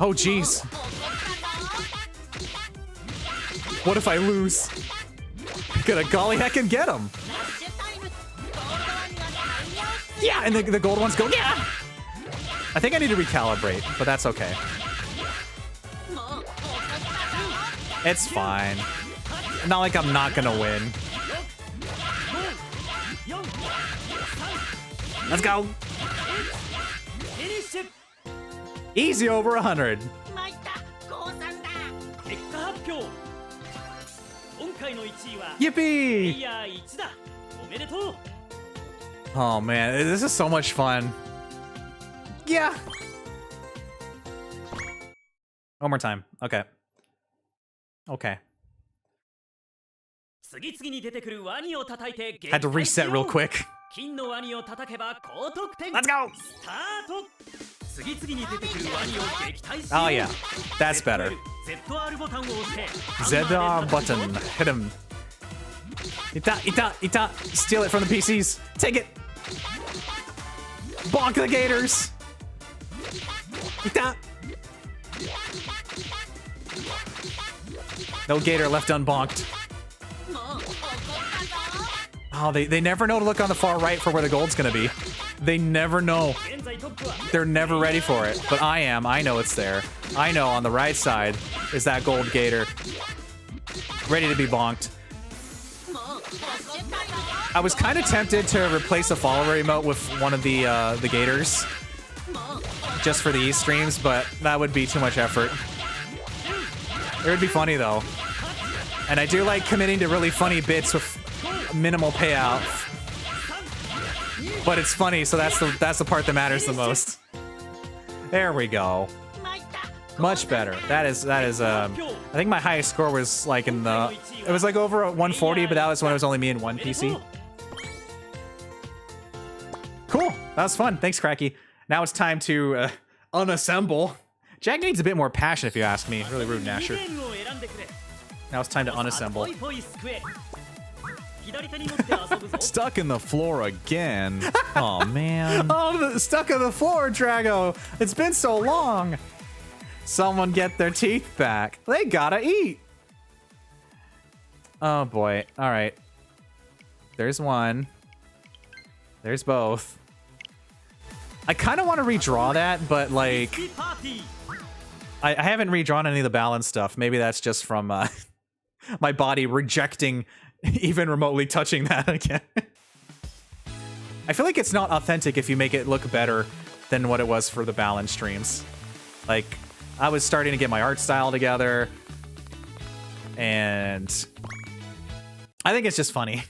A: Oh, jeez. What if I lose? Gonna golly heck and get him. Yeah, and the gold ones go, yeah. I think I need to recalibrate, but that's okay. It's fine. Not like I'm not gonna win. Let's go. Easy over 100. Yippee! Oh man, this is so much fun. Yeah. One more time. Okay. Okay. Had to reset real quick. Let's go! Oh yeah, that's better. ZR button. Hit him. Ita, ita, ita. Steal it from the PCs. Take it. Bonk the Gators. Ita. No Gator left unbonked. Oh, they never know to look on the far right for where the gold's gonna be. They never know. They're never ready for it. But I am. I know it's there. I know on the right side is that gold Gator. Ready to be bonked. I was kind of tempted to replace a follower emote with one of the Gators. Just for these streams, but that would be too much effort. It would be funny though. And I do like committing to really funny bits with minimal payout. But it's funny, so that's the part that matters the most. There we go. Much better. That is I think my highest score was like in the, it was like over 140, but that was when it was only me and one PC. Cool. That was fun. Thanks, Cracky. Now it's time to unassemble. Jack needs a bit more passion, if you ask me. Really rude, Nasher. Now it's time to unassemble.
F: Stuck in the floor again. Oh man.
A: Oh, stuck in the floor, Drago. It's been so long. Someone get their teeth back. They gotta eat. Oh boy. All right. There's one. There's both. I kind of want to redraw that, but like, I haven't redrawn any of the balance stuff. Maybe that's just from my body rejecting even remotely touching that again. I feel like it's not authentic if you make it look better than what it was for the balance streams. Like, I was starting to get my art style together, and I think it's just funny.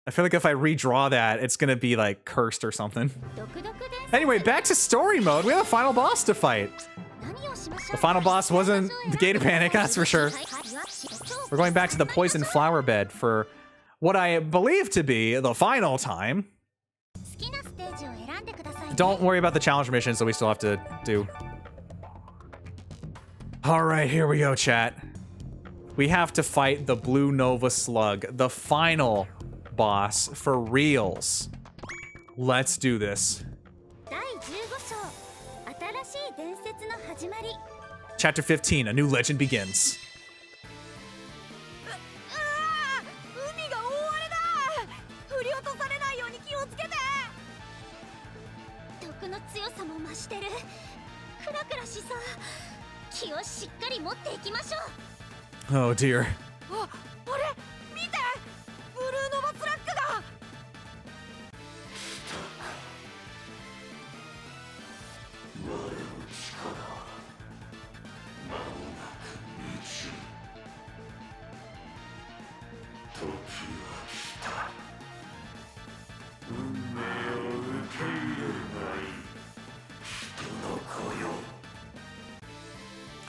A: I feel like if I redraw that, it's gonna be like cursed or something. Anyway, back to story mode. We have a final boss to fight. The final boss wasn't the Gator Panic, that's for sure. We're going back to the poison flower bed for what I believe to be the final time. Don't worry about the challenge missions that we still have to do. All right, here we go, chat. We have to fight the Blue Nova Slug, the final boss for reals. Let's do this. Chapter 15, a new legend begins. Oh dear.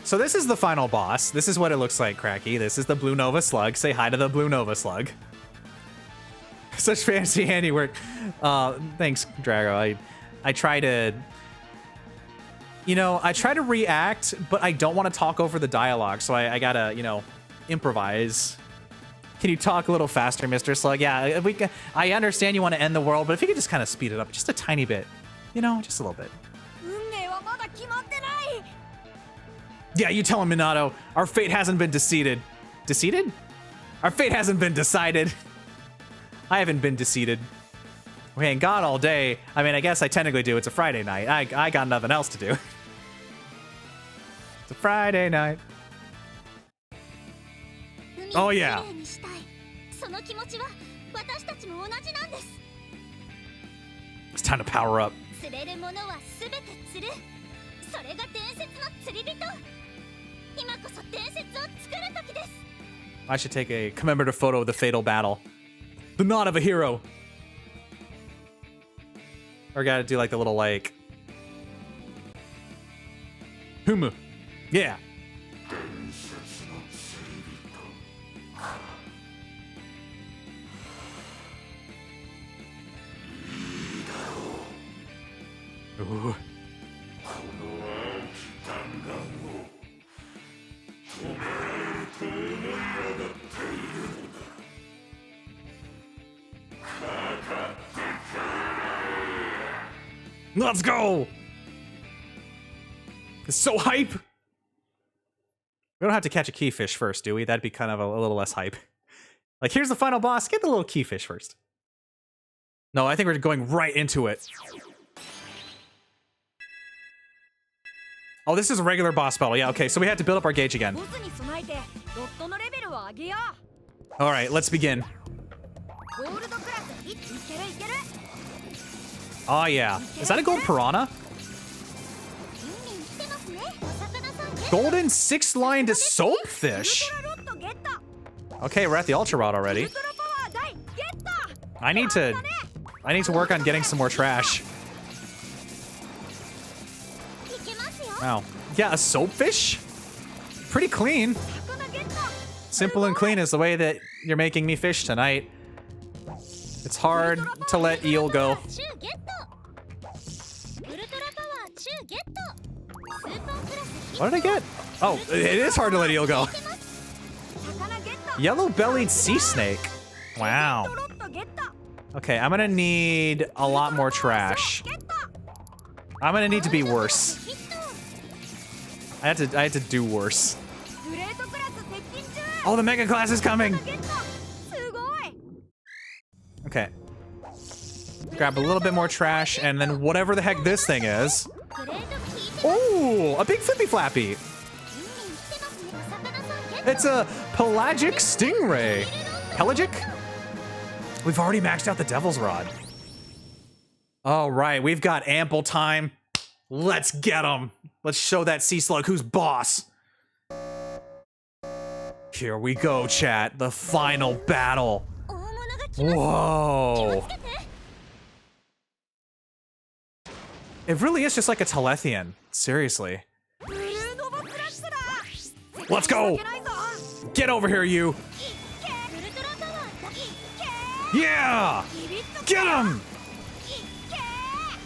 A: So this is the final boss. This is what it looks like, Cracky. This is the Blue Nova Slug. Say hi to the Blue Nova Slug. Such fancy handiwork. Thanks, Drago. I try to... You know, I try to react, but I don't want to talk over the dialogue, so I gotta, you know, improvise. Can you talk a little faster, Mr. Slug? Yeah, I understand you want to end the world, but if you could just kind of speed it up just a tiny bit. You know, just a little bit. Yeah, you tell him, Minato. Our fate hasn't been decided. Decided? Our fate hasn't been decided. I haven't been decided. We ain't got all day. I mean, I guess I technically do. It's a Friday night. I got nothing else to do. It's a Friday night. Oh, yeah. It's time to power up. I should take a commemorative photo of the fatal battle. The nod of a hero. Or gotta do like the little like... Humu. Yeah. Ooh. Let's go! It's so hype! We don't have to catch a keyfish first, do we? That'd be kind of a little less hype. Like, here's the final boss. Get the little keyfish first. No, I think we're going right into it. Oh, this is a regular boss battle. Yeah, okay, so we have to build up our gauge again. Alright, let's begin. Oh, yeah. Is that a gold piranha? Golden six-lined soapfish? Okay, we're at the Ultra Rod already. I need to work on getting some more trash. Wow. Yeah, a soapfish? Pretty clean. Simple and clean is the way that you're making me fish tonight. It's hard to let eel go. What did I get? Oh, it is hard to let eel go. Yellow-bellied sea snake. Wow. Okay, I'm gonna need a lot more trash. I'm gonna need to be worse. I had to do worse. Oh, the mega class is coming. Okay. Grab a little bit more trash, and then whatever the heck this thing is.
C: グレード聞いて
A: Oh, a big flippy flappy.
C: 海に来てますね。お魚さんゲット。
A: It's a pelagic stingray. Pelagic? We've already maxed out the devil's rod. All right, we've got ample time. Let's get him. Let's show that sea slug who's boss. Here we go, chat. The final battle.
C: 大物が来ます。
A: Whoa.
C: 気をつけて。
A: It really is just like a Telethian. Seriously.
B: ブルーノバスラックだ。
A: Let's go.
B: 負けないぞ。
A: Get over here, you.
C: ウルトラパワーだ。
A: Yeah.
B: ビビッと
A: Get him.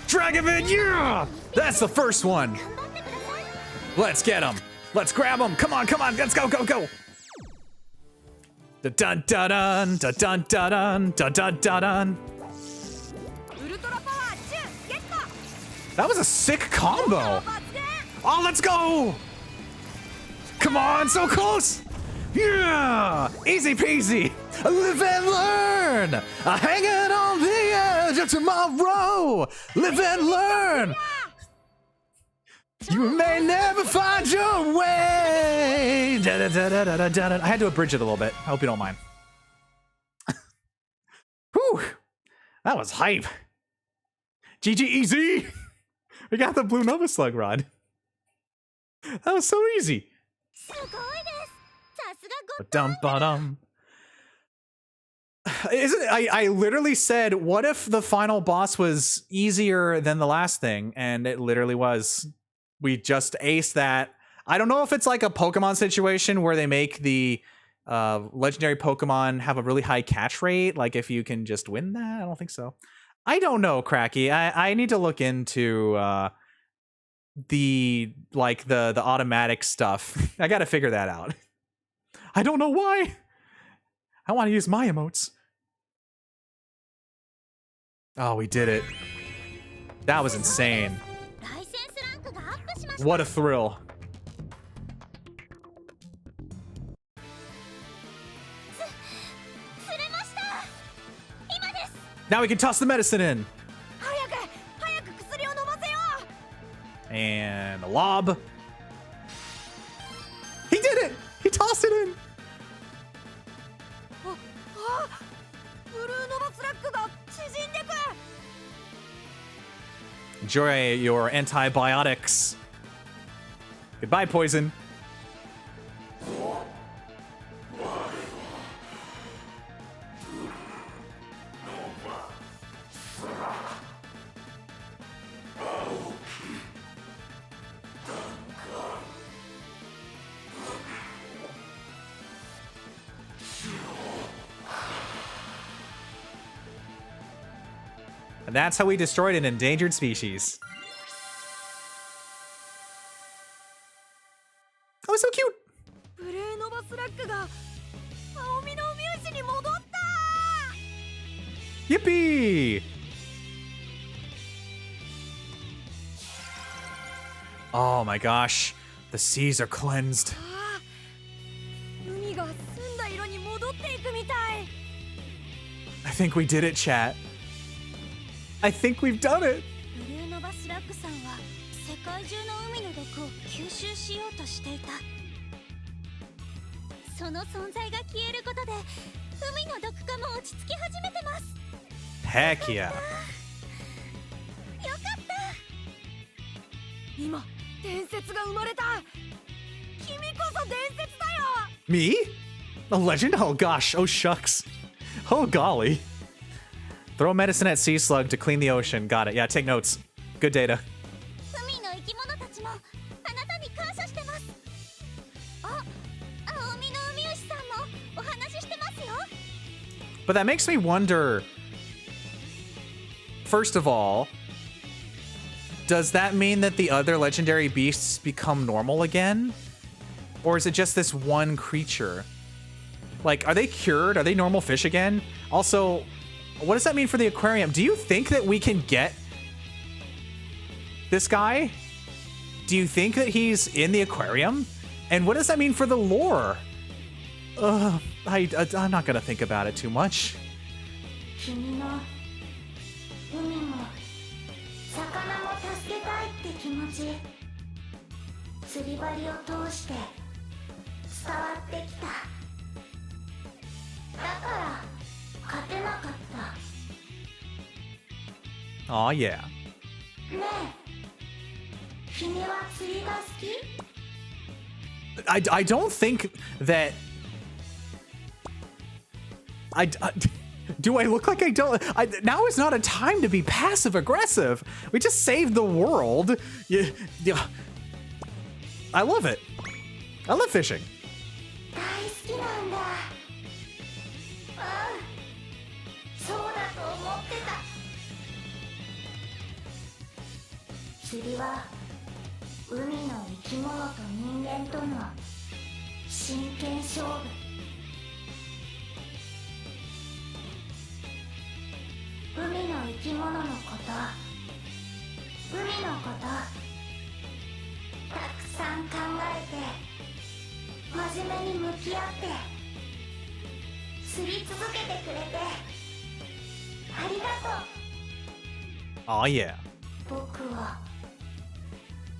A: Dragonman, yeah. That's the first one.
C: 頑張ってください。
A: Let's get him. Let's grab him. Come on, come on. Let's go, go, go. Da dun da dun da dun da dun da dun da dun.
B: ウルトラパワー10ゲット。
A: That was a sick combo.
B: 抜群。
A: Oh, let's go. Come on, so close. Yeah. Easy peasy. Live and learn. Hanging on the edge of tomorrow. Live and learn. You may never find your way. Da, da, da, da, da, da, da. I had to abridge it a little bit. I hope you don't mind. Whew. That was hype. GG easy. We got the Blue Nova Slug rod. That was so easy.
C: すごいです。さすがゴッ
A: Dum ba dum. Isn't it, I literally said, what if the final boss was easier than the last thing? And it literally was. We just aced that. I don't know if it's like a Pokemon situation where they make the legendary Pokemon have a really high catch rate. Like if you can just win that. I don't think so. I don't know, Cracky. I need to look into the automatic stuff. I gotta figure that out. I don't know why. I want to use my emotes. Oh, we did it. That was insane.
C: ライセンスランクがアップしました。
A: What a thrill.
C: 釣れました。今です。
A: Now we can toss the medicine in.
B: 早く薬を飲ませよう。
A: And a lob. He did it! He tossed it in!
B: ブルーノバスラックが縮んでく。
A: Enjoy your antibiotics. Goodbye, poison. And that's how we destroyed an endangered species. Oh, so cute.
B: ブルーノバスラックが青みのウミウシに戻った。
A: Yippee! Oh my gosh. The seas are cleansed.
B: ああ、海が澄んだ色に戻っていくみたい。
A: I think we did it, chat. I think we've done it.
C: ブルーノバスラックさんは世界中の海の毒を吸収しようとしていた。その存在が消えることで海の毒化も落ち着き始めてます。
A: Heck yeah.
C: よかった。
B: 今伝説が生まれた。君こそ伝説だよ。
A: Me? A legend? Oh gosh. Oh shucks. Oh golly. Throw medicine at sea slug to clean the ocean. Got it. Yeah, take notes. Good data.
C: 海の生き物たちもあなたに感謝してます。あ、青みのウミウシさんもお話ししてますよ。
A: But that makes me wonder. First of all, does that mean that the other legendary beasts become normal again? Or is it just this one creature? Like, are they cured? Are they normal fish again? Also, what does that mean for the aquarium? Do you think that we can get this guy? Do you think that he's in the aquarium? And what does that mean for the lore? I'm not gonna think about it too much.
D: 君が海
C: 気持ち釣り針を通して伝わってきた。だから勝てなかった。
A: Aw, yeah.
C: ねえ、君は釣りが好き？
A: I don't think that do I look like I don't? Now is not a time to be passive aggressive. We just saved the world. Yeah, I love it. I love fishing.
C: 大好きなんだ。うん、そうだと思ってた。釣りは海の生き物と人間との真剣勝負。海の生き物のこと、海のこと、たくさん考えて、真面目に向き合って、釣り続けてくれて、ありがとう。
A: Aw, yeah.
C: 僕は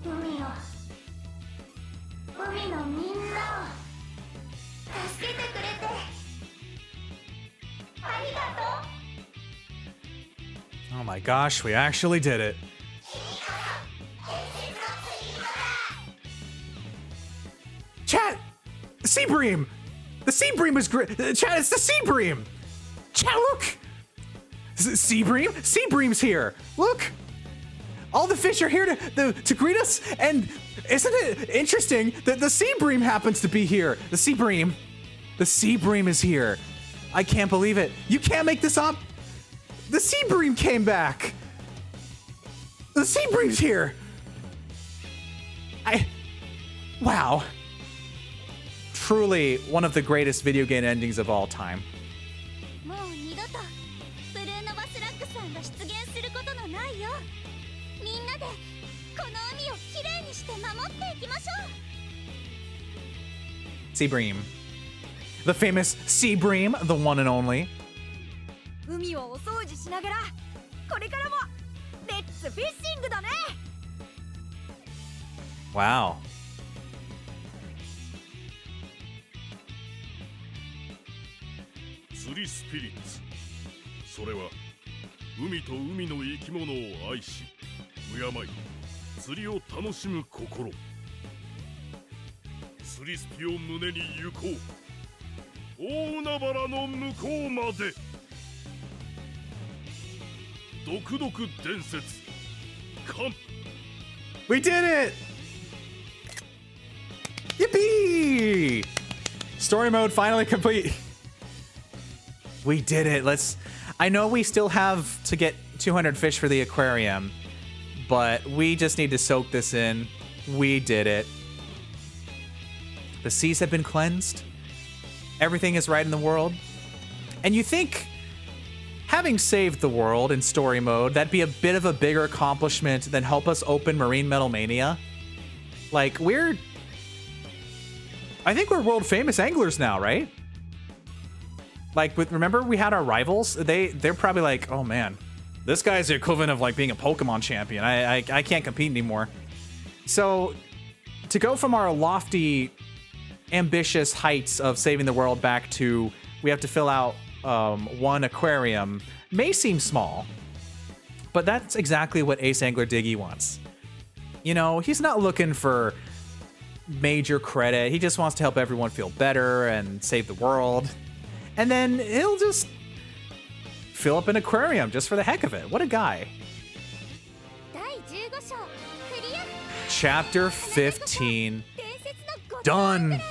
C: 海のみんなを助けてくれてありがとう。
A: Oh my gosh, we actually did it. Chat! The sea bream! The sea bream is great! Chat, it's the sea bream! Chat, look! Sea bream? Sea bream's here! Look! All the fish are here to greet us, and isn't it interesting that the sea bream happens to be here? The sea bream is here. I can't believe it. You can't make this up. The sea bream came back. The sea bream's here. Wow. Truly one of the greatest video game endings of all time.
C: もう二度とブルーノバスラッグさんが出現することのないよう、みんなでこの海をきれいにして守っていきましょう。
A: Sea bream. The famous sea bream, the one and only.
B: 海をお掃除しながらこれからもレッツフィッシングだね。
A: Wow.
G: 釣りスピリッツ、それは海と海の生き物を愛し敬い釣りを楽しむ心。釣りスピを胸に行こう、大海原の向こうまで。毒々伝説完。
A: We did it! Yippee! Story mode finally complete. We did it. I know we still have to get 200 fish for the aquarium, but we just need to soak this in. We did it. The seas have been cleansed. Everything is right in the world. And you think having saved the world in story mode, that'd be a bit of a bigger accomplishment than help us open Marine Medal Mania? Like, I think we're world famous anglers now, right? Like, remember we had our rivals? They're probably like, oh man, this guy's the equivalent of like being a Pokemon champion. I can't compete anymore. So to go from our lofty, ambitious heights of saving the world back to we have to fill out one aquarium may seem small, but that's exactly what Ace Angler Diggy wants. You know, he's not looking for major credit. He just wants to help everyone feel better and save the world. And then he'll just fill up an aquarium just for the heck of it. What a guy.
C: 第15章クリア。
A: Chapter 15.
C: 伝説のゴ
A: Done.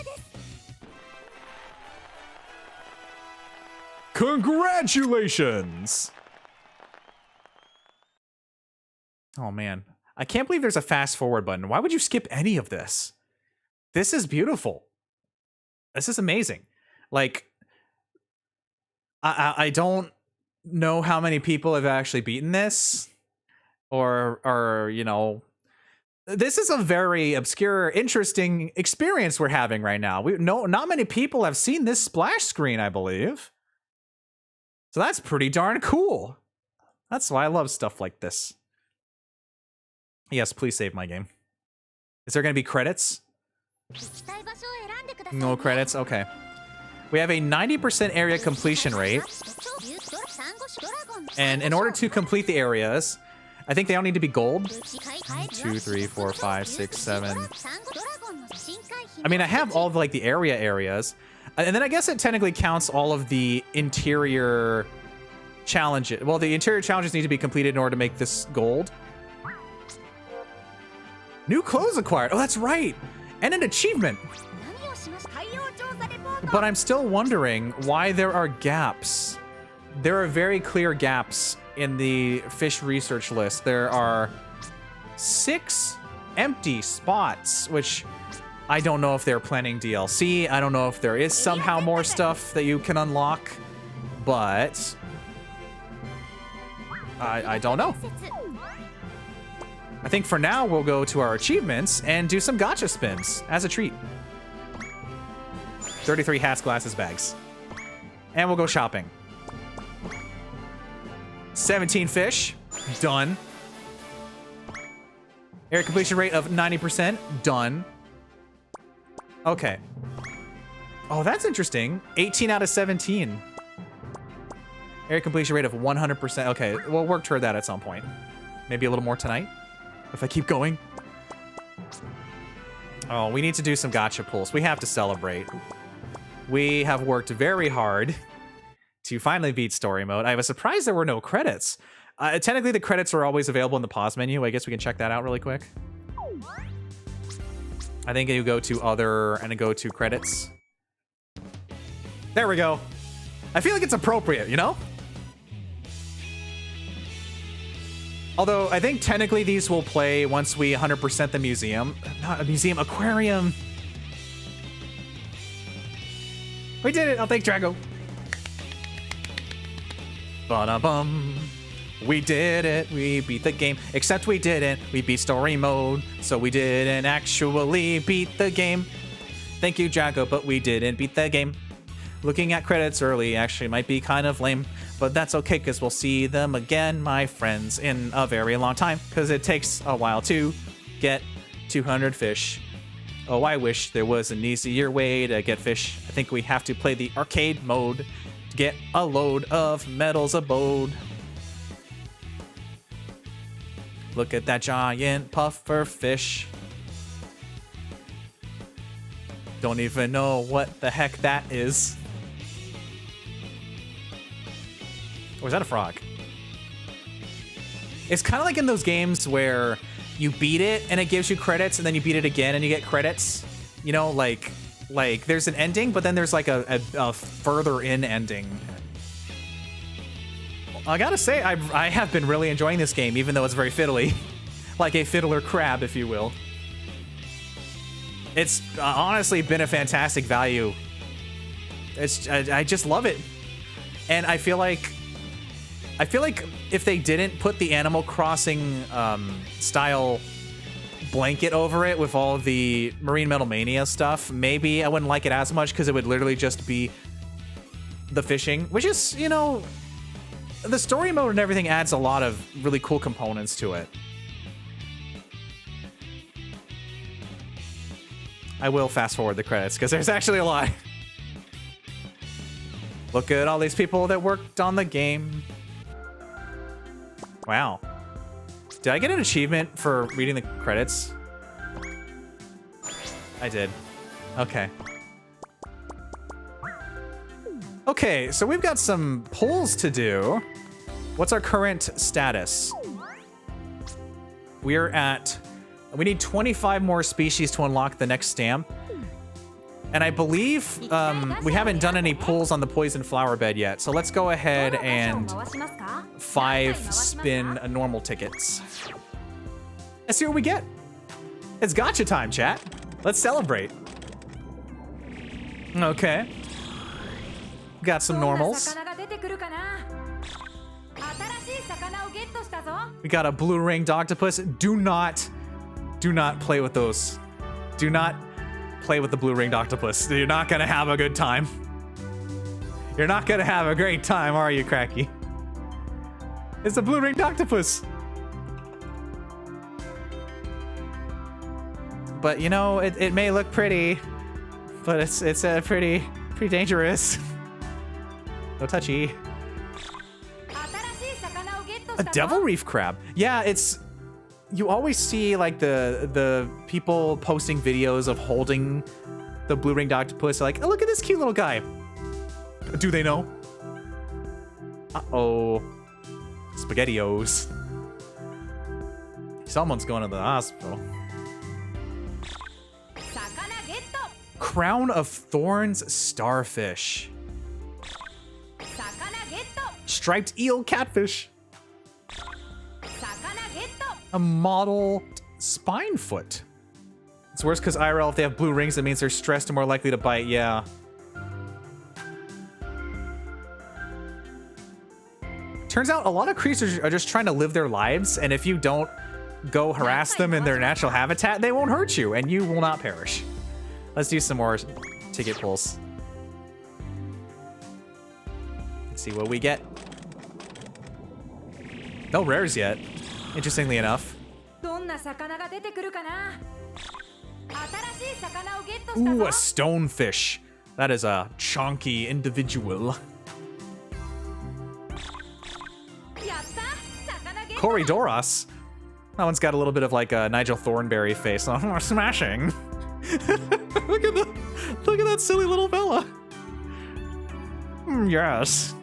A: Congratulations! Oh man. I can't believe there's a fast forward button. Why would you skip any of this? This is beautiful. This is amazing. Like, I don't know how many people have actually beaten this, or you know, this is a very obscure, interesting experience we're having right now. Not many people have seen this splash screen, I believe. So that's pretty darn cool. That's why I love stuff like this. Yes, please save my game. Is there going to be credits? No credits? Okay. We have a 90% area completion rate. And in order to complete the areas, I think they all need to be gold. 1, 2, 3, 4, 5, 6, 7. I mean, I have all of, like, the areas. And then I guess it technically counts all of the interior challenges. Well, the interior challenges need to be completed in order to make this gold. New clothes acquired. Oh, that's right. And an achievement. But I'm still wondering why there are gaps. There are very clear gaps in the fish research list. There are 6 empty spots, which I don't know if they're planning DLC. I don't know if there is somehow more stuff that you can unlock, but I don't know. I think for now we'll go to our achievements and do some gacha spins as a treat. 33 hats, glasses, bags. And we'll go shopping. 17 fish, done. Area completion rate of 90%, done. Okay. Oh, that's interesting. 18 out of 17. Area completion rate of 100%. Okay, we'll work toward that at some point. Maybe a little more tonight, if I keep going. Oh, we need to do some gacha pulls. We have to celebrate. We have worked very hard to finally beat story mode. I was surprised there were no credits. Technically, the credits are always available in the pause menu. I guess we can check that out really quick. I think you go to other and go to credits. There we go. I feel like it's appropriate, you know? Although, I think technically these will play once we 100% the museum. Not a museum, aquarium. We did it. I'll take Drago. Ba-da-bum. We did it. We beat the game. Except we didn't. We beat story mode. So we didn't actually beat the game. Thank you, Drago, but we didn't beat the game. Looking at credits early actually might be kind of lame, but that's okay because we'll see them again, my friends, in a very long time because it takes a while to get 200 fish. Oh, I wish there was an easier way to get fish. I think we have to play the arcade mode to get a load of medals abode. Look at that giant puffer fish. Don't even know what the heck that is. Or is that a frog? It's kind of like in those games where you beat it and it gives you credits and then you beat it again and you get credits. You know, like there's an ending, but then there's like a further in ending. I gotta say, I have been really enjoying this game, even though it's very fiddly. Like a fiddler crab, if you will. It's honestly been a fantastic value. I just love it. And I feel like if they didn't put the Animal Crossing style blanket over it with all the Marine Medal Mania stuff, maybe I wouldn't like it as much because it would literally just be the fishing, which is, you know, the story mode and everything adds a lot of really cool components to it. I will fast forward the credits because there's actually a lot. Look at all these people that worked on the game. Wow. Did I get an achievement for reading the credits? I did. Okay. Okay, so we've got some polls to do. What's our current status? We need 25 more species to unlock the next stamp. And I believe we haven't done any pulls on the poison flower bed yet. So let's go ahead and 5 spin normal tickets. Let's see what we get. It's gacha time, chat. Let's celebrate. Okay. Got some normals. We got a blue ringed octopus. Do not play with those. Do not play with the blue ringed octopus. You're not gonna have a good time. You're not gonna have a great time, are you, Cracky? It's a blue ringed octopus. but you know, it may look pretty, but it's pretty dangerous. No touchy. A devil reef crab. Yeah, it's... You always see, like, the people posting videos of holding the blue-ringed octopus. Like, oh, look at this cute little guy. Do they know? Uh-oh. SpaghettiOs. Someone's going to the hospital. Crown of Thorns starfish. Striped eel catfish. A mottled spinefoot. It's worse because IRL, if they have blue rings, that means they're stressed and more likely to bite. Yeah. Turns out a lot of creatures are just trying to live their lives, and if you don't go harass them in their natural habitat, they won't hurt you, and you will not perish. Let's do some more ticket pulls. Let's see what we get. No rares yet, interestingly enough. Ooh, a stonefish. That is a chonky individual. Corridoras. That one's got a little bit of like a Nigel Thornberry face. Oh, smashing. Look at that silly little fella. Yes.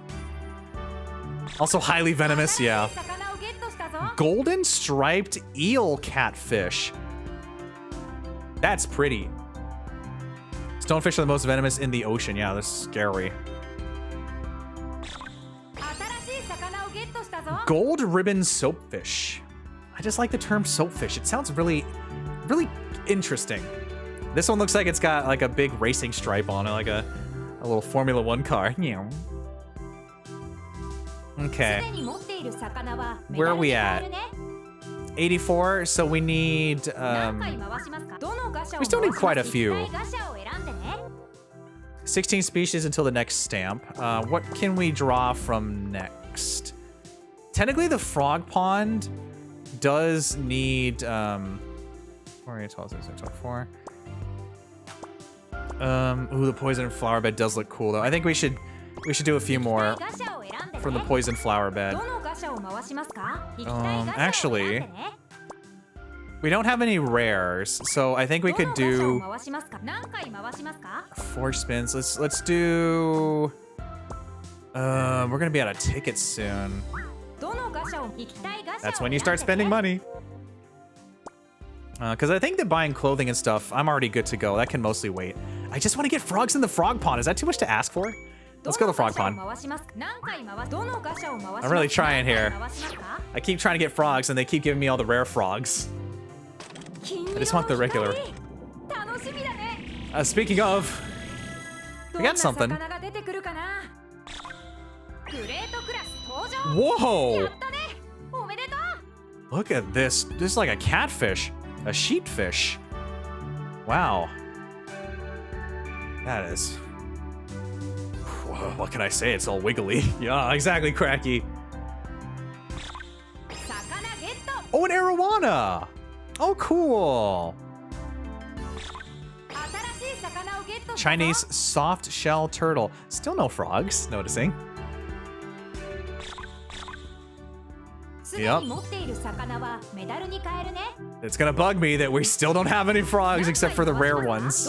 A: Also highly venomous, yeah. Golden striped eel catfish. That's pretty. Stonefish are the most venomous in the ocean. Yeah, that's scary. Gold ribbon soapfish. I just like the term soapfish. It sounds really, really interesting. This one looks like it's got like a big racing stripe on it, like a little Formula 1 car. Okay. Where are we at? 84, so we need, we still need quite a few. 16 species until the next stamp. What can we draw from next? Technically, the frog pond does need, 4, 8, 12, 6, 4. Ooh, the poison flower bed does look cool though. I think we should do a few more from the poison flower bed. Actually, we don't have any rares, so I think we could do 4 spins. Let's do. We're gonna be out of tickets soon. That's when you start spending money. Because I think that buying clothing and stuff, I'm already good to go. That can mostly wait. I just want to get frogs in the frog pond. Is that too much to ask for? Let's go to the frog pond. I'm really trying here. I keep trying to get frogs, and they keep giving me all the rare frogs. I just want the regular. Speaking of, we got something. Whoa! Look at this. This is like a catfish. A sheepfish. Wow. That is... What can I say? It's all wiggly. Yeah, exactly, Cracky. Oh, an arowana! Oh, cool. Chinese soft shell turtle. Still no frogs, noticing. Yep. It's gonna bug me that we still don't have any frogs except for the rare ones.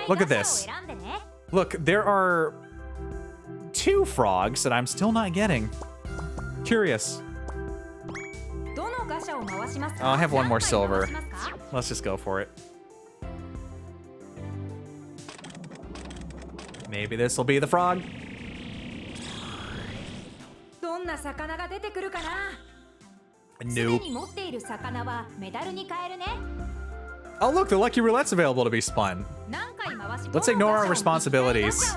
A: Look at this. Look, there are 2 frogs that I'm still not getting. Curious. Oh, I have 1 more silver. Let's just go for it. Maybe this will be the frog. Nope. Oh look, the lucky roulette's available to be spun. Let's ignore our responsibilities.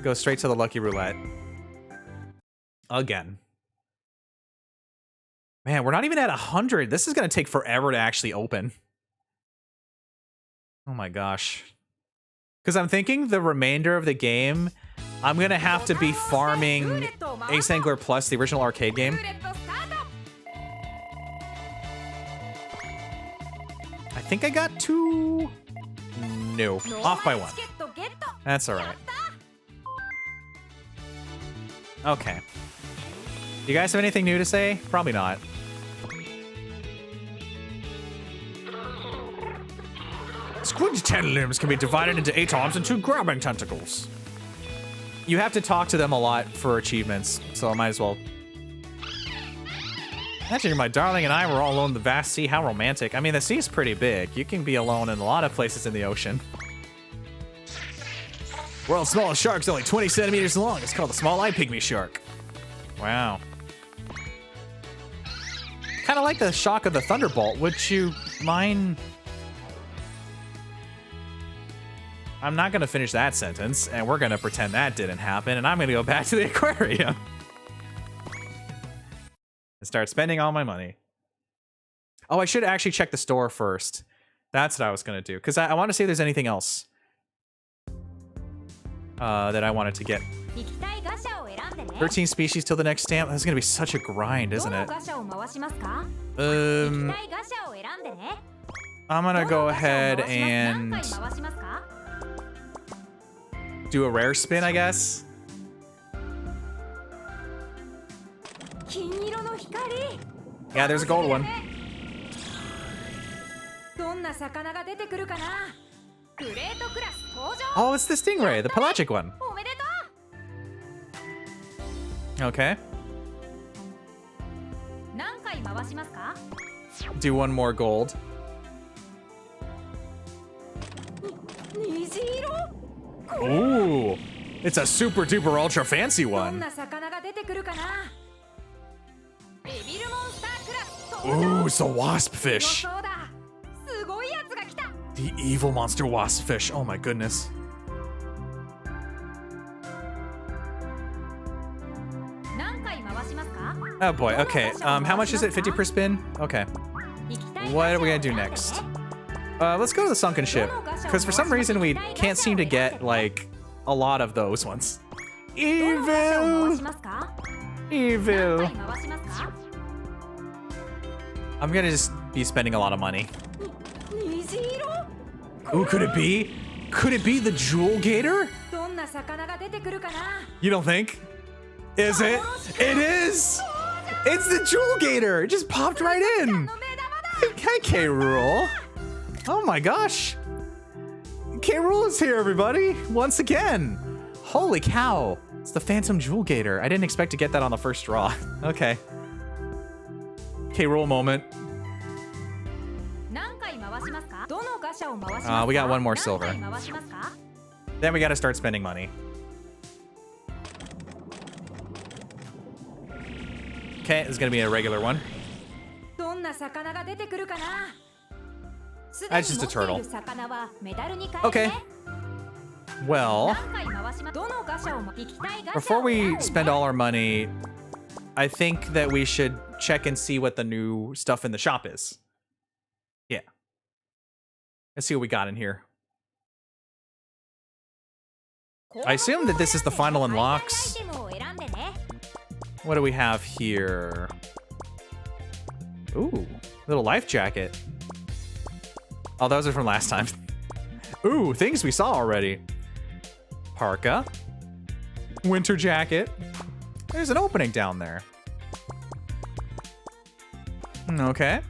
A: Go straight to the lucky roulette. Again. Man, we're not even at 100. This is gonna take forever to actually open. Oh my gosh. Because I'm thinking the remainder of the game, I'm gonna have to be farming Ace Angler Plus, the original arcade game. think I got 2. No, off by 1. That's all right. Okay. You guys have anything new to say? Probably not. Squid tentacles can be divided into 8 arms and 2 grabbing tentacles. You have to talk to them a lot for achievements, so I might as well. Imagine my darling and I were all alone in the vast sea. How romantic. I mean, the sea is pretty big. You can be alone in a lot of places in the ocean. World's smallest shark's only 20 centimeters long. It's called the small-eyed pygmy shark. Wow. Kind of like the shock of the thunderbolt. Would you mind? I'm not going to finish that sentence, and we're going to pretend that didn't happen, and I'm going to go back to the aquarium. And start spending all my money. Oh, I should actually check the store first. That's what I was going to do, because I want to see if there's anything else that I wanted to get. 13 species till the next stamp. That's going to be such a grind, isn't it? I'm going to go ahead and do a rare spin, I guess. Yeah, there's a gold one. Oh, it's the stingray, the pelagic one. Okay. Do one more gold. Ooh, it's a super duper ultra fancy one. Ooh, it's a wasp fish. The evil monster wasp fish. Oh my goodness. Oh boy, okay. How much is it? 50 per spin? Okay. What are we gonna do next? Let's go to the sunken ship. Because for some reason we can't seem to get, like, a lot of those ones. Evil! Evil. I'm gonna just be spending a lot of money. Ooh, could it be? Could it be the Jewel Gator? You don't think? Is it? It is! It's the Jewel Gator! It just popped right in! Hey, K-Rool. Oh my gosh. K-Rool is here, everybody! Once again! Holy cow! It's the Phantom Jewel Gator. I didn't expect to get that on the first draw. Okay. K-Rool moment. We got one more silver. Then we gotta start spending money. Okay, this is gonna be a regular one. That's just a turtle. Okay. Well, before we spend all our money, I think that we should check and see what the new stuff in the shop is. Yeah. Let's see what we got in here. I assume that this is the final unlocks. What do we have here? Ooh, little life jacket. Oh, those are from last time. Ooh, things we saw already. Parka. Winter jacket. There's an opening down there. Okay.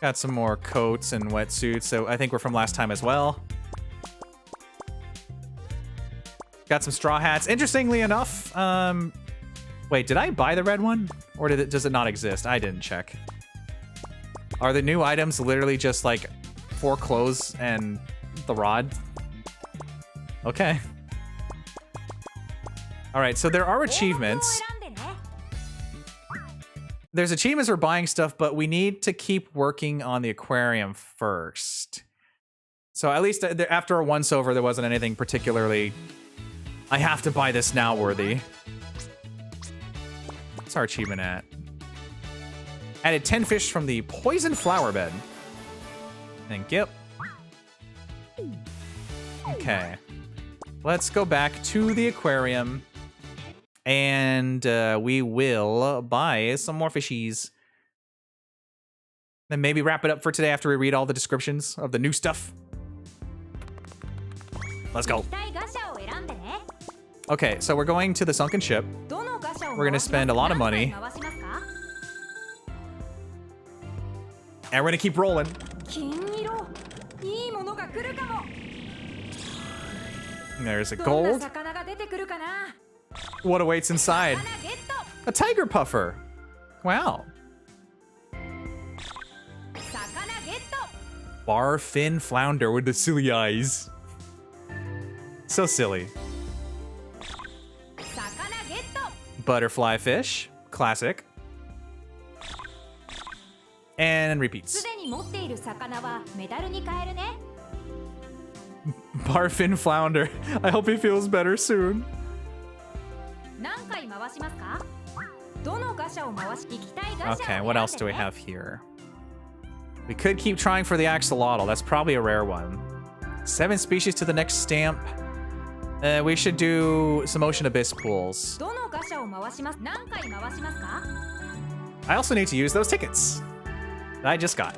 A: Got some more coats and wetsuits, so I think we're from last time as well. Got some straw hats. Interestingly enough, wait, did I buy the red one? Or does it not exist? I didn't check. Are the new items literally just like 4 clothes and the rod? Okay. All right, so there are achievements. There's achievements for buying stuff, but we need to keep working on the aquarium first. So at least after a once over, there wasn't anything particularly I have to buy this now worthy. What's our achievement at? Added 10 fish from the poison flower bed. Thank you. Okay. Let's go back to the aquarium And we will buy some more fishies. Then maybe wrap it up for today after we read all the descriptions of the new stuff. Let's go.
C: 行きたいガシャを選んでね
A: Okay, so we're going to the sunken ship.
B: どのガシャを
A: We're gonna spend a lot of money.
B: 回しますか
A: And we're gonna keep rolling.
B: 金色いいものが来るかも
A: There's a
B: どんな
A: gold.
B: 魚が出てくるかな
A: What awaits inside?
B: 魚ゲット
A: A tiger puffer. Wow.
B: 魚ゲット
A: Barfin flounder with the silly eyes. So silly.
B: 魚ゲット
A: Butterfly fish. Classic. And repeats.
B: すでに持っている魚はメダルに変えるね
A: Barfin flounder. I hope he feels better soon.
B: 何回回しますかどのガシャを回し行きたいガシャ
A: Okay,
B: を
A: what
B: 選ん
A: else
B: で
A: do we
B: ね
A: have here? We could keep trying for the axolotl. That's probably a rare one. 7 species to the next stamp. We should do some ocean abyss pools.
B: どのガシャを回します何回回しますか
A: I also need to use those tickets that I just got.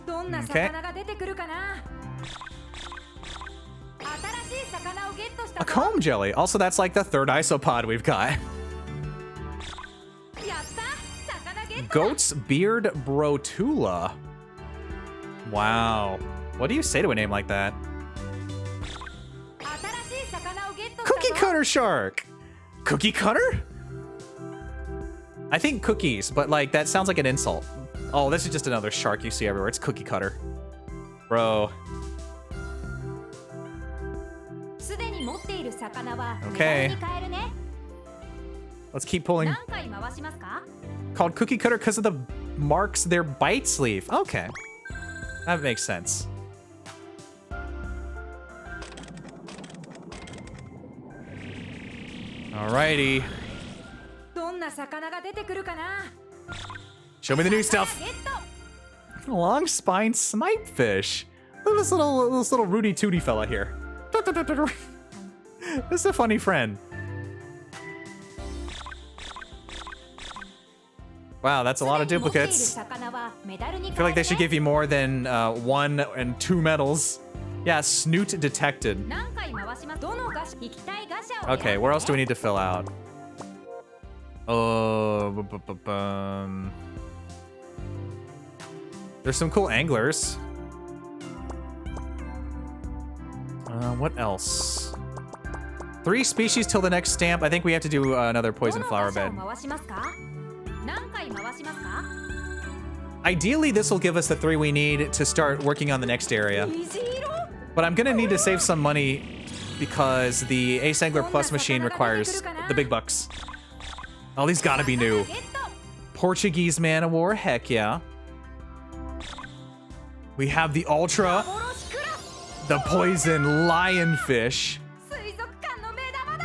B: どんな
A: Okay.
B: 魚が出てくるかな新しい魚をゲットした
A: A comb jelly. Also, that's like the third isopod we've got.
B: やった魚ゲット
A: Goat's beard brotula. Wow. What do you say to a name like that?
B: 新しい魚をゲットした
A: Cookie
B: ぞ
A: cutter shark. Cookie cutter? I think cookies, but like that sounds like an insult. Oh, this is just another shark you see everywhere. It's cookie cutter. Bro.
B: すでに持っている魚はメ
A: Okay.
B: ダルに変えるね
A: Let's keep pulling.
B: 何回回しますか
A: Called cookie cutter because of the marks their bites leave. Okay. That makes sense. Alrighty.
B: どんな魚が出てくるかな
A: Show me the new
B: 魚
A: stuff.
B: ゲット
A: Long spine snipe fish. Look at this little Rudy Tooty fella here. This is a funny friend. Wow, that's a lot of
B: すでに持っている
A: duplicates.
B: 魚はメダルに
A: I
B: 変
A: feel like
B: え
A: they
B: る
A: should
B: ね
A: give you more than 1 and 2 medals. Yeah, snoot detected.
B: 何回回しますどのガシャ行きたいガシャを
A: Okay, where else do we need to fill out? There's some cool anglers. What else? 3 species till the next stamp. I think we have to do another
B: ど
A: poison
B: の
A: flower
B: ガシャ
A: bed.
B: を回しますか何回回しますか
A: Ideally, this will give us the 3 we need to start working on the next area.
B: 虹色
A: But I'm gonna need to save some money because the Ace Angler Plus machine requires the big bucks. Oh, these gotta be new.
B: ゲット
A: Portuguese Man of War, heck yeah. We have the Ultra,
B: 幻クラス
A: the Poison Lionfish.
B: 水族館の目玉だ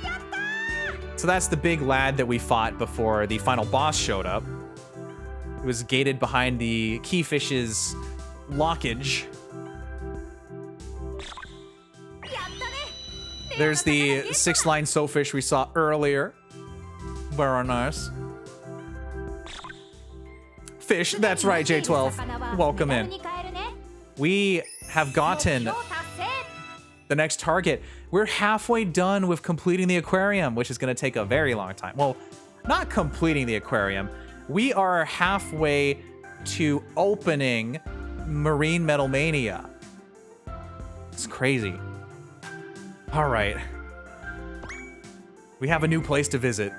B: やったー
A: So that's the big lad that we fought before the final boss showed up. He was gated behind the Keyfish's lockage.
B: やったね
A: There's the 6-line Soulfish we saw earlier. Very nice. Fish, that's right, J12. Welcome in. We have gotten the next target. We're halfway done with completing the aquarium, which is going to take a very long time. Well, not completing the aquarium. We are halfway to opening Marine Medal Mania. It's crazy. All right. We have a new place to visit.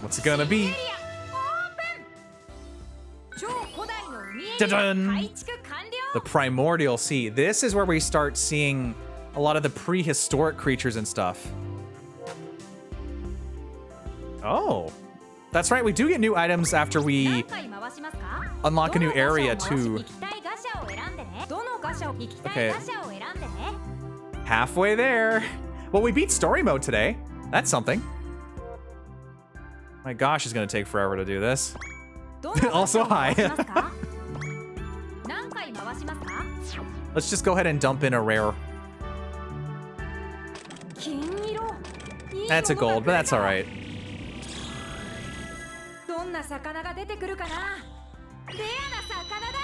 A: What's it gonna be? Dun-dun! The Primordial Sea. This is where we start seeing a lot of the prehistoric creatures and stuff. Oh. That's right, we do get new items after we unlock a new area too. Okay. Halfway there. Well, we beat story mode today. That's something. My gosh, it's gonna take forever to do this. Also, hi. Let's just go ahead and dump in a rare.
B: 金色。いい
A: That's a
B: ものが
A: gold, but that's
B: 来る
A: alright.
B: どんな魚が出てくるかな。レアな魚だ。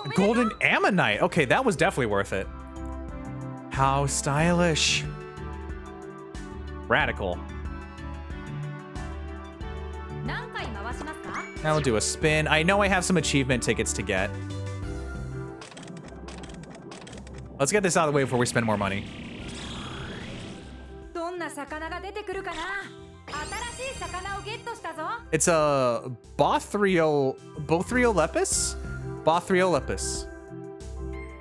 B: おめでとう。
A: Golden Ammonite. Okay, that was definitely worth it. How stylish. Radical.
B: 何回回しますか。
A: Now we'll do a spin. I know I have some achievement tickets to get. Let's get this out of the way before we spend more money.
B: どんな魚が出てくるかな。新しい魚をゲットしたぞ。
A: It's a Bothriollepis? Bothriollepis.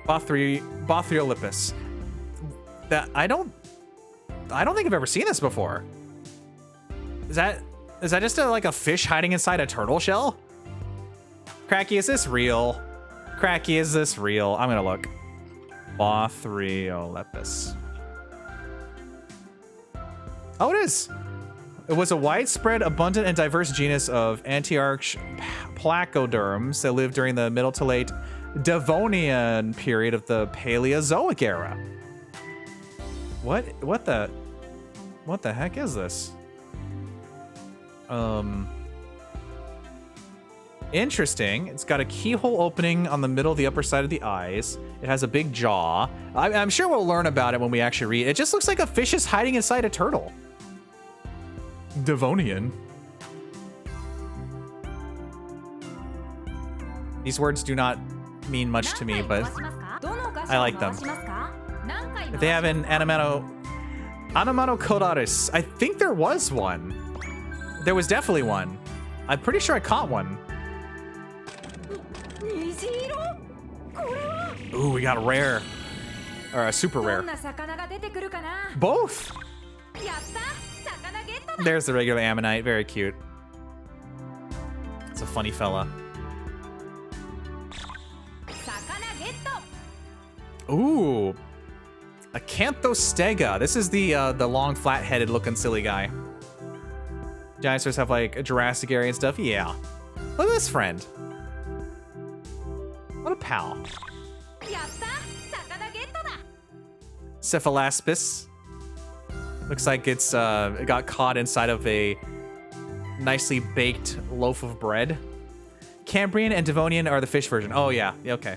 A: Bothriollepis. That I don't think I've ever seen this before. Is that just like a fish hiding inside a turtle shell? Cracky, is this real? Cracky, is this real? I'm gonna look. Bothriollepis. Oh, it is. It was a widespread, abundant, and diverse genus of Antiarch placoderms that lived during the Middle to Late Devonian period of the Paleozoic era. What the heck is this? Interesting. It's got a keyhole opening on the middle of the upper side of the eyes. It has a big jaw. I'm sure we'll learn about it when we actually read. It just looks like a fish is hiding inside a turtle. Devonian. These words do not mean much to me, but I like them. If they have an Onomatocodaris, I think there was one. There was definitely one. I'm pretty sure I caught one.
B: 虹色。これは。
A: Ooh, we got a rare. Or a super
B: ど
A: rare.
B: んな魚が出てくるかな。
A: Both!
B: やった。魚ゲットだ。
A: There's the regular Ammonite. Very cute. It's a funny fella.
B: 魚ゲット。
A: Ooh. Acanthostega. This is the long, flat-headed looking silly guy. Dinosaurs have like a Jurassic area and stuff. Yeah. Look at this friend. What a pal.
B: やった。魚ゲットだ。
A: Cephalaspis. Looks like it got caught inside of a nicely baked loaf of bread. Cambrian and Devonian are the fish version. Oh yeah, okay.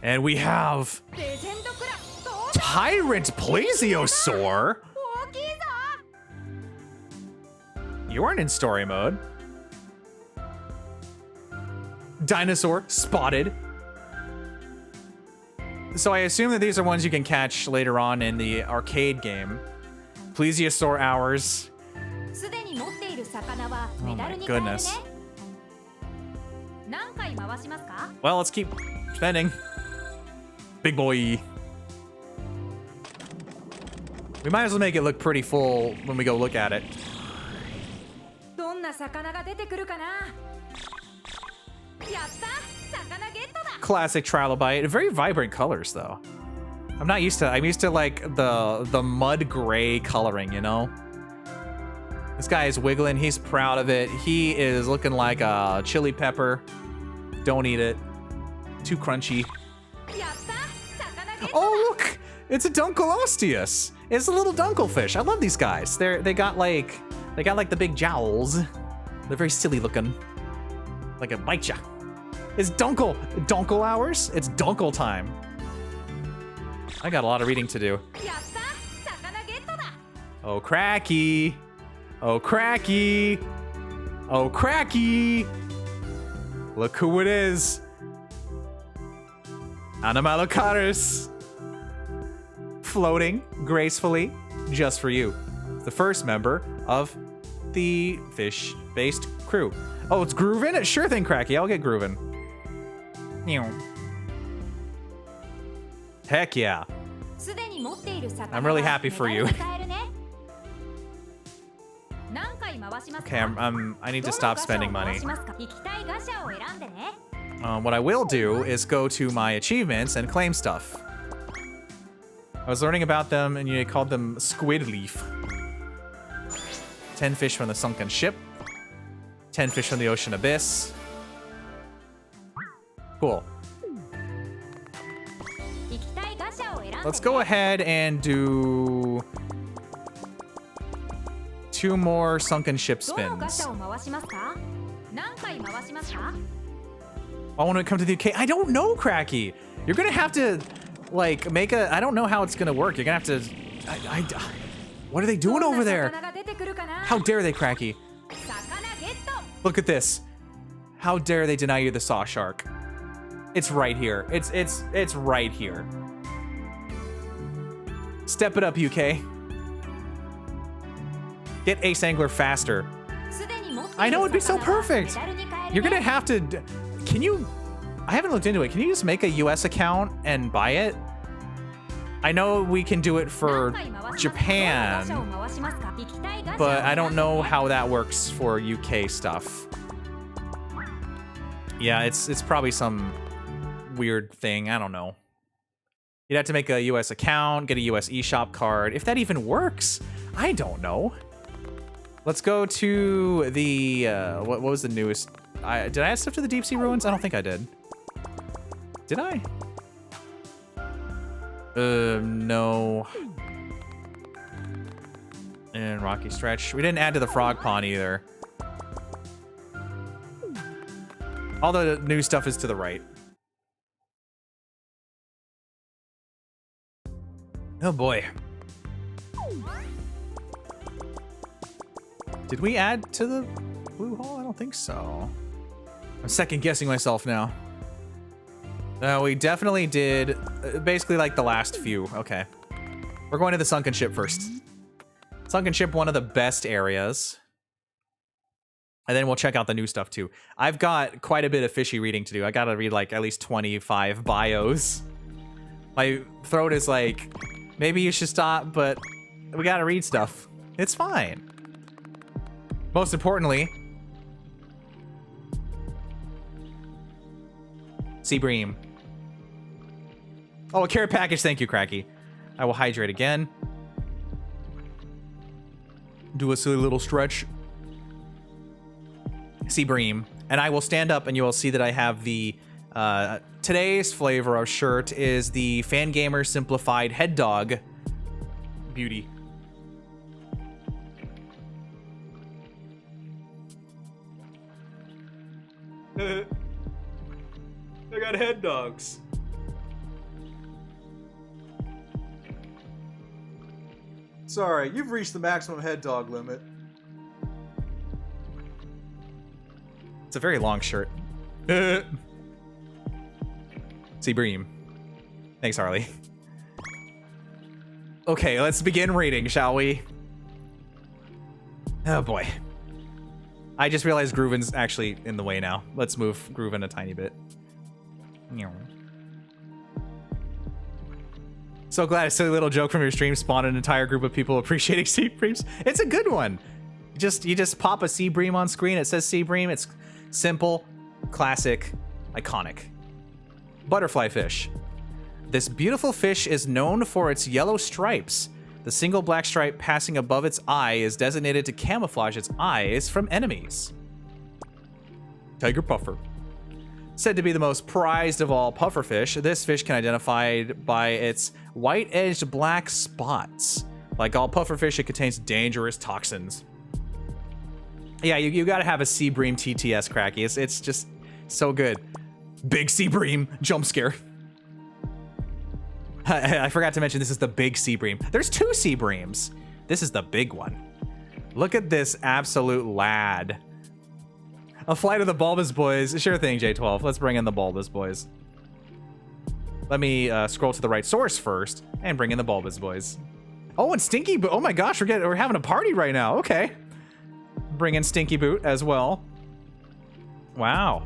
A: And we have
B: レジェンドクラス。どうだ。
A: Tyrant Plesiosaur.
B: 大きいぞ。
A: You aren't in story mode. Dinosaur spotted. So I assume that these are ones you can catch later on in the arcade game. Plesiosaur hours.
B: すでに持っている魚は
A: Oh
B: メダ
A: my
B: ルに変えるね。
A: goodness.
B: 何回回しますか。
A: Well, let's keep spending. Big boy. We might as well make it look pretty full when we go look at it.
B: どんな魚が出てくるかな。やった。魚ゲットだ。
A: Classic trilobite. Very vibrant colors, though. I'm used to like the mud gray coloring, you know? This guy is wiggling. He's proud of it. He is looking like a chili pepper. Don't eat it. Too crunchy.
B: やった。魚ゲットだ。
A: Oh, look! It's a Dunkleosteus. It's a little Dunkelfish. I love these guys. They got like the big jowls. They're very silly looking. Like a bite ya. It's Dunkel hours? It's Dunkel time. I got a lot of reading to do.
B: やった。魚ゲットだ。
A: Oh, cracky. Oh, cracky. Oh, cracky. Look who it is. Anomalocaris. Floating gracefully just for you. The first member of the fish-based crew. Oh, it's Groovin? Sure thing, Cracky. I'll get Groovin. Meow. Heck yeah.
B: すでに持っている魚
A: I'm really happy for you.
B: はメダルに変えるね。何回回しますか。
A: Okay, I need to stop spending money.
B: どのガシャを回しますか。行きたいガシャを選んでね。
A: What I will do is go to my achievements and claim stuff. I was learning about them, and you called them squid leaf. 10 fish from the sunken ship. 10 fish from the ocean abyss. Cool. let's go ahead and do 2 more sunken ship
B: どのガ
A: spins.
B: チャを回しますか？何回回しますか？
A: Oh, when it comes to the UK, I don't know, Cracky. You're gonna have to, like, make a. I don't know how it's gonna work. You're gonna have to. What are they doing over there?
B: 魚が出てくるかな？
A: How dare they, Cracky?
B: 魚ゲット。
A: Look at this. How dare they deny you the saw shark? It's right here. It's right here. Step it up, UK. Get Ace Angler faster.
B: すでに持っている
A: I know it'd be so
B: 魚は
A: perfect.
B: メダルに変えるね。
A: You're gonna have to. Can you? I haven't looked into it. Can you just make a US account and buy it? I know we can do it for
B: 何回回しますか？どのガチャを
A: Japan,
B: 回しますか？行きたいガチャを
A: but I don't know
B: 選んでね。
A: how that works for UK stuff. Yeah, it's probably some weird thing. I don't know. You'd have to make a US account, get a US eShop card. If that even works, I don't know. Let's go to the what was the newest? Did I add stuff to the Deep Sea Ruins? I don't think I did. Did I? No. And Rocky Stretch. We didn't add to the Frog Pond either. All the new stuff is to the right. Oh boy. Did we add to the blue hole? I don't think so. I'm second guessing myself now. We definitely did basically like the last few. Okay. We're going to the sunken ship first. Sunken ship, one of the best areas. And then we'll check out the new stuff too. I've got quite a bit of fishy reading to do. I gotta read like at least 25 bios. My throat is like, maybe you should stop, but we gotta read stuff. It's fine. Most importantly, Sea Bream. Oh, a carrot package. Thank you, Cracky. I will hydrate again. Do a silly little stretch. Sea Bream. And I will stand up and you will see that I have the... today's flavor of shirt is the Fangamer Simplified Head Dog Beauty. I got head dogs. Sorry, you've reached the maximum head dog limit. It's a very long shirt. Sea Bream. Thanks, Harley. Okay, let's begin reading, shall we? Oh boy. I just realized Groovin's actually in the way now. Let's move Groovin a tiny bit. So glad a silly little joke from your stream spawned an entire group of people appreciating Sea Breams. It's a good one. You just pop a Sea Bream on screen. It says Sea Bream. It's simple, classic, iconic. Butterfly fish. This beautiful fish is known for its yellow stripes. The single black stripe passing above its eye is designated to camouflage its eyes from enemies. Tiger puffer. Said to be the most prized of all pufferfish, this fish can be identified by its white-edged black spots. Like all pufferfish, it contains dangerous toxins. Yeah, you gotta have a Sea Bream TTS, Cracky. It's just so good. Big Sea Bream jump scare. I forgot to mention this is the big Sea Bream. There's 2 Sea Breams. This is the big one. Look at this absolute lad. A flight of the Bulbous Boys. Sure thing, J12. Let's bring in the Bulbous Boys. Let me scroll to the right source first and bring in the Bulbous Boys. Oh, and Stinky Boot. Oh my gosh, we're having a party right now. Okay. Bring in Stinky Boot as well. Wow.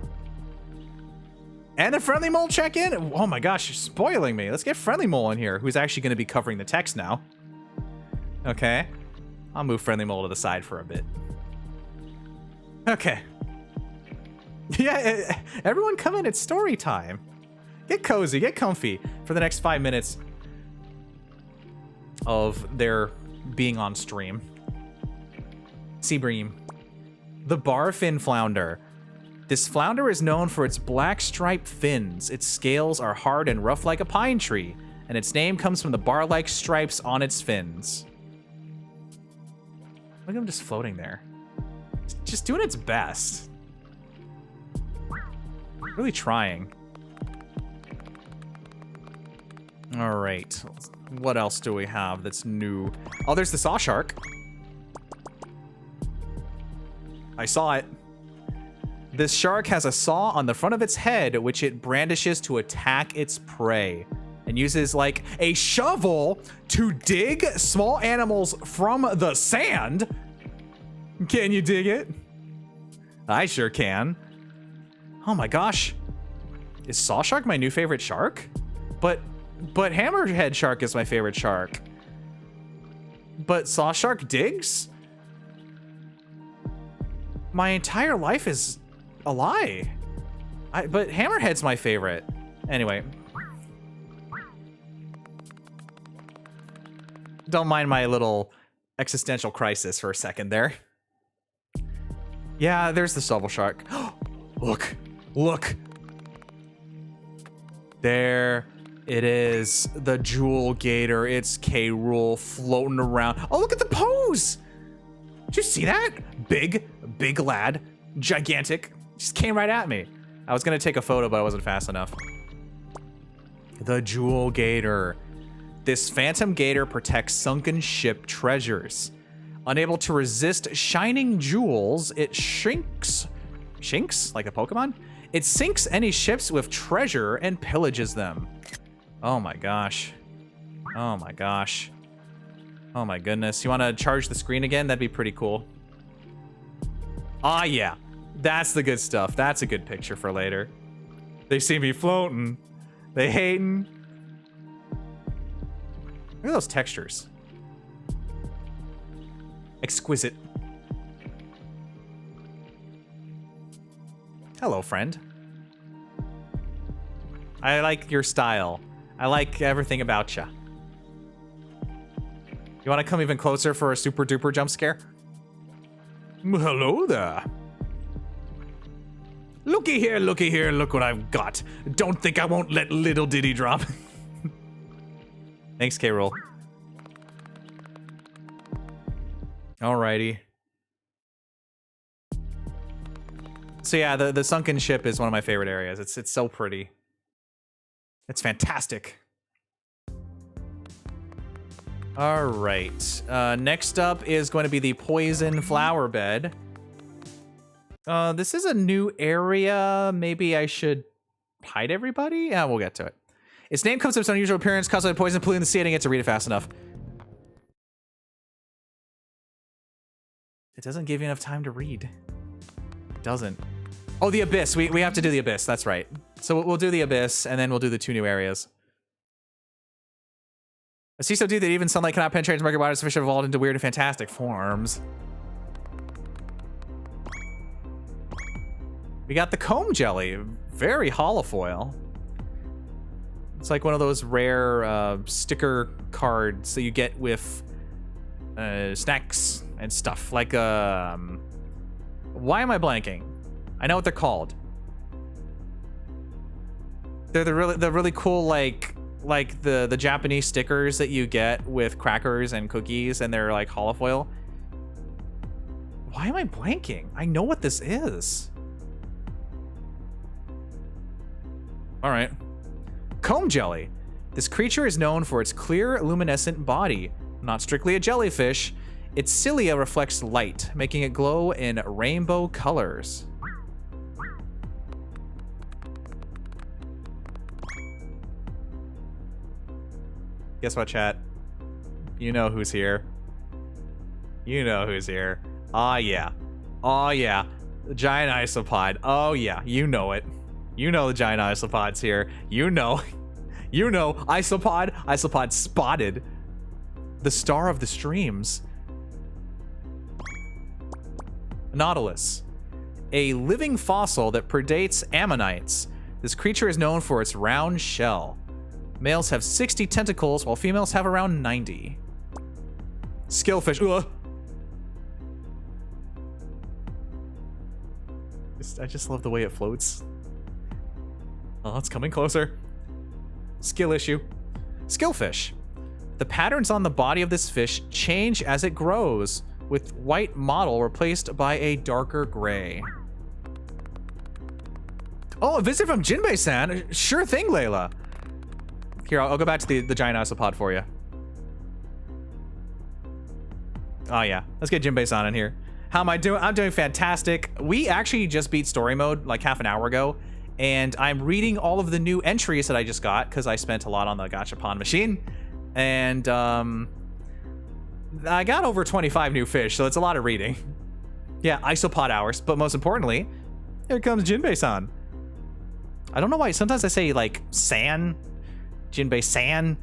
A: And a Friendly Mole check-in. Oh my gosh, you're spoiling me. Let's get Friendly Mole in here, who's actually going to be covering the text now. Okay. I'll move Friendly Mole to the side for a bit. Okay. Yeah, everyone come in. It's story time. Get cozy, get comfy for the next 5 minutes of their being on stream. Sea Bream. The barfin flounder. This flounder is known for its black striped fins. Its scales are hard and rough like a pine tree. and its name comes from the bar-like stripes on its fins. Look at him just floating there. Just doing its best. Really trying. All right. What else do we have that's new? Oh, there's the saw shark. I saw it. This shark has a saw on the front of its head, which it brandishes to attack its prey, and uses like a shovel to dig small animals from the sand. Can you dig it? I sure can. Oh my gosh. Is saw shark my new favorite shark? But hammerhead shark is my favorite shark. But saw shark digs? My entire life is a lie. But hammerhead's my favorite. Anyway. Don't mind my little existential crisis for a second there. Yeah, there's the shovel shark. Look, look. There it is, the Jewel Gator. It's K-Rool floating around. Oh, look at the pose. Did you see that? Big lad, gigantic. Just came right at me. I was gonna take a photo, but I wasn't fast enough. The Jewel Gator. This phantom gator protects sunken ship treasures. Unable to resist shining jewels, it shinks like a Pokemon? It sinks any ships with treasure and pillages them. Oh my gosh. Oh my gosh. Oh my goodness. You want to charge the screen again? That'd be pretty cool. Ah, yeah. That's the good stuff. That's a good picture for later. They see me floating. They hating. Look at those textures. Exquisite. Hello, friend. I like your style. I like everything about ya. You want to come even closer for a super duper jump scare? Hello there. Looky here, look what I've got. Don't think I won't let little Diddy drop. Thanks, K-Rool. Alrighty. So yeah, the sunken ship is one of my favorite areas. It's so pretty. It's fantastic. All right. Next up is going to be the poison flower bed. This is a new area. Maybe I should hide everybody? Yeah, we'll get to it. Its name comes from its unusual appearance caused by poison polluting the sea. I didn't get to read it fast enough. It doesn't give you enough time to read. It doesn't. Oh, the Abyss. We have to do the Abyss. That's right. So we'll do the Abyss, and then we'll do the 2 new areas. A sea so deep that even sunlight cannot penetrate its murky waters. The fish have evolved into weird and fantastic forms. We got the comb jelly. Very holofoil. It's like one of those rare sticker cards that you get with snacks and stuff. Like, why am I blanking? I know what they're called. They're the really cool, like the Japanese stickers that you get with crackers and cookies, and they're like holofoil. Why am I blanking? I know what this is. All right. Comb jelly. This creature is known for its clear, luminescent body. Not strictly a jellyfish, its cilia reflects light, making it glow in rainbow colors. Guess what, chat? You know who's here. You know who's here. Aw, yeah. Aw, yeah. The giant isopod. Oh, yeah. You know it. You know the giant isopod's here. You know. You know. Isopod. Isopod spotted. The star of the streams. Nautilus. A living fossil that predates ammonites. This creature is known for its round shell. Males have 60 tentacles, while females have around 90. Skillfish. Ugh. I just love the way it floats. Oh, it's coming closer. Skill issue. Skillfish. The patterns on the body of this fish change as it grows, with white mottle replaced by a darker gray. Oh, a visit from Jinbei-san. Sure thing, Layla. Here, I'll go back to the giant isopod for you. Oh yeah, let's get Jinbei-san in here. How am I doing? I'm doing fantastic. We actually just beat story mode like half an hour ago, and I'm reading all of the new entries that I just got because I spent a lot on the gachapon machine, and I got over 25 new fish, so it's a lot of reading. Yeah, isopod hours, but most importantly, here comes Jinbei-san. I don't know why sometimes I say like San, Jinbei-san.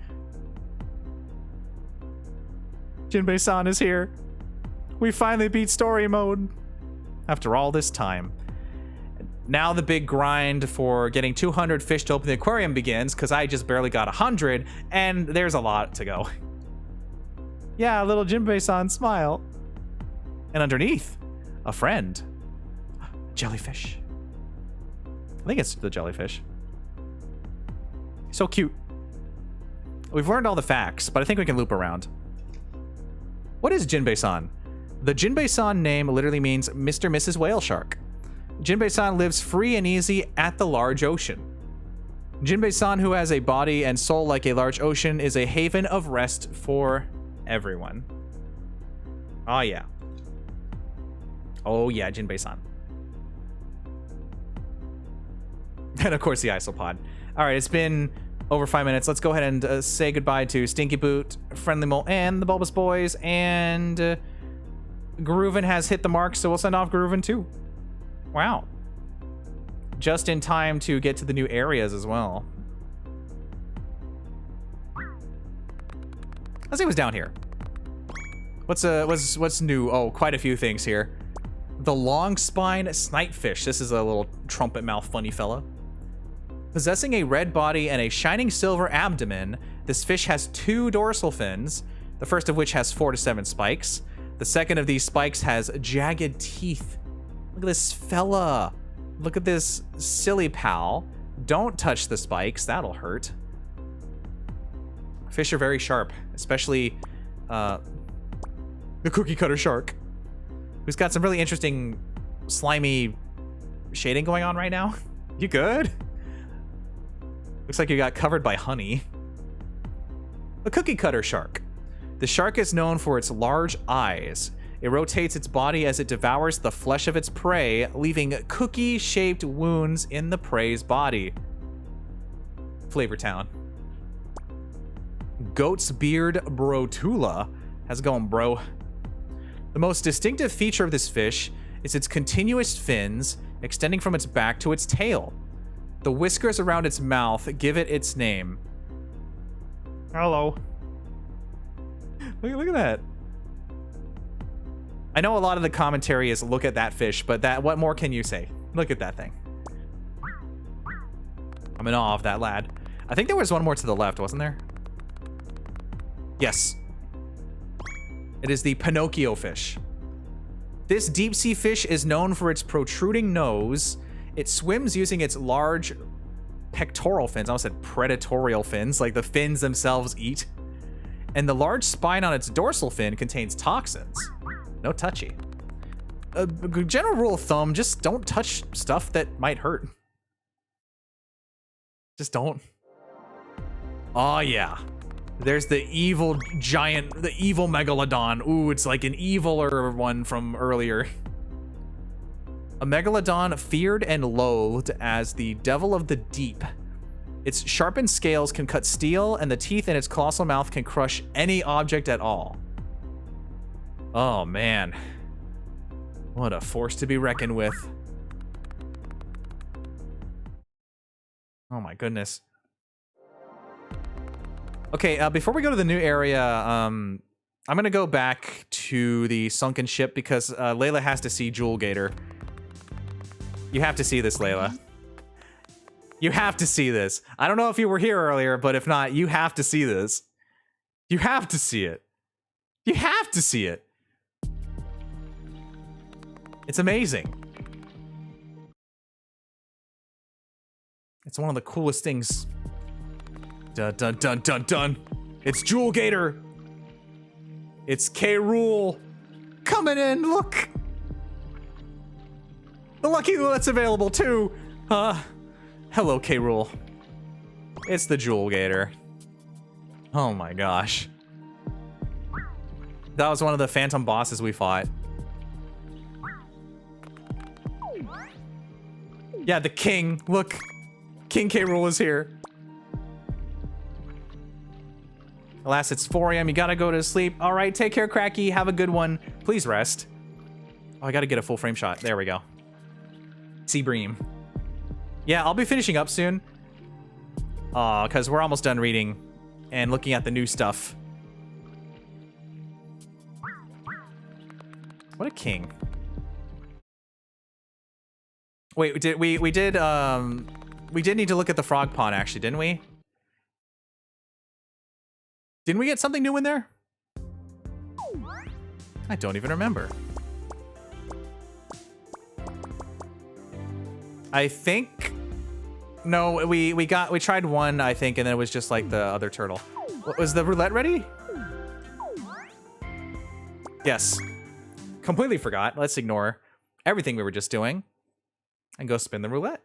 A: Jinbei-san is here. We finally beat story mode after all this time. Now the big grind for getting 200 fish to open the aquarium begins, because I just barely got 100, and there's a lot to go. Yeah, little Jinbei-san smile. And underneath, a friend. Jellyfish. I think it's the jellyfish. So cute. We've learned all the facts, but I think we can loop around. What is Jinbei-san? The Jinbei-san name literally means Mr. Mrs. Whale Shark. Jinbei-san lives free and easy at the large ocean. Jinbei-san, who has a body and soul like a large ocean, is a haven of rest for everyone. Oh yeah. Oh yeah, Jinbei-san. And of course the isopod. All right, it's been over 5 minutes. Let's go ahead and say goodbye to Stinky Boot, Friendly Mole, and the Bulbous Boys. And Grooven has hit the mark, so we'll send off Grooven too. Wow. Just in time to get to the new areas as well. Let's see what's down here. What's new? Oh, quite a few things here. The long spine snipefish. This is a little trumpet mouth funny fella. Possessing a red body and a shining silver abdomen, this fish has 2 dorsal fins, the first of which has 4 to 7 spikes. The second of these spikes has jagged teeth. Look at this fella. Look at this silly pal. Don't touch the spikes, that'll hurt. Fish are very sharp, especially the cookie cutter shark, who's got some really interesting slimy shading going on right now. You good? Looks like you got covered by honey. The cookie cutter shark. The shark is known for its large eyes. It rotates its body as it devours the flesh of its prey, leaving cookie-shaped wounds in the prey's body. Flavortown. Goat's beard brotula. How's it going, bro? The most distinctive feature of this fish is its continuous fins extending from its back to its tail. The whiskers around its mouth give it its name. Hello. Look at that. I know a lot of the commentary is look at that fish, but what more can you say? Look at that thing. I'm in awe of that lad. I think there was one more to the left, wasn't there? Yes. It is the Pinocchio fish. This deep sea fish is known for its protruding nose. It swims using its large pectoral fins. I almost said predatorial fins, like the fins themselves eat. And the large spine on its dorsal fin contains toxins. No touchy. A general rule of thumb, just don't touch stuff that might hurt. Just don't. Oh yeah. There's the evil giant, the evil megalodon. Ooh, it's like an eviler one from earlier. A megalodon feared and loathed as the devil of the deep. Its sharpened scales can cut steel, and the teeth in its colossal mouth can crush any object at all. Oh man. What a force to be reckoned with. Oh my goodness. Okay, before we go to the new area, I'm gonna go back to the sunken ship because Layla has to see Jewel Gator. You have to see this, Layla. You have to see this. I don't know if you were here earlier, but if not, you have to see this. You have to see it. You have to see it. It's amazing. It's one of the coolest things Dun dun dun dun dun. It's Jewel Gator. It's K. Rool coming in. Look. The Lucky Roulette's available too. Hello, K. Rool. It's the Jewel Gator. Oh my gosh. That was one of the phantom bosses we fought. Yeah, the king. Look. King K. Rool is here. Alas, it's 4 a.m. You gotta go to sleep. All right, take care, Cracky. Have a good one. Please rest. Oh, I gotta get a full frame shot. There we go. Sea Bream. Yeah, I'll be finishing up soon. Because we're almost done reading and looking at the new stuff. What a king. Wait, we did need to look at the frog pond actually, didn't we? Didn't we get something new in there? I don't even remember. I think no, we tried one, I think, and then it was just like the other turtle. Was the roulette ready? Yes. Completely forgot. Let's ignore everything we were just doing and go spin the roulette.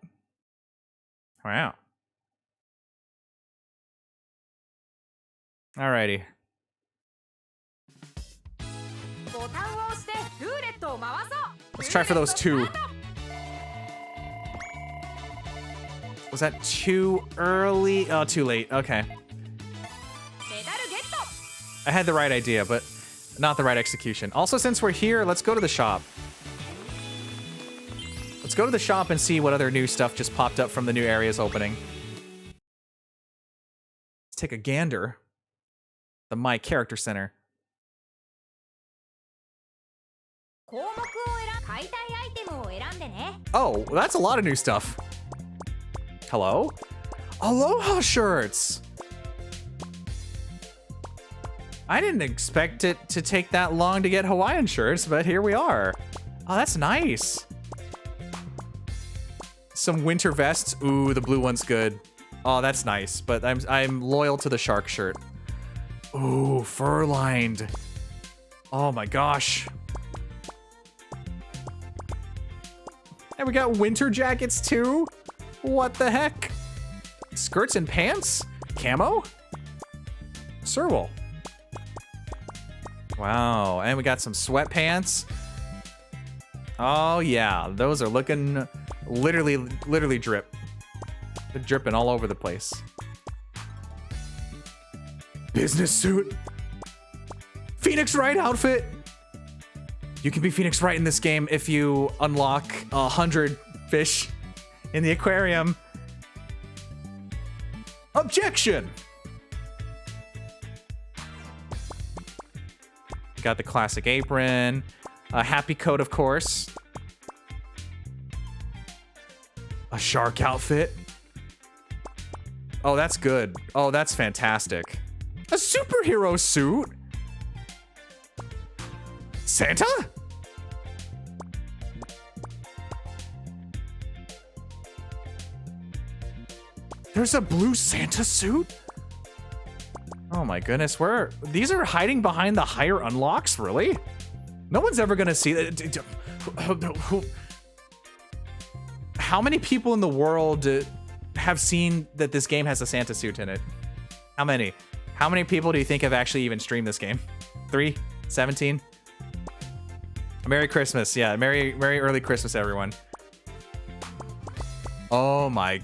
A: Wow. Alrighty. Let's try for those 2. Was that too early? Oh, too late. Okay. I had the right idea, but not the right execution. Also, since we're here, let's go to the shop. Let's go to the shop and see what other new stuff just popped up from the new areas opening. Let's take a gander. The My Character Center. Oh, that's a lot of new stuff. Hello? Aloha shirts! I didn't expect it to take that long to get Hawaiian shirts, but here we are. Oh, that's nice. Some winter vests. Ooh, the blue one's good. Oh, that's nice, but I'm loyal to the shark shirt. Ooh, fur-lined. Oh my gosh. And we got winter jackets too? What the heck? Skirts and pants? Camo? Serval. Wow, and we got some sweatpants. Oh yeah, those are looking literally drip. They're dripping all over the place. Business suit. Phoenix Wright outfit. You can be Phoenix Wright in this game if you unlock 100 fish in the aquarium. Objection. Got the classic apron, a happy coat, of course. A shark outfit. Oh, that's good. Oh, that's fantastic. A superhero suit? Santa? There's a blue Santa suit? Oh my goodness, these are hiding behind the higher unlocks, really? No one's ever gonna see that. How many people in the world have seen that this game has a Santa suit in it? How many? How many people do you think have actually even streamed this game? 3? 17? Merry Christmas. Yeah, Merry early Christmas, everyone. Oh my.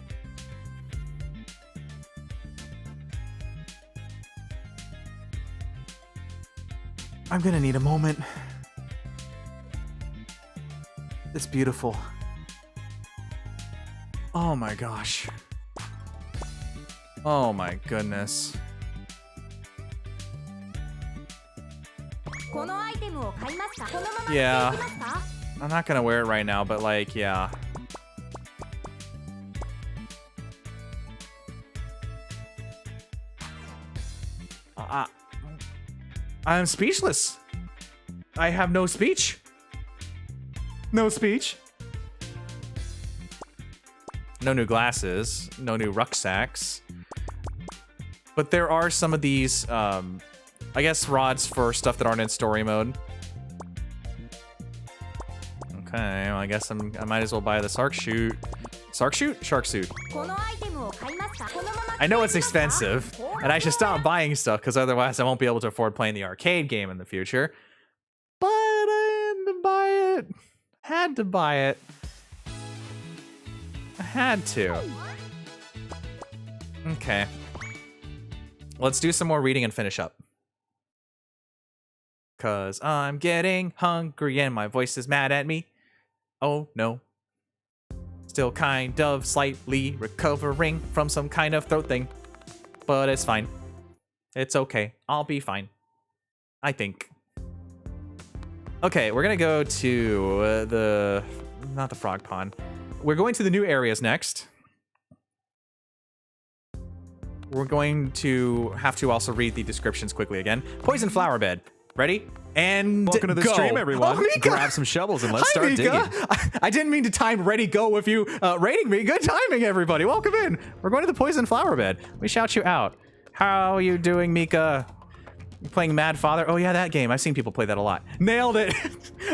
A: I'm gonna need a moment. It's beautiful. Oh my gosh. Oh my goodness. Yeah. I'm not gonna wear it right now, but like, yeah. I'm speechless. I have no speech. No speech. No new glasses. No new rucksacks. But there are some of these, I guess, rods for stuff that aren't in story mode. Okay, well, I guess I might as well buy the Shark Suit. Shark Suit? Shark Suit. I know it's expensive, and I should stop buying stuff, because otherwise I won't be able to afford playing the arcade game in the future. But I had to buy it. Had to buy it. I had to. Okay. Let's do some more reading and finish up. Cause I'm getting hungry and my voice is mad at me. Oh no. Still kind of slightly recovering from some kind of throat thing. But it's fine. It's okay. I'll be fine. I think. Okay, we're gonna go to not the frog pond. We're going to the new areas next. We're going to have to also read the descriptions quickly again. Poison flower bed. Ready? And
F: welcome to the
A: go.
F: stream, everyone.
A: Oh, Mika.
F: Grab some shovels and let's
A: Hi,
F: start
A: Mika.
F: digging.
A: I didn't mean to time ready go with you rating me. Good timing, everybody. Welcome in. We're going to the poison flower bed. We shout you out. How are you doing, Mika? You playing Mad Father? Oh yeah, that game. I've seen people play that a lot. Nailed it.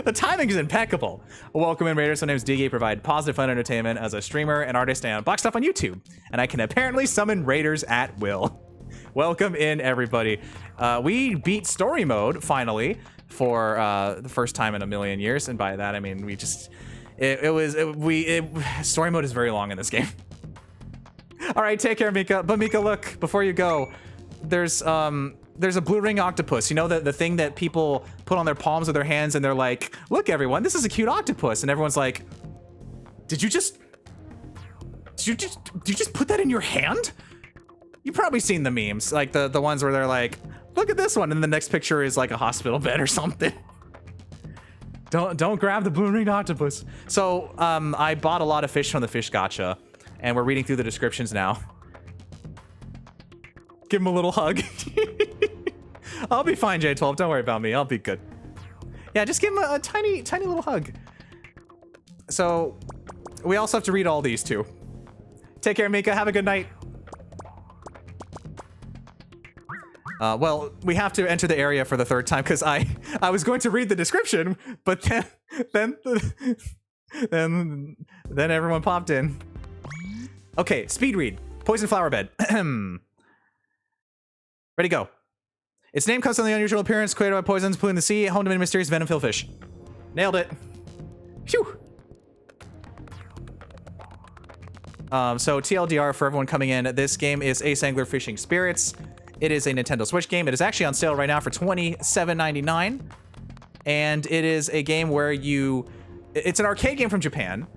A: The timing is impeccable. Welcome in, Raiders. My name is DG. Provide positive fun entertainment as a streamer and artist and black stuff on YouTube. And I can apparently summon Raiders at will. Welcome in, everybody. We beat story mode finally for the first time in a million years, and by that I mean we just story mode is very long in this game. All right, take care, Mika. But Mika, look, before you go, there's a blue ring octopus. You know, the thing that people put on their palms of their hands and they're like, look, everyone, this is a cute octopus, and everyone's like, did you just put that in your hand? You've probably seen the memes, like the ones where they're like, look at this one, and the next picture is like a hospital bed or something. Don't grab the blue ringed octopus. So I bought a lot of fish from the fish gacha, and we're reading through the descriptions now. Give him a little hug. I'll be fine, J12. Don't worry about me. I'll be good. Yeah, just give him a tiny little hug. So we also have to read all these too. Take care, Mika. Have a good night. Well, we have to enter the area for the third time because I was going to read the description, but then everyone popped in. Okay, speed read. Poison flower bed. Ready, go. Its name comes from the unusual appearance created by poisons polluting the sea, home to many mysterious venom-filled fish. Nailed it. Phew. So TLDR for everyone coming in, this game is Ace Angler Fishing Spirits. It is a Nintendo Switch game. It is actually on sale right now for $27.99. And it is a game where it's an arcade game from Japan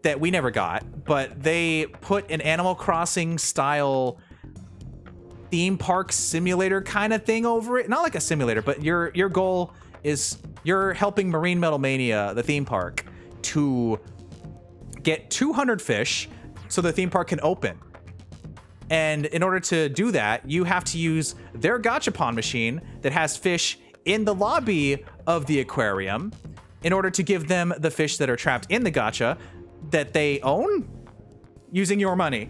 A: that we never got, but they put an Animal Crossing style theme park simulator kind of thing over it. Not like a simulator, but your goal is you're helping Marine Medal Mania, the theme park, to get 200 fish so the theme park can open. And in order to do that, you have to use their gachapon machine that has fish in the lobby of the aquarium in order to give them the fish that are trapped in the gacha that they own using your money.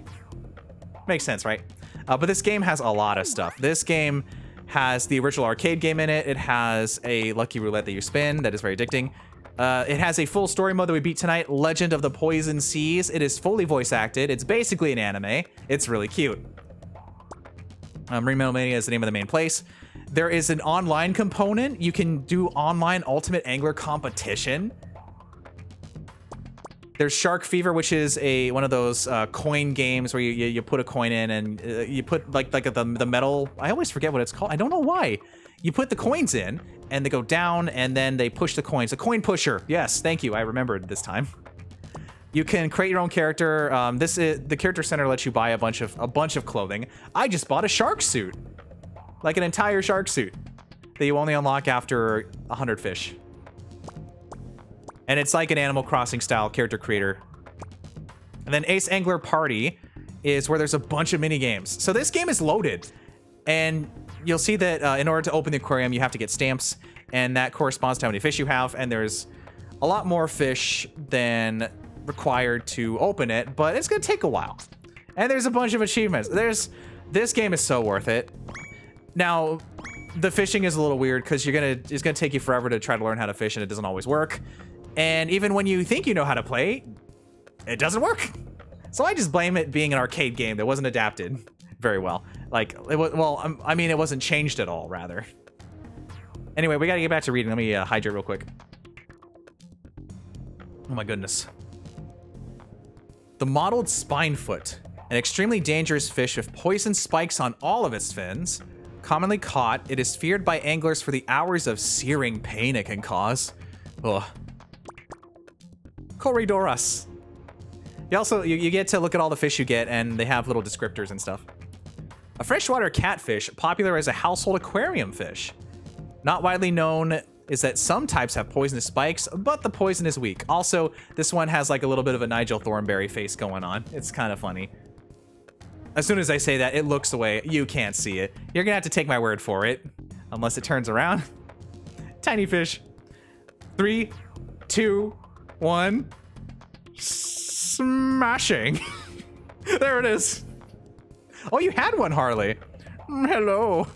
A: Makes sense, right? But this game has a lot of stuff. This game has the original arcade game in it. It has a lucky roulette that you spin that is very addicting. It has a full story mode that we beat tonight, Legend of the Poison Seas. It is fully voice acted. It's basically an anime. It's really cute. Marine Medal Mania is the name of the main place. There is an online component. You can do online Ultimate Angler competition. There's Shark Fever, which is one of those coin games where you put a coin in and you put like the metal. I always forget what it's called. I don't know why. You put the coins in and they go down and then they push the coins. A coin pusher. Yes, thank you. I remembered this time. You can create your own character. The character center lets you buy a bunch of clothing. I just bought a shark suit, like an entire shark suit that you only unlock after 100 fish. And it's like an Animal Crossing style character creator. And then Ace Angler Party is where there's a bunch of mini games. So this game is loaded, and you'll see that in order to open the aquarium, you have to get stamps, and that corresponds to how many fish you have. And there's a lot more fish than required to open it, but it's gonna take a while. And there's a bunch of achievements. There's This game is so worth it. Now, the fishing is a little weird because it's gonna take you forever to try to learn how to fish, and it doesn't always work. And even when you think you know how to play, it doesn't work. So I just blame it being an arcade game that wasn't adapted very well. Like, I mean, it wasn't changed at all, rather. Anyway, we gotta get back to reading. Let me hydrate real quick. Oh my goodness. The mottled spinefoot, an extremely dangerous fish with poison spikes on all of its fins. Commonly caught, it is feared by anglers for the hours of searing pain it can cause. Ugh. Corridoras. You get to look at all the fish you get, and they have little descriptors and stuff. A freshwater catfish, popular as a household aquarium fish. Not widely known is that some types have poisonous spikes, but the poison is weak. Also, this one has like a little bit of a Nigel Thornberry face going on. It's kind of funny. As soon as I say that, it looks away. You can't see it. You're gonna have to take my word for it, unless it turns around. Tiny fish. 3, 2, 1. Smashing. There it is. Oh, you had one, Harley. Hello.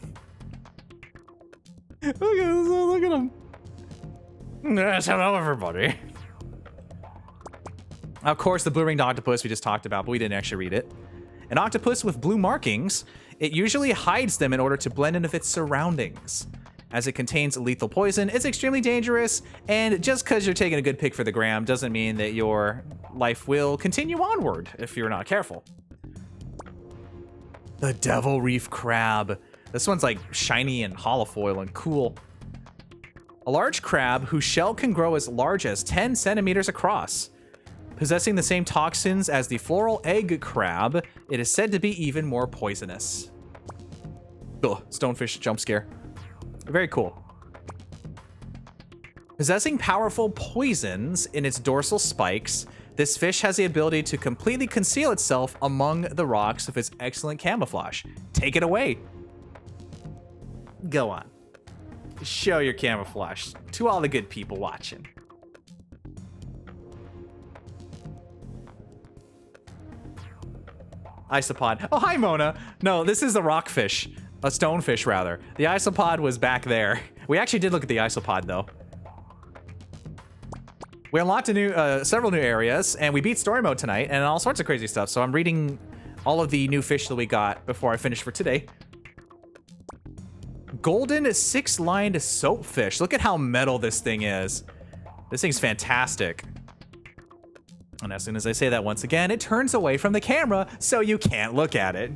A: Look at him. Yes, hello, everybody. Of course, the blue-ringed octopus we just talked about, but we didn't actually read it. An octopus with blue markings, it usually hides them in order to blend in with its surroundings. As it contains lethal poison, it's extremely dangerous, and just because you're taking a good pick for the gram doesn't mean that your life will continue onward if you're not careful. The devil reef crab. This one's like shiny and holofoil and cool. A large crab whose shell can grow as large as 10 centimeters across. Possessing the same toxins as the floral egg crab, it is said to be even more poisonous. Ugh, stonefish jump scare. Very cool. Possessing powerful poisons in its dorsal spikes, this fish has the ability to completely conceal itself among the rocks with its excellent camouflage. Take it away. Go on. Show your camouflage to all the good people watching. Isopod. Oh, hi, Mona. No, this is a rockfish. A stonefish, rather. The isopod was back there. We actually did look at the isopod, though. We unlocked several new areas, and we beat story mode tonight, and all sorts of crazy stuff. So I'm reading all of the new fish that we got before I finish for today. Golden 6-lined soapfish. Look at how metal this thing is. This thing's fantastic. And as soon as I say that once again, it turns away from the camera, so you can't look at it.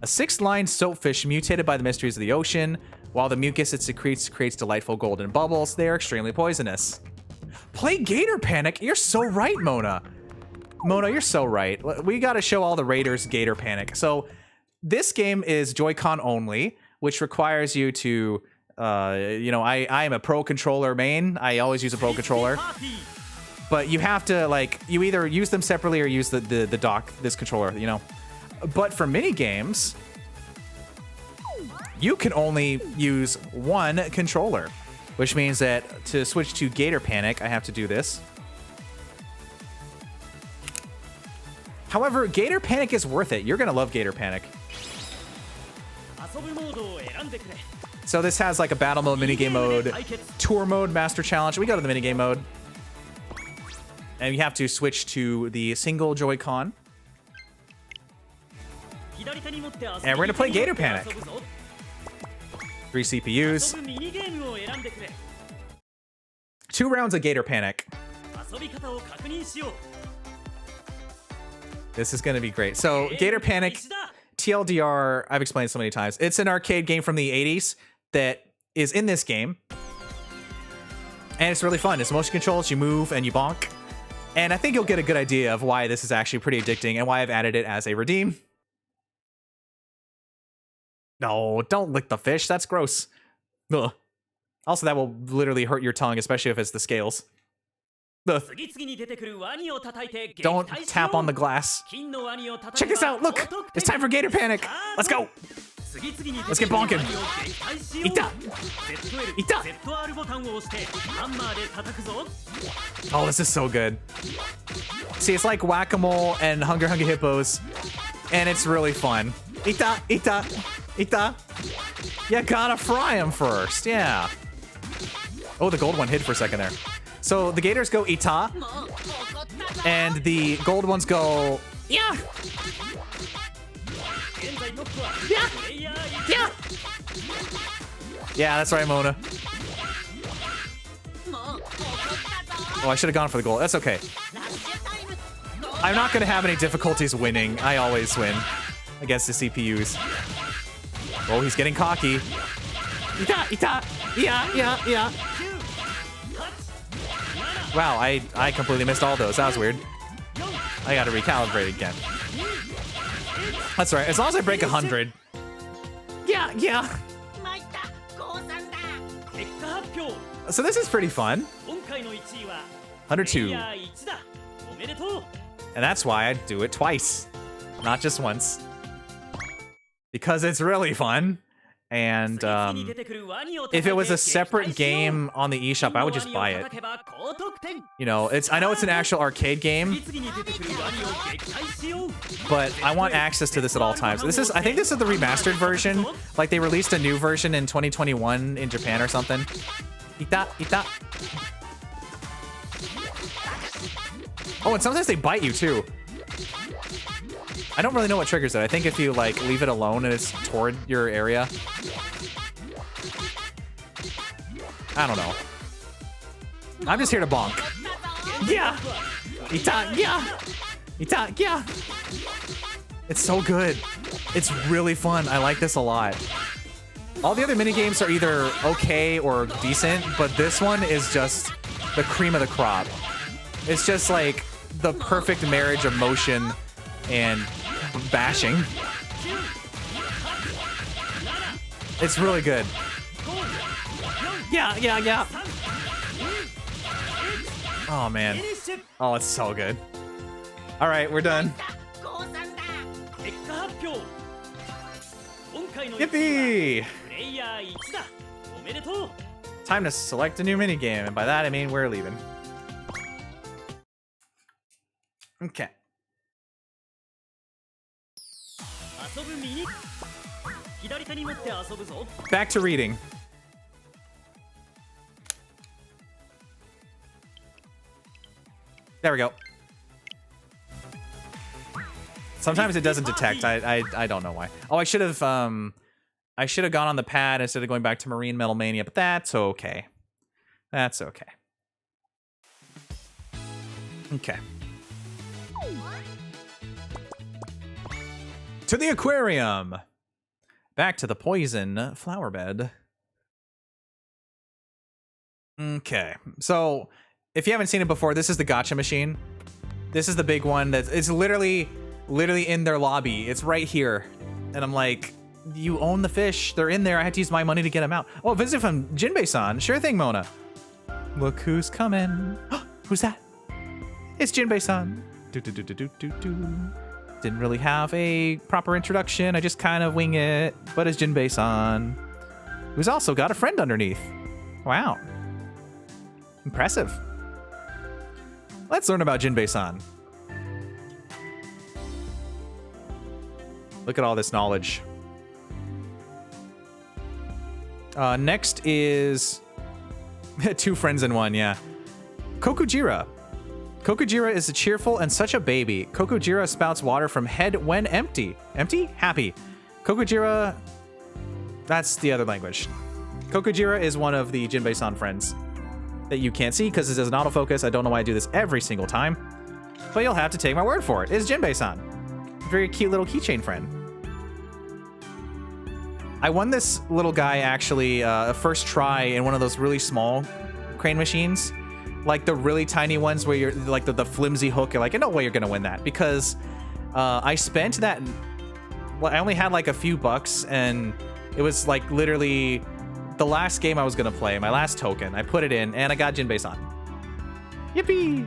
A: A 6-lined soapfish mutated by the mysteries of the ocean. While the mucus it secretes creates delightful golden bubbles, they are extremely poisonous. Play Gator Panic? You're so right, Mona. Mona, you're so right. We gotta show all the raiders Gator Panic. So this game is Joy-Con only, which requires you to, I am a pro controller main. I always use a pro controller. But you have to, like, you either use them separately or use the dock, this controller, you know. But for mini games, you can only use one controller, which means that to switch to Gator Panic, I have to do this. However, Gator Panic is worth it. You're gonna love Gator Panic. So this has like a battle mode, minigame mode, tour mode, master challenge. We go to the minigame mode. And you have to switch to the single Joy-Con. And we're gonna play Gator Panic. 3 CPUs. 2 rounds of Gator Panic. This is gonna be great. So Gator Panic, TLDR, I've explained so many times. It's an arcade game from the 80s that is in this game. And it's really fun. It's motion controls, you move and you bonk. And I think you'll get a good idea of why this is actually pretty addicting and why I've added it as a redeem. No, don't lick the fish. That's gross. Ugh. Also, that will literally hurt your tongue, especially if it's the scales. Ugh. Don't tap on the glass. Check this out. Look, it's time for Gator Panic. Let's go. Let's get bonking. Ita. Ita. Oh, this is so good. See, it's like Whack-A-Mole and Hunger Hunger Hippos and it's really fun. Ita, ita, ita. You gotta fry him first, yeah. Oh, the gold one hid for a second there. So the gators go ita, and the gold ones go yeah. Yeah. Yeah. Yeah, that's right, Mona. Oh, I should have gone for the gold. That's okay. I'm not going to have any difficulties winning. I always win against the CPUs. Oh, he's getting cocky. Ita, ita. Yeah, yeah, yeah. Wow, I completely missed all those. That was weird. I got to recalibrate again. That's right. As long as I break 100. Yeah, yeah. So this is pretty fun. 102. And that's why I do it twice, not just once. Because it's really fun. And if it was a separate game on the eShop, I would just buy it. You know, I know it's an actual arcade game, but I want access to this at all times. I think this is the remastered version. Like they released a new version in 2021 in Japan or something. Ita, ita. Oh, and sometimes they bite you too. I don't really know what triggers it. I think if you like leave it alone and it's toward your area. I don't know. I'm just here to bonk. Yeah. Ita, yeah. Ita, yeah. It's so good. It's really fun. I like this a lot. All the other minigames are either okay or decent, but this one is just the cream of the crop. It's just like the perfect marriage of motion and bashing. It's really good. Yeah, yeah, yeah. Oh, man. Oh, it's so good. All right, we're done. Yippee! Time to select a new minigame, and by that I mean we're leaving. Okay. Back to reading. There we go. Sometimes it doesn't detect. I don't know why. Oh, I should have gone on the pad instead of going back to Marine Medal Mania, but that's okay. That's okay. Okay. To the aquarium. Back to the poison flower bed. Okay. So, if you haven't seen it before, this is the gacha machine. This is the big one it's literally in their lobby. It's right here. And I'm like, you own the fish. They're in there. I had to use my money to get them out. Oh, visit from Jinbei-san. Sure thing, Mona. Look who's coming. Who's that? It's Jinbei-san. Didn't really have a proper introduction. I just kind of wing it. But it's Jinbei-san, who's also got a friend underneath. Wow. Impressive. Let's learn about Jinbei-san. Look at all this knowledge. Next is 2 friends in 1, yeah. Kokujira. Kokujira is cheerful and such a baby. Kokujira spouts water from head when empty. Empty? Happy. Kokujira... That's the other language. Kokujira is one of the Jinbei-san friends that you can't see because it doesn't autofocus. I don't know why I do this every single time. But you'll have to take my word for it. It's Jinbei-san. Very cute little keychain friend. I won this little guy actually first try in one of those really small crane machines. Like the really tiny ones where you're like the flimsy hook. You're like, no way you're gonna win that, because I spent that. Well, I only had like a few bucks, and it was like literally the last game I was gonna play, my last token. I put it in, and I got Jinbei-san. Yippee!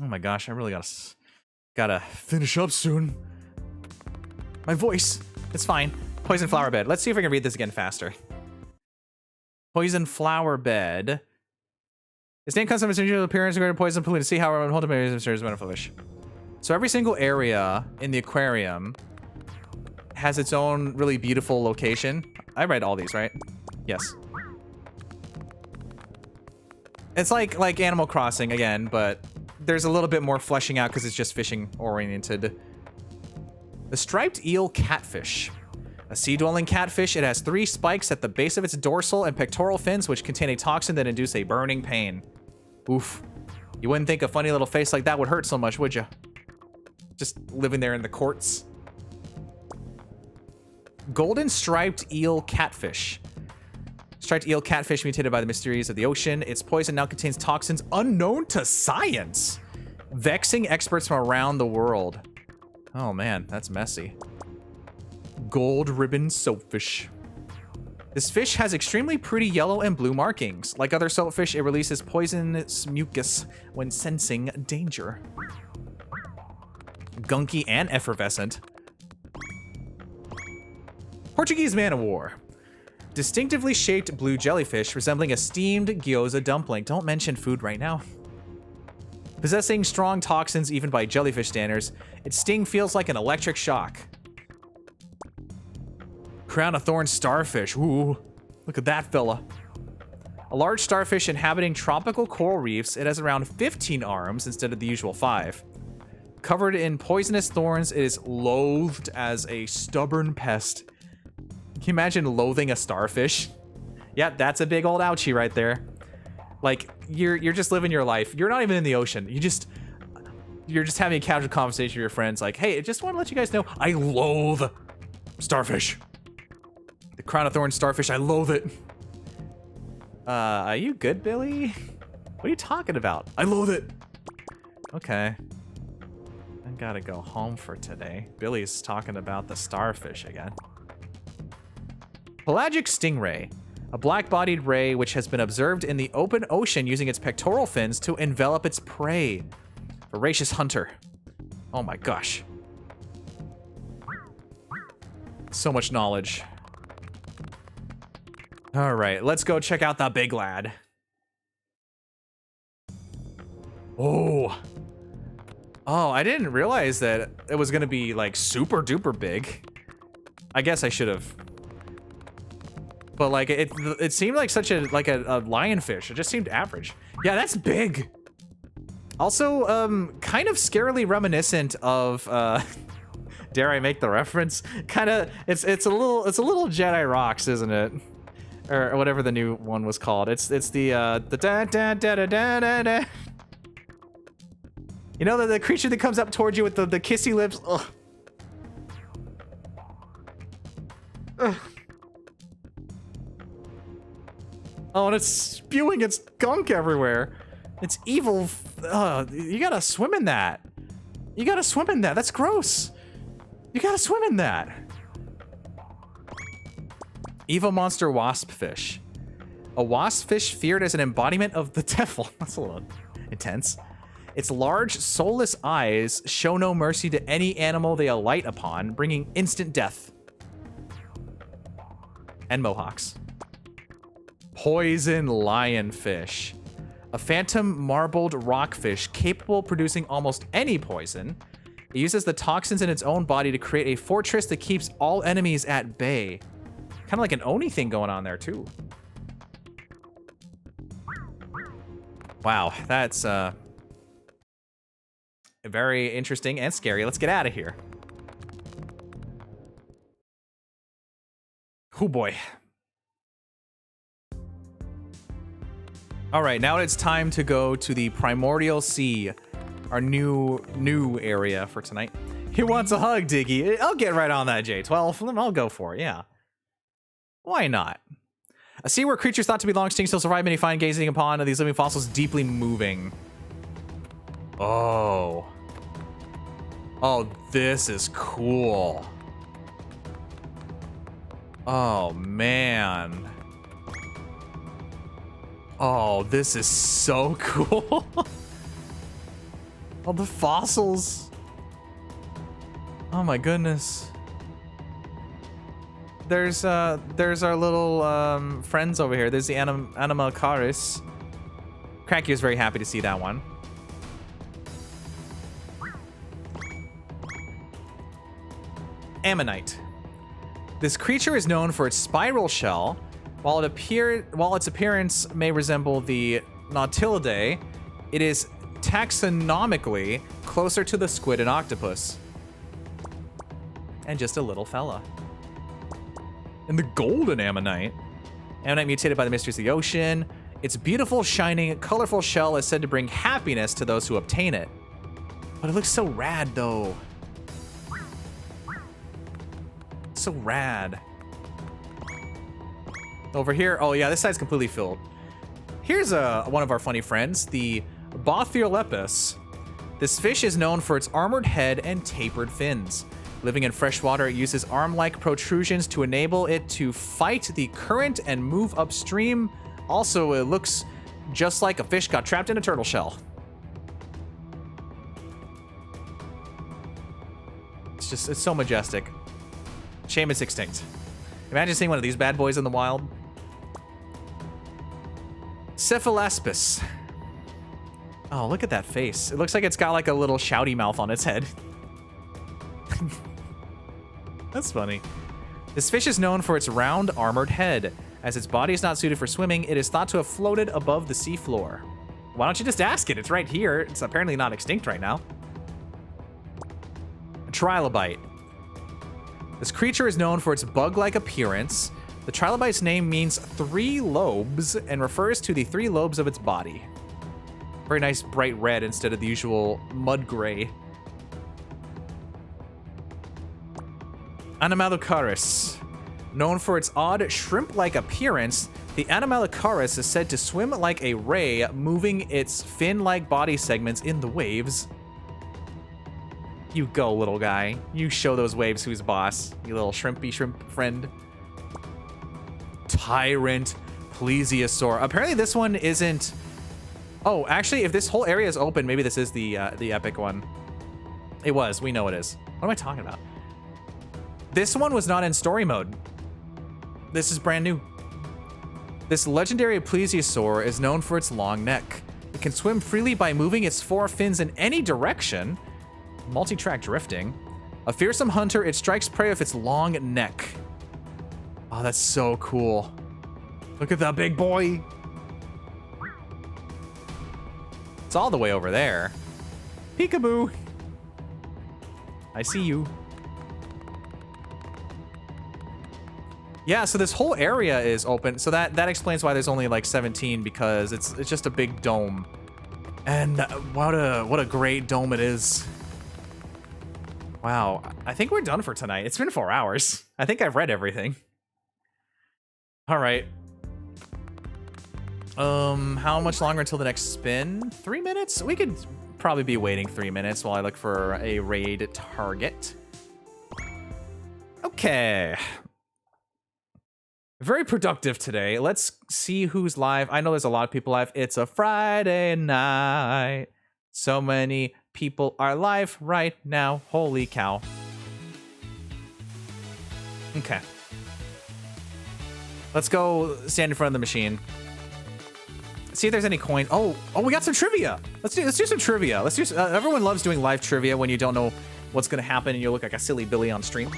A: Oh my gosh, I really gotta finish up soon. My voice, it's fine. Poison flower bed. Let's see if I can read this again faster. Poison flower bed. Its name comes from its unusual appearance regarding poison pollutant. See how our hold up is wonderful fish. So every single area in the aquarium has its own really beautiful location. I read all these, right? Yes. It's like Animal Crossing again, but there's a little bit more fleshing out because it's just fishing oriented. The striped eel catfish. A sea-dwelling catfish, it has 3 spikes at the base of its dorsal and pectoral fins, which contain a toxin that induce a burning pain. Oof. You wouldn't think a funny little face like that would hurt so much, would you? Just living there in the courts. Golden striped eel catfish. Striped eel catfish mutated by the mysteries of the ocean. Its poison now contains toxins unknown to science, vexing experts from around the world. Oh man, that's messy. Gold ribbon soapfish. This fish has extremely pretty yellow and blue markings. Like other soapfish, it releases poisonous mucus when sensing danger. Gunky and effervescent. Portuguese man-o-war. Distinctively shaped blue jellyfish resembling a steamed gyoza dumpling. Don't mention food right now. Possessing strong toxins even by jellyfish standards, its sting feels like an electric shock. Crown of thorns starfish. Ooh, look at that fella. A large starfish inhabiting tropical coral reefs, it has around 15 arms instead of the usual 5. Covered in poisonous thorns, it is loathed as a stubborn pest. Can you imagine loathing a starfish? Yeah, that's a big old ouchie right there. Like, you're just living your life. You're not even in the ocean. You're just having a casual conversation with your friends like, hey, I just want to let you guys know I loathe starfish. The crown of thorns starfish, I loathe it. Are you good, Billy? What are you talking about? I loathe it. Okay. I gotta go home for today. Billy's talking about the starfish again. Pelagic stingray. A black-bodied ray which has been observed in the open ocean using its pectoral fins to envelop its prey. Voracious hunter. Oh my gosh. So much knowledge. All right, let's go check out the big lad. Oh, I didn't realize that it was gonna be like super duper big. I guess I should have. But like it seemed like such a lionfish. It just seemed average. Yeah, that's big. Also, kind of scarily reminiscent of dare I make the reference? Kind of it's a little Jedi Rocks, isn't it? Or whatever the new one was called. It's the da da da da da da da. You know, the creature that comes up towards you with the kissy lips. Ugh. Ugh. Oh, and it's spewing its gunk everywhere. It's evil. You gotta swim in that. You gotta swim in that. That's gross. You gotta swim in that. Evil monster waspfish. A waspfish feared as an embodiment of the devil. That's a little intense. Its large, soulless eyes show no mercy to any animal they alight upon, bringing instant death. And mohawks. Poison lionfish. A phantom marbled rockfish capable of producing almost any poison. It uses the toxins in its own body to create a fortress that keeps all enemies at bay. Kind of like an Oni thing going on there, too. Wow, that's very interesting and scary. Let's get out of here. Oh boy. All right, now it's time to go to the Primordial Sea, our new area for tonight. He wants a hug, Diggy. I'll get right on that, J12. I'll go for it, yeah. Why not? A sea where creatures thought to be long extinct still survive. Many find gazing upon these living fossils deeply moving. Oh. Oh, this is cool. Oh, man. Oh, this is so cool. All the fossils. Oh my goodness. There's our little friends over here. There's the Anima Caris. Cracky was very happy to see that one. Ammonite. This creature is known for its spiral shell. While its appearance may resemble the Nautilidae, it is taxonomically closer to the squid and octopus. And just a little fella. And the golden Ammonite. Ammonite mutated by the mysteries of the ocean. Its beautiful, shining, colorful shell is said to bring happiness to those who obtain it. But it looks so rad, though. So rad. Over here, oh yeah, this side's completely filled. Here's one of our funny friends, the Bothriolepis. This fish is known for its armored head and tapered fins. Living in fresh water, it uses arm-like protrusions to enable it to fight the current and move upstream. Also, it looks just like a fish got trapped in a turtle shell. It's so majestic. Shame it's extinct. Imagine seeing one of these bad boys in the wild. Cephalaspis. Oh, look at that face. It looks like it's got like a little shouty mouth on its head. That's funny. This fish is known for its round, armored head. As its body is not suited for swimming, it is thought to have floated above the seafloor. Why don't you just ask it? It's right here. It's apparently not extinct right now. A trilobite. This creature is known for its bug-like appearance. The trilobite's name means 3 lobes and refers to the 3 lobes of its body. Very nice bright red instead of the usual mud gray. Anomalocaris. Known for its odd shrimp-like appearance, the Anomalocaris is said to swim like a ray, moving its fin-like body segments in the waves. You go, little guy. You show those waves who's boss, you little shrimpy shrimp friend. Tyrant plesiosaur. Apparently this one isn't... Oh, actually, if this whole area is open, maybe this is the epic one. It was. We know it is. What am I talking about? This one was not in story mode. This is brand new. This legendary plesiosaur is known for its long neck. It can swim freely by moving its 4 fins in any direction. Multi-track drifting. A fearsome hunter, it strikes prey with its long neck. Oh, that's so cool. Look at that big boy. It's all the way over there. Peekaboo. I see you. Yeah, so this whole area is open. So that explains why there's only like 17, because it's just a big dome. And what a great dome it is. Wow, I think we're done for tonight. It's been 4 hours. I think I've read everything. All right. How much longer until the next spin? 3 minutes? We could probably be waiting 3 minutes while I look for a raid target. Okay. Very productive today. Let's see who's live. I know there's a lot of people live. It's a Friday night. So many people are live right now. Holy cow. Okay. Let's go stand in front of the machine. See if there's any coin. Oh, we got some trivia. Let's do some trivia. Let's do. Everyone loves doing live trivia when you don't know what's gonna happen and you look like a silly Billy on stream.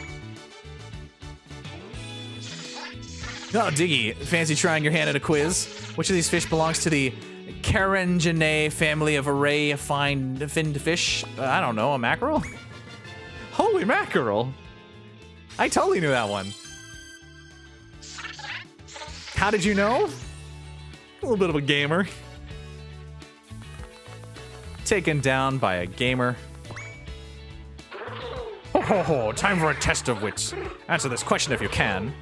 A: Oh, Diggy, fancy trying your hand at a quiz. Which of these fish belongs to the Carangenae family of array finned fish? I don't know, a mackerel? Holy mackerel! I totally knew that one. How did you know? A little bit of a gamer. Taken down by a gamer. Ho, time for a test of wits. Answer this question if you can.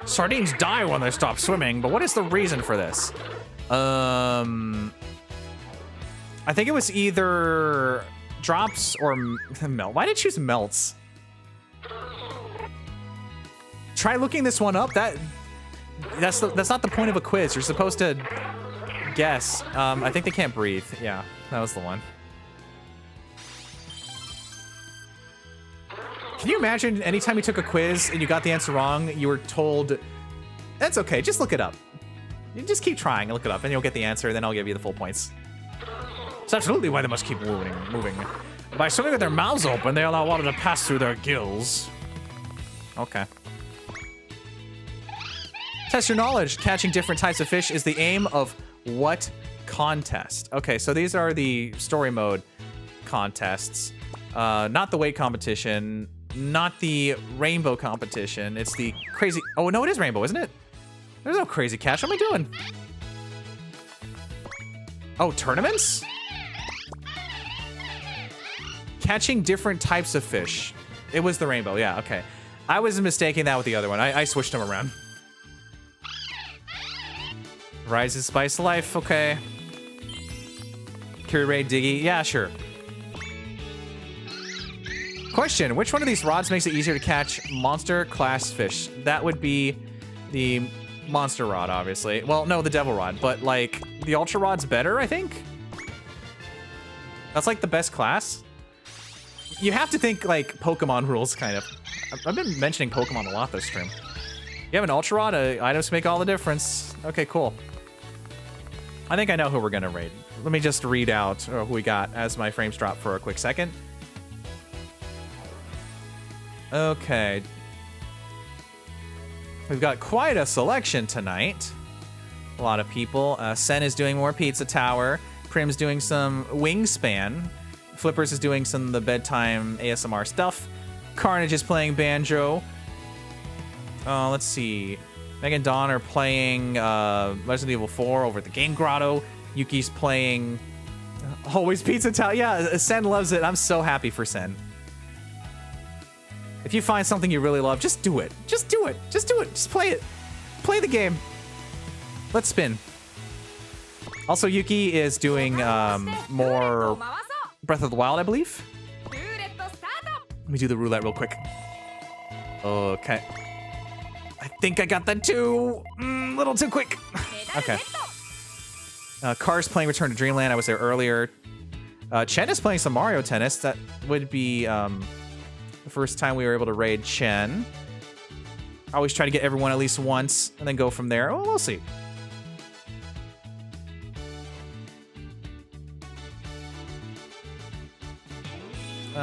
A: Sardines die when they stop swimming, but what is the reason for this? I think it was either drops or melt. Why did I choose melts? Try looking this one up. That's not the point of a quiz. You're supposed to guess. I think they can't breathe. Yeah, that was the one. Can you imagine anytime you took a quiz and you got the answer wrong, you were told, that's okay, just look it up. You just keep trying and look it up and you'll get the answer, then I'll give you the full points. It's absolutely why they must keep moving. By swimming with their mouths open, they allow water to pass through their gills. Okay. Test your knowledge. Catching different types of fish is the aim of what contest? Okay, so these are the story mode contests. Not the weight competition, not the rainbow competition. It's the crazy... Oh, no, it is rainbow, isn't it? There's no crazy catch. What am I doing? Oh, tournaments? Catching different types of fish. It was the rainbow, yeah, okay. I was mistaking that with the other one. I switched them around. Rise and Spice Life, okay. Curie Ray Diggy, yeah, sure. Question, which one of these rods makes it easier to catch monster class fish? That would be the monster rod, obviously. Well, no, the devil rod, but like the ultra rod's better, I think. That's like the best class. You have to think like Pokemon rules, kind of. I've been mentioning Pokemon a lot this stream. You have an ultra rod, items make all the difference. Okay, cool. I think I know who we're gonna raid. Let me just read out who we got as my frames drop for a quick second. Okay. We've got quite a selection tonight. A lot of people. Sen is doing more Pizza Tower. Prim's doing some Wingspan. Flippers is doing some of the bedtime ASMR stuff. Carnage is playing Banjo. Let's see. Meg and Dawn are playing Resident Evil 4 over at the Game Grotto. Yuki's playing Always Pizza Tower. Yeah, Sen loves it. I'm so happy for Sen. If you find something you really love, just do it. Just do it. Just do it. Just play it. Play the game. Let's spin. Also, Yuki is doing more Breath of the Wild, I believe. Let me do the roulette real quick. Okay. I think I got that too. Little too quick. Okay. Car's playing Return to Dreamland. I was there earlier. Chen is playing some Mario Tennis. That would be the first time we were able to raid Chen. I always try to get everyone at least once and then go from there. Oh, we'll see.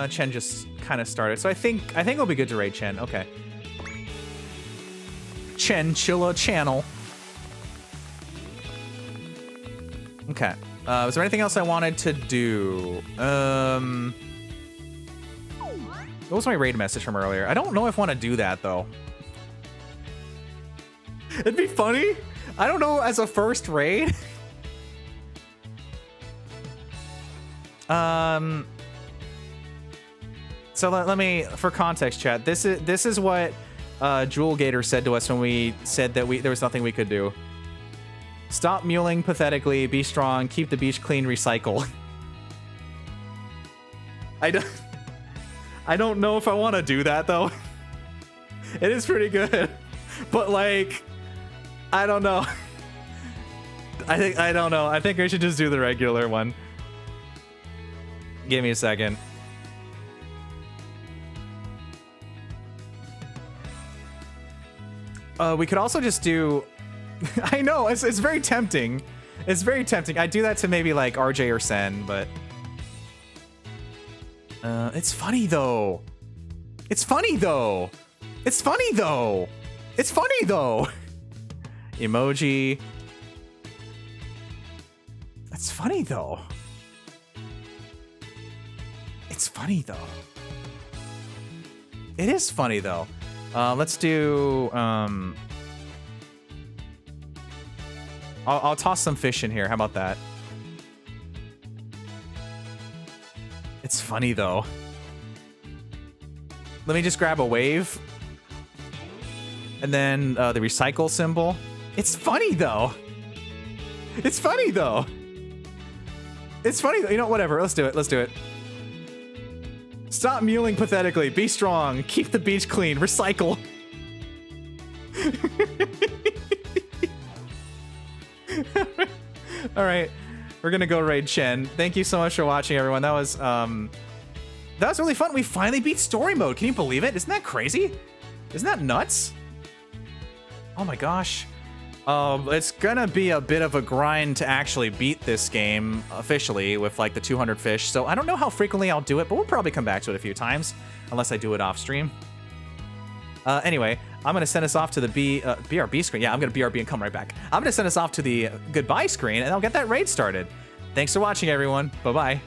A: Chen just kind of started, so I think it'll be good to raid Chen. Okay. Chen Chilla Channel. Okay. Was there anything else I wanted to do? What was my raid message from earlier? I don't know if I want to do that though. It'd be funny. I don't know, as a first raid. So let me, for context, chat. This is what Jewel Gator said to us when we said that there was nothing we could do. Stop mewling pathetically. Be strong. Keep the beach clean. Recycle. I don't know if I want to do that though. It is pretty good, but like, I don't know. I don't know. I think I should just do the regular one. Give me a second. We could also just do... I know, it's very tempting. It's very tempting. I do that to maybe like RJ or Sen, but... it's funny though. It's funny though. It's funny though. It's funny though. Emoji. It's funny though. It's funny though. It is funny though. Let's do, I'll toss some fish in here. How about that? It's funny though. Let me just grab a wave. And then the recycle symbol. It's funny though. It's funny though. It's funny though. You know, whatever. Let's do it. Let's do it. Stop mewling pathetically. Be strong. Keep the beach clean. Recycle. All right, we're gonna go raid Chen. Thank you so much for watching, everyone. That was really fun. We finally beat story mode. Can you believe it? Isn't that crazy? Isn't that nuts? Oh my gosh. It's gonna be a bit of a grind to actually beat this game officially with like the 200 fish. So I don't know how frequently I'll do it, but we'll probably come back to it a few times unless I do it off stream. Anyway, I'm gonna send us off to the BRB screen. Yeah, I'm gonna BRB and come right back. I'm gonna send us off to the goodbye screen, and I'll get that raid started. Thanks for watching, everyone. Bye-bye.